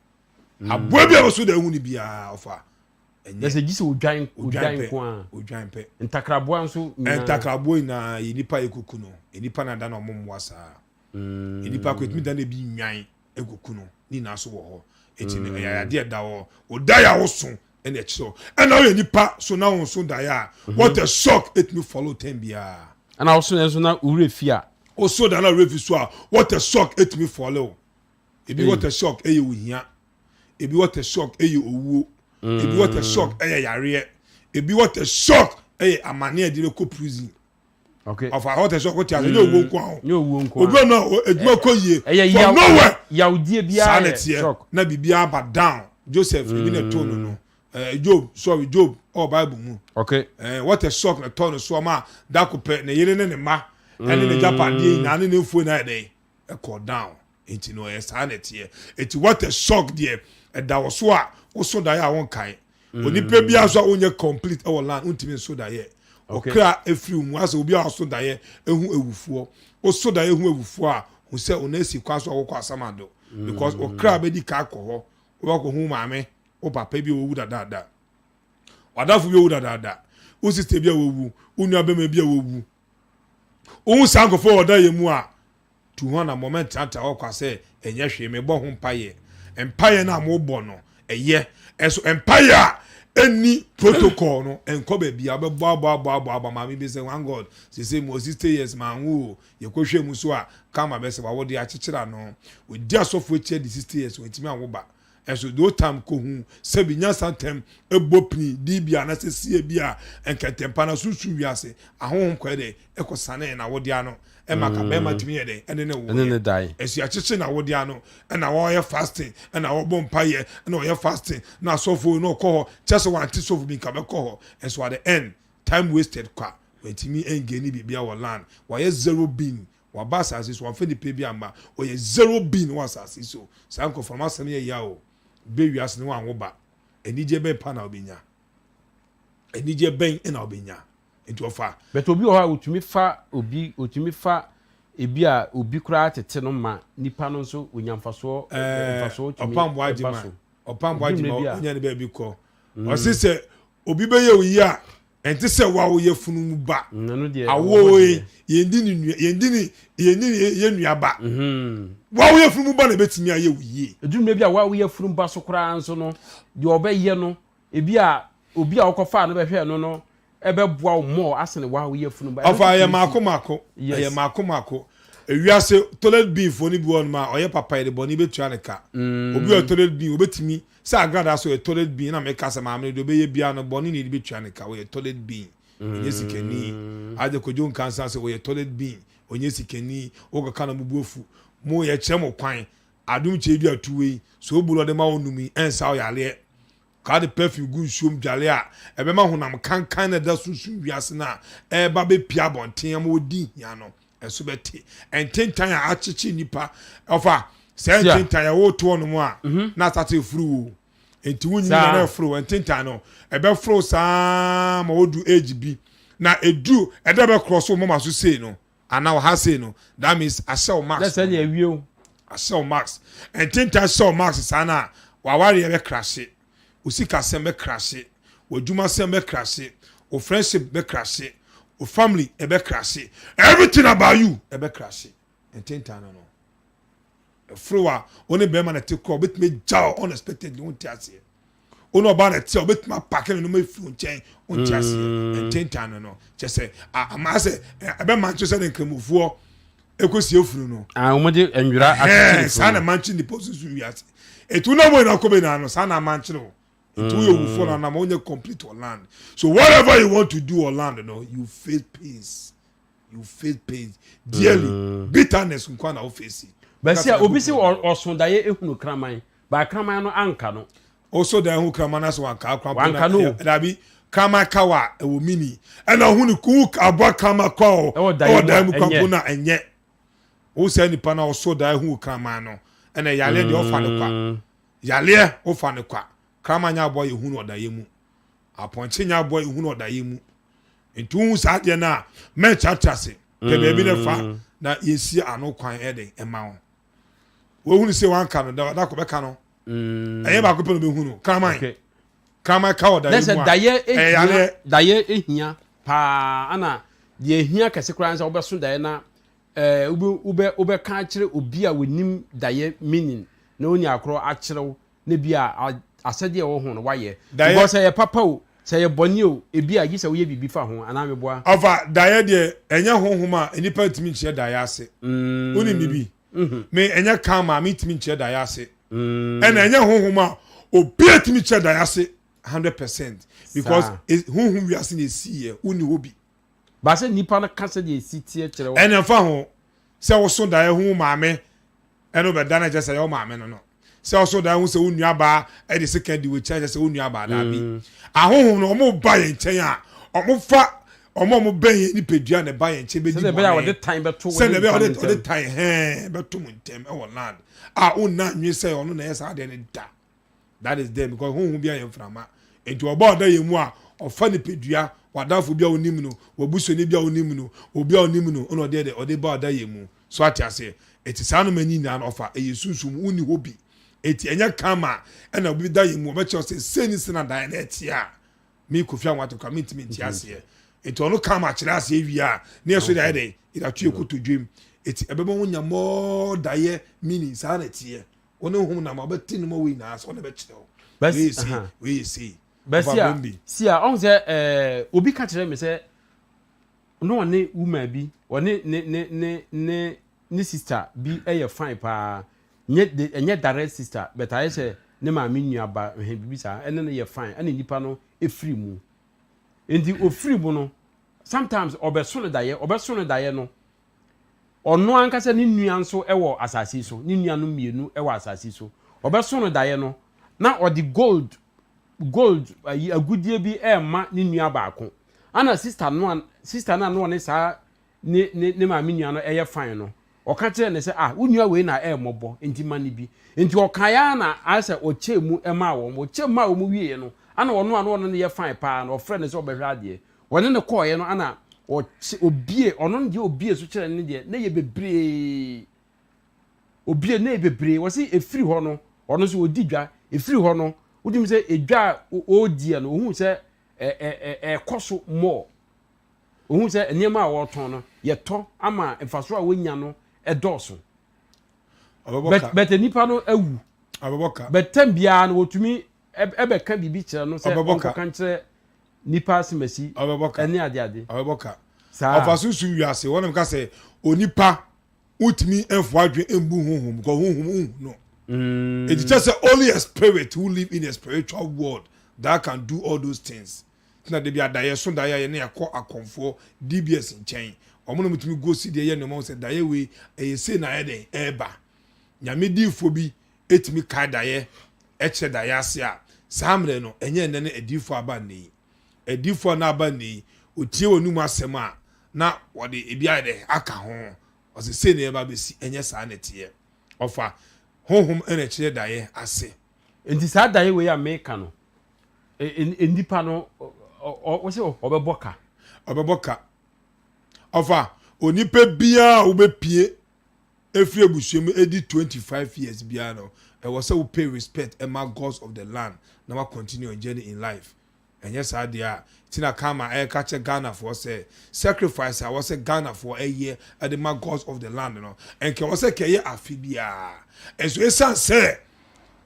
aboa bia oso da hu ni bia ofa enye se gisi odwan ko a odwan pe ntakrabo nso ntakrabo na yinipa ekuku no yinipa na da na omomwa sa yinipa ko etimi da na bi nwan ekuku no ni na so wo ho etini ya de da wo odaya wo so ene ekso ena wo nipa so na wo so da ya what a shock it me follow ten bia ana also enso na urefia o so da na refi so a what a shock it me follow ebi what a shock eye wo hia ebi what a shock eye owu ebi what a shock eye yare ebi what a shock eye amane ade ko prison. Okay. Of a hot shock what you no wo nko no wo nko obi na eduma ko yie from nowhere yaudie bia shock na bibia ba down Joseph ebi na to no Job or Bible mu okay what a shock na to no so ma da ko pe na yele ne ma ene ne Japan die na ne fu na dey e call down enti no e sanity e enti what a shock there e da wo so a wo so da ya won kai oni pe bia so onye complete e land untimi so da ye okra efri mu asa obi a so da ye ehu ewufuo o so da ye ehu ewufuo a hu se onasi kwaso awokọ asamado because okra be di ka akọ wo ko hu maame o papa bi owu da wadafu bi owu da o sister bi owu unu abema bi owu o sanko fo oda ye mu a tu ho na moment anta awokọ ase enye hwe me bo ho mpaye empaye na mo bo no eye eso empaye any protocol no enko be bia be boa mama be say one god say mo 60 years man wo ye kohwe mu so a kama be say wa wo de akekera no we dia so for che the 60 years we timi anwo ba eso do time ko hu se bi nya santem ebopni di bia na se sie bia enketempa na susu wiase ahonhom kwa de ekosane na wo dia no e maka be matimi ye de ene ne wo ene ne dai esi akyeche na wo dia no na wo ye fasting na wo bompa ye na wo ye fasting na sofo no ko chese wanti sofo bi ka be ko so at the end time wasted kwa wetimi engeni bibia wo land wo ye zero being wa basa asis wo fe ni pe bi amba o ye zero being wo asasi so sanko formation ye ya o be wiase ne wanwo ba enije be pa na obenya enije ben na obenya into fa but obi o ha otumi fa ebi a obi kura tete no ma nipa no nso onyamfaso tumi opambo ajima onya ne ba bi ko o se obi be ye oyi a enti se wa wo ye funu mu ba awo yendini ye nuaba wa wo ye funu mu ba na betimi aye oyi edum bi a wa wo ye funu ba so kura nso no de obeye no ebi a obi a okofa no be hwe no ebe boa mo asene wa wo ye funu ba afa ye mako ye mako ewiase toilet bin fo ni bi won ma oye papa ye de boni betua ne ka obi o toilet bin obetimi sa agrada so ye toilet bin na me ka se ma me do be ye bia no boni ni betua ne ka wo ye toilet bin onye sikeni ade kojo nkansa se wo ye toilet bin onye sikeni wo ka kana bubuofu mo ye kyerem kwan adum che bi atuwe so obulo de ma onumi ensa o yale ka de perfume gu nsuom dwale a ebe ma honam kankan na da susu wiase na e ba be pia bonten am odi ya no eso beti ententan a achichi nipa ofa se ententan ya wo to no mu a na start furu enti wunyi na furu ententan no ebe furu saa ma odu age bi na edu ede be cross mo ma so sei no ana ha sei no that means a sell max that's any awie a sell max ententan sell max sana wa ware ye be crash usika sembe crash wajuma sembe crash o friendship be crash o family e be crash everything about you e be crash ententan no fruwa oni be man te ko bit me jaw unexpectedly on tiase ono ba na te bit ma pack no me fru nchen on tiase ententan no che say ama say e be man che say nkamufuo ekosi efuru no omode enwura atete sana manchi ni position wiase etu na mo na ko be na no sana manchi no etu ye Owofour na na onye complete or land so whatever you want to do or land no you face pain dearly bitterness nkwa na ofesi basi obi si osondaye ehunu kraman ba kraman no anka no also da hu kraman na so anka no dabi kama kawa ewo mini ena hunu ku abwa kama kwa o da mu kwa na enye o se nipa na also da hu kraman no ena yale de ofa ne kwa yale ofa ne kwa kraman nya abwa ehunu odaye mu aponche nya abwa ehunu odaye mu entu hu sa de na me chatase ke bebi ne fa na yesi ano kwan eden ema ho wo hunu se wan ka no da ko be ka no eye ba ko pe no be hunu kraman ka odaye mu lese daye ehia pa ana de ehia kase kran sa obeso daye na ube ka kire obi a wonim daye meaning na oni akro a kirew na bia asade wo ho no waye because ye papa o say ye boni o ebi a gise wo ye bibi fa ho ana meboa ova daye de enye honhoma enipa ntimi nche daye ase oni bibi me enye kama me ntimi nche daye ase ena enye honhoma obi ntimi nche daye ase 100% because honhom wi ase na esi ye oni hobi ba se nipa na kase de esi tie kire wo ena fa ho se wo so daye ho maame eno be dana je se yo maame no se also da hu se onua ba e de second we change se onua ba da bi ahohom no mo ba ye nchen a omo fa omo ben ye ni pedua ne ba ye nchen be di se be ya we time be to se be o time be to muntem e won land onna nwe se ono na ye sa de ne da that is there because honhom bia ye mframa enti oba da ye mu a ofa ne pedua wadafo bia onim no wabuso ne bia onim no obi a onim no ono de ba da ye mu so atiase eti sa no mani na ofa e yesusum uni hobi eti enya kama ena obi da yimu obecho se seni sina da na etia mi kofia wato commitment ase eti onu kama kire ase ewia na eso da ede ida tue kotodwem eti ebebo wonya mo da ye mini sa na tie onu hum na ma beti no mo we na so na be kire we see Besia sia on say obi ka kire me say no one woman bi one ne sister bi fine pa nye direct sister but I say ne ma me nua ba he bi sa ene ne ye fine ene nipa no free mu enti o free mu no sometimes obeso no daye no ono anka se ne nua nso ewo asase so ne nua no mienu ewo asase so obeso no daye no na odi gold agudie bi ma ne nua baako ana sister na no ne sa ne ma me nua no fine no oka kire ne se wo nua we na mobo enti mani bi enti okaya na asa ochemu ma wo ochemu wo mu wie no ana ono ne ye fine pa na ofre ne se obehwa ade wone ne koye no ana obie ono ne obie so kire ne de na ye bebre obie na ye bebre wo se efiri ho no ono so odi dwa efiri ho no wodim se edwa odi no ohun se koso more ohun se enema a wo ton no ye to ama emfaso a wonya no edoso but nipa no awu abeboka but tambia no wotumi ebe ka bibi kire no se kan kire nipa simasi ene ade abeboka sa ofaso su wiase wonam ka se onipa utimi enfo adwe embu honhom ko honhom no it's just only a spirit who live in a spiritual world that can do all those things na de bia daye so daye ne yakọ akonfo DBS nchen omono mutumi go si de ye no mo se daye we say na ye den eba nyame difo bi etimi ka daye eche daye ase a samre no enye ne edifo aba nei edifo na aba nei otie wonum asem a na wode ebia de aka ho o se say na eba be si enye sa na tie ofa honhom ene kire daye ase enti sa daye we ya meka no ndipa no o se obeboka ofa onipa bia obepie efri ebusuem edi 25 years bia no e was say we pay respect and my gods of the land na we continue on journey in life and yes adia tina kama catch Ghana for say sacrifice I was say Ghana for a year at the my gods of the land no and ke was say ke ye afibia enso esan say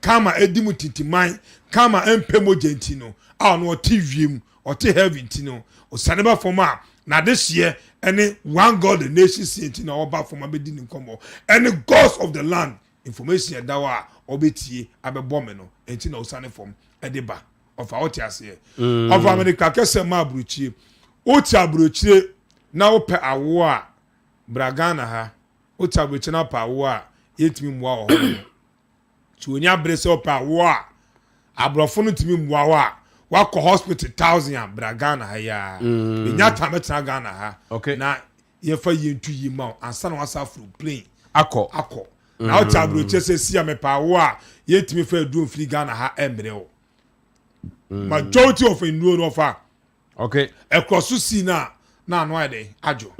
kama edimu titiman kama empemo gentino a no tiviem or to heaven tino or saneba forma na this year any one god the nation saint na oba forma be din nkomo any gods of the land information that wa obetie abebome no enti na osane form edeba of out ase of America kese ma abruchie oti abruchie na ope awo a bragana ha oti abruchie na pa awo a yetimi mwa ho so onya brese ope awo a abrofo no timi mwa ho a wako hospital 1000 bragana ha ya nya tametra Ghana ha na yefa yentu yima ansa na wasa fru plane akọ na oti abruchie se sia me pa awo a yetimi fa edu free Ghana ha emre o majority of enroll no fa across see na no ade ajo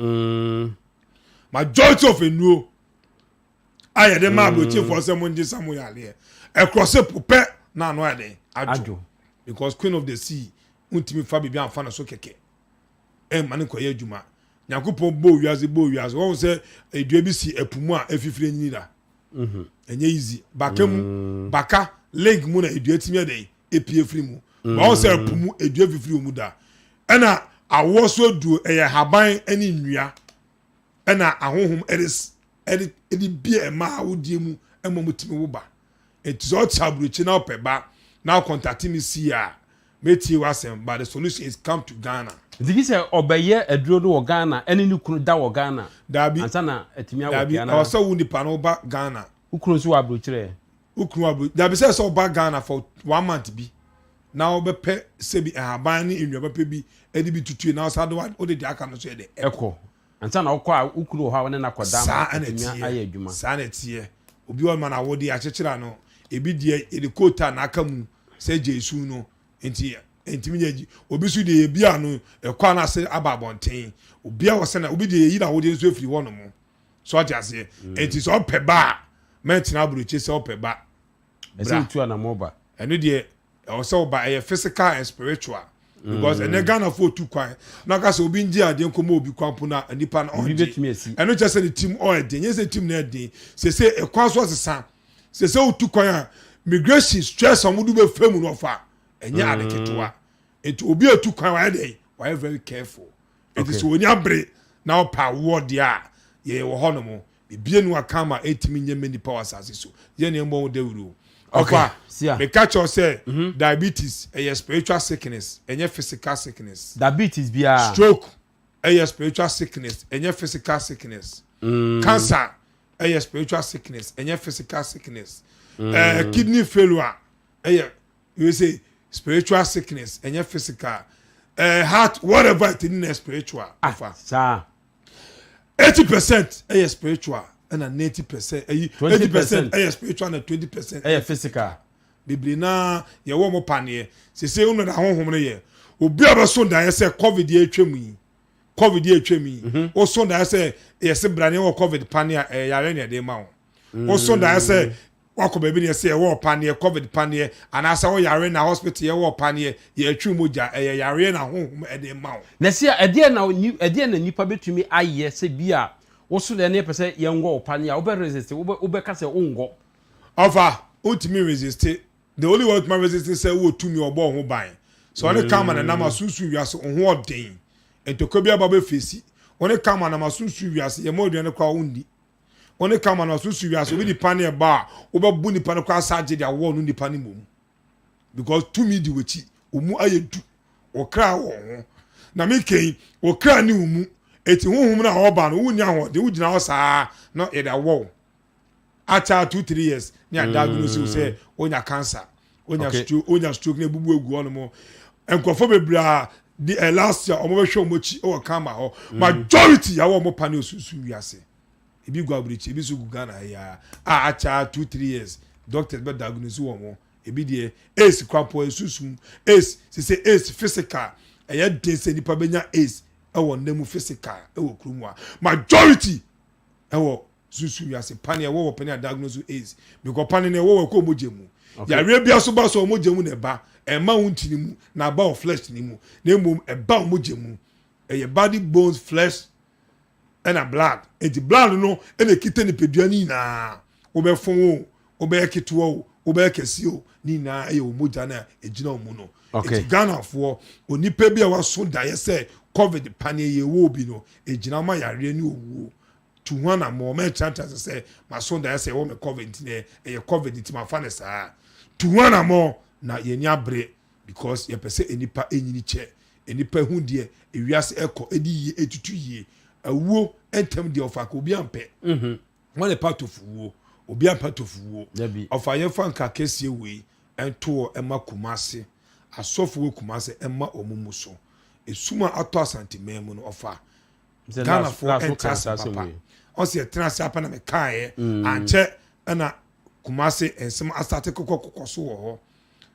majority of enroll aye de ma bloche for say monje samoyale across pope na no ade ajo because queen of the sea untimi fa bibia amfa na so keke mane koye adwuma nyakopon bo wiase won say edua bi si epumu a efifire nyira enye easy baka leg mu na edua timi ade epie firi mu ba o se pumu edua fifiri mu da ena awo so du eye haban ani nnua ena ahohom edi bia ma wodie mu emomutimi wo ba etizo chabruchi na opeba na contact me see a meti wasem but the solution is come to Ghana digi se obeye aduro do Ghana eni ni kunu da wo Ghana dabi ansa na etimi awo Ghana dabi o so wuni pa no ba Ghana ukunu so abrochire dabi se so ba Ghana for 1 month bi na obepe sebi ahaban ni enwa bepe bi edi bi tutue na so ado o de aka no so de eko ansa na okọ a ukunu ha wona na kodam etimi aye adwuma sa na tie obi o ma na wodi akekera no ebi die edikota na aka mu se Jesu no enti minyaji obi su de bia no ekwa na se ababonten obi a wose na obi de yi na wodi nso afiri wono mo so atiase enti so peba mentina abroche se opeba ese tu na moba eno de also by physical and spiritual because and Ghana for two kwan na ka se obi nji ade nkomo obi kwampo na nipa na onje eno chese the team all de nyese team na de se ekwa so sesa se utu kwan a migration stress amudu be femu no fa enye adeketewa enti obi atu kwan wa dey why very careful it is when you abre now pa word ya ye wo hono mo bibie nu aka ma etimi nye many powers asiso ye ne mbo de wuru okay sia me catch you say diabetes a spiritual sickness enye physical sickness diabetes bia stroke a spiritual sickness enye physical sickness cancer a spiritual sickness enye physical sickness kidney failure you say spiritual sickness enye physical heart whatever it is spiritual sir 80% is spiritual and 80% 20% is spiritual and 20% is physical bibli na ye wo mo panie se unu na honhom ne ye obi abaso dan ye say covid ye atwam yi o so dan say ye se brane wo covid panie yare ne de ma wo o so dan say wako baby ne say wo panie covid panie anasa wo yare na hospital ye wo panie ye atwam moja yare na honhom e de ma wo na sia ede na nipa betumi aye se bia wo so de ne pese ye ngo panie wo be resist wo be ka se ngo offer ultimate resist. The only way my resistance say wo tumi obo ho ban so when it come na masusu wiase ho odin ento bia ba be fesi when it come na masusu wiase ye modun ne kwa undi when it come na masusu wiase obi di pane ba wo be bu ni pane kwa saje dia wo no ni pane mom because tumi di wechi omu ayedu okra wo ho na me ken okra ni omu eti honhom na oba no wunya ho de wugina ho saa no e da wo acha 2-3 years ni diagnose say onya cancer onya stroke na bubu egu ono mo enkofo bebra the last year omo be hwe omochi o kama ho majority ya wo mo pane osusu wiase ebi gwa brichi ebi so Ghana ya acha 2-3 years doctors be diagnose wo mo ebi de ace kwapo esusu ace say ace physical eye de se nipa benya ace e wo nemu physical e wo krumwa majority e wo susu ya se pane wo pane diagnose AIDS because pane ne wo ko mojemu ya re bia so ba so mojemu ne ba e ma wuntini mu na ba of flesh ni mu na emom e ba mojemu e body bones flesh and a blood and the blood no e na kite ne pedua ni na wo be fon wo wo be ketewo wo be kesi o ni na e wo moja na e gina omu no e Ghana for onipa bia wa so da ye say covid pane ye wo bi no e gina ma ya re ni owu to one and more men chances say my son that say me covid ne e covid it my fan sa to one and more na ye nya bre because ye pese enipa enyini che enipa hu de ewiase eko edi ye etutu ye awuo entem de ofa ko obi ampe one part of wo obi ampa to fuwo ofa ye fan ka kesie we ento ema kumase asofo we kumase ema omumuso esuma ato asantimem no ofa Ghana for entasa papa on se trans apa na me kae anche na kumase ensem asate kokokoso wo ho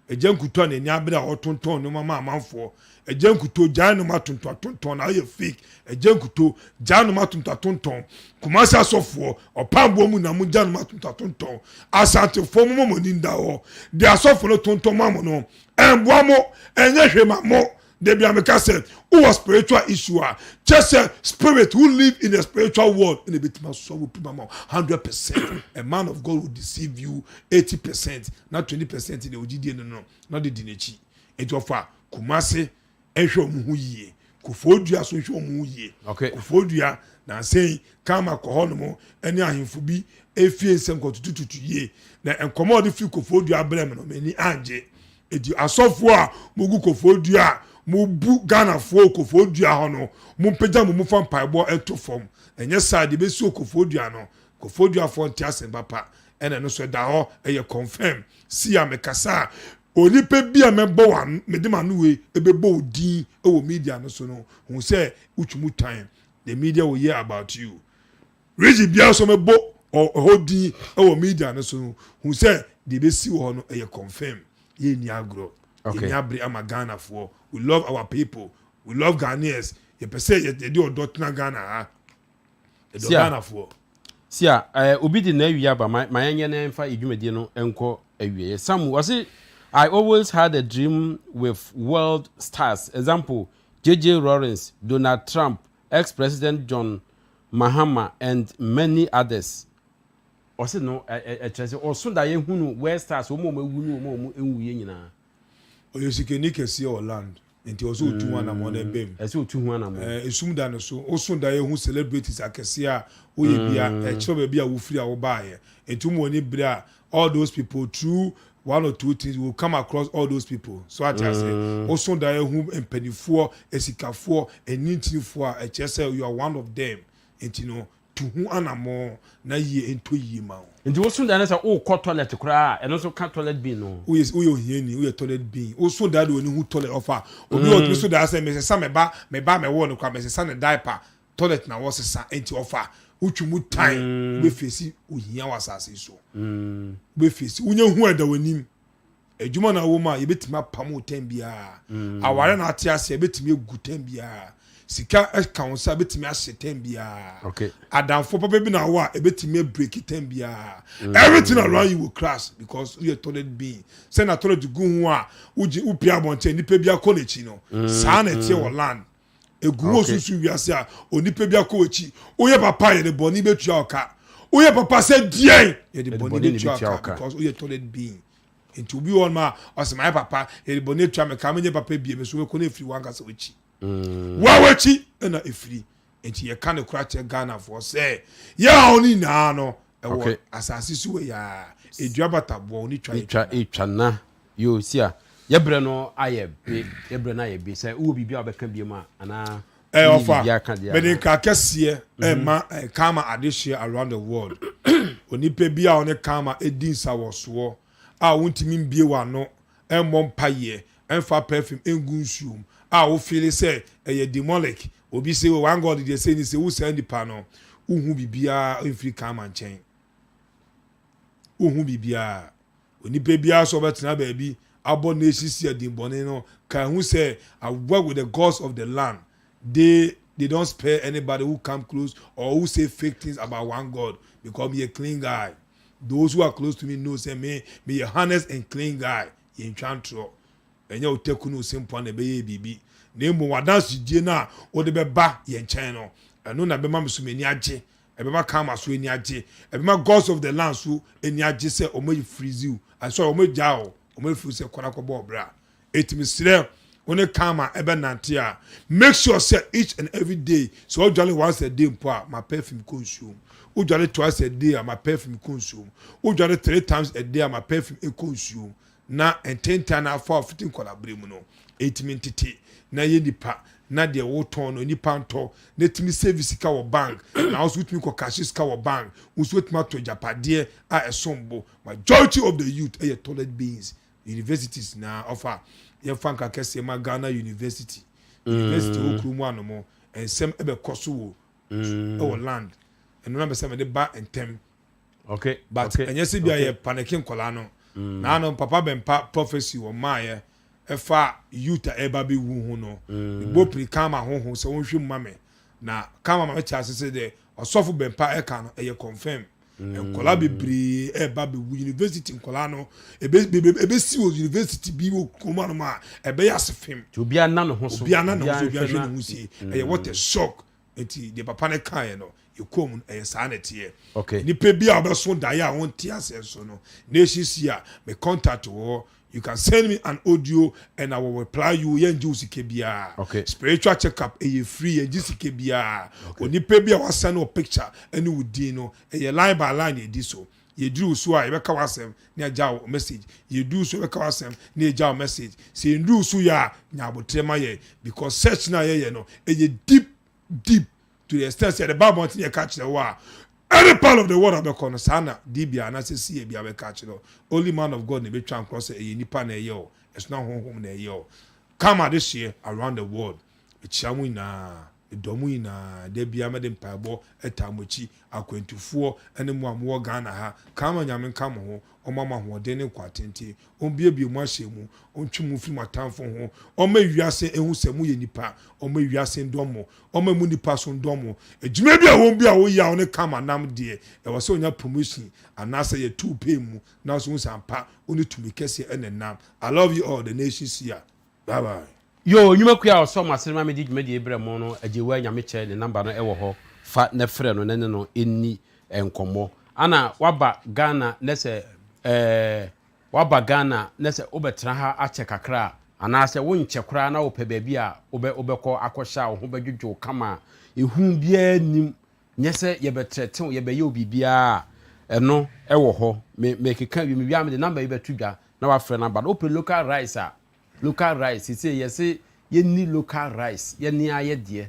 ejankuto na ni abira otonton no mama amanfo ejankuto jan no matonton na ye fake ejankuto jan no matonton kumase asofo opambo mu na mu jan no matonton asate fo mu mo ninda ho de asofo no tonton mamo no emboa mo enye hwema mo they be said, who a spiritual issue, just a spirit who live in the spiritual world in a bit more so 100%. A man of God will deceive you 80%, not 20% in the OGD, no, not the Dinechi. It offer Kumase, Esho Muye, Kufodia, so Muye, okay, Kufodia, now saying, Kama Kohonomo, and Yahinfubi, a fear some go to ye, and commodity few Kufodia Bremen, many Anje, it you are so far, Mugu Kufodia. Mu bu Ghana fo kofodua ho no mu pega mu fa mpaebo eto fom enye side be su kofodua no kofodua fo ntiasen papa ene no so da ho eye confirm si amekasa onipe bia mebo wan medima no we ebebo odin e wo media no so no hu say utwumu time the media will hear about you rigi bia so mebo odin e wo media no so no hu say de be si ho no eye confirm ye ni agro. Okay. Ghana for we love our people, we love Ghanaians. You per se you do dotna Ghana, Ghana for. Sia, obi di na wi aba my enye na emfa edwumade no enko awie. Some was it I always had a dream with world stars. Example, J.J. Lawrence, Donald Trump, ex-president John Mahama and many others. Also no, or so that you who world stars, omo enwuye nyina. oyosikeni kesi o land nti oso otu wana mo na bem ese otu wana mo esum da no so oso da ye hu celebrities akese a oye bia e kire ba bia wo free a wo baaye nti mo ni bra all those people through one or two things will come across all those people so I just say oso da ye hu empanifo esikafo enintinfo a kire you are one of them nti no to hu anamo na ye ento yi ma nti wosu da na say o ko toilet kura eno so ka toilet bin no we hieni we toilet bin osu da do ni hu toilet offer obi o so da say me say me ba me wo no kwa me say na diaper toilet na wo sesa enti offer utwumu time we face ohia wasase so we face unya hu ada wanim adwuma na wo ma ye betima pam otem bia aware na ate ase betimi egu tem bia sika account sa betimi ahye tem bia okay adamfo papa bi na wo a betimi break tem bia everything around you will crash because you toilet being say na toilet gu hu a uji upia bonte nipa bia college no sa na tie wo land egu osusu wiase a onipa bia ko echi oye papa ye de boni betua oka oye papa say dien ye de boni betua oka because oye toilet being into be on ma as my papa ye de boni betua me ka menye papa bie me so we ko na free wanga se wechi wa wechi na efiri enti ye kan kura che Ghana for say ya oni na no ewo asase su we ya eduabata bo oni twa na yo sia yebre no ayebe yebre na ayebe say wo bibia obeka biema ana offer but ka kese ma kama adishia around the world onipa bia one kama edin sawoso a wontimi mbie wa no emmom paye emfa perfume engunsuom a wo feel say e demonic obi say one god dey say ni say wo say nipa no uhu bibia enfri kama nchen uhu bibia onipa bia so betena ba bi abo nation see dimbone no can who say I work with the gods of the land they don't spare anybody who come close or who say fake things about one god because me a clean guy those who are close to me know say me a honest and clean guy in chantro enya oteku no simple na be ye bibi na emu wadansi die na o de be ba ye nchen no eno na be ma mesumeni age e be ma kama so eni age e be ma gods of the land so eni age say o ma freeze you I saw o ma jao o ma freeze say kwana ko bo bra etimisire one kama ebe nante a make sure say each and every day so usually once a day mpo my perfume consume usually twice a day my perfume consume usually 3 times a day my perfume consume na 10 times after 15 collaborate mu no etimentity na ye nipa na de wo ton no nipa nto na timi service ka wo bank na also timi ko cash ka wo bank uso timi to japade a esombo majority of the youth are toilet beings universities na offer ye fanka kese ma Ghana University okrumu anomo ensem ebe koso wo o land eno na be se me de ba entem okay but enye se bia ye panikin kola no na no papa Bempah prophecy wo maaye efa youth eba be wu hu no bo pri kama ho se wonhwe mame na kama ma cha se de osofu Bempah eka no eye confirm enkola bebre eba be university enkola no ebe si wo university bi wo kuma no ma ebe ya sefem obi ana no ho so obi ana no ho so obi ahwe no ho si eye what a shock enti de papa ne kan no yekom eye sa na tie okay ni pe bi a obeso da ya won tie asenso no nation sia me contact wo you can send me an audio and I will reply you yen juicy kebia okay spiritual checkup free and juicy kebia oni pe bia wa send no picture any wudi no line by line e di so ye do so a e beka wasem na agya message ye do so beka wasem na agya message say do so ya nya abotrema ye because search na ye no deep to the extent that the Bible tin ye catch the wa any part of the world of the corner sana dibia na se see bia be catch no only man of God ne be twan cross e nipa na ye o it's not home na ye o come this year around the world echiamu na edomu na de bia me de mpabo etamochi akwantufuo ene mu amwo Ghana ha kama nyame nkamo ho omama ho de ne kwatente ombie mu ahyemu ontwemu fi matamfo ho oma wiase ehu semu ye nipa oma wiase ndomo oma mu nipa so ndomo ejuma bia wo bia wo ya one kama nam de e wose onya promotion anase ye two pay mu na so nsampa oni tumi kese enenam I love you all the nations here bye bye yo nyuma kuya oso masema me di dwumadi ebremo no ajewa nyame che ne number no ewo ho fa ne frɛ no ne no eni enkomo ana waba Ghana nese waba Ghana nese obetra ha ache kakra anaasɛ wonkyɛ koraa na wopɛ baabi a wobɛkɔ akɔhyɛ wo ho bɛdwodwo kama ehu biara nim nyɛ sɛ yɛbɛtrɛtew yɛbɛyɛ obibiara ɛno ɛwɔ hɔ mekeka wi mewia me de number yɛbɛto dwa na wafrɛ number no wopɛ local rice a local rice sɛ yɛse yɛni local rice yɛni ayɛdeɛ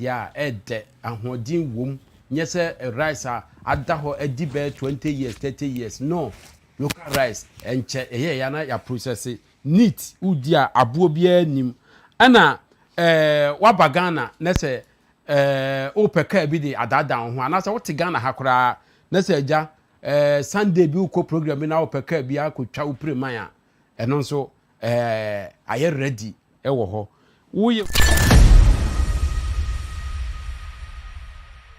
a ɛdɛ ahoɔden wom nyɛ sɛ rice a ada hɔ adi bɛɛ 20 years 30 years no local rice ɛnkyɛ ɛyɛ ya na ya process neat udi a aboɔ biara nim ɛna waba Ghana na sɛ wopɛ kaa bi de adaadaa ho anaasɛ wote Ghana ha koraa na sɛ agya Sunday bi wokɔ program bi na wopɛ kaa bi akɔtwa wo preman a ɛno nso ayɛ ready ɛwɔ hɔ woyɛ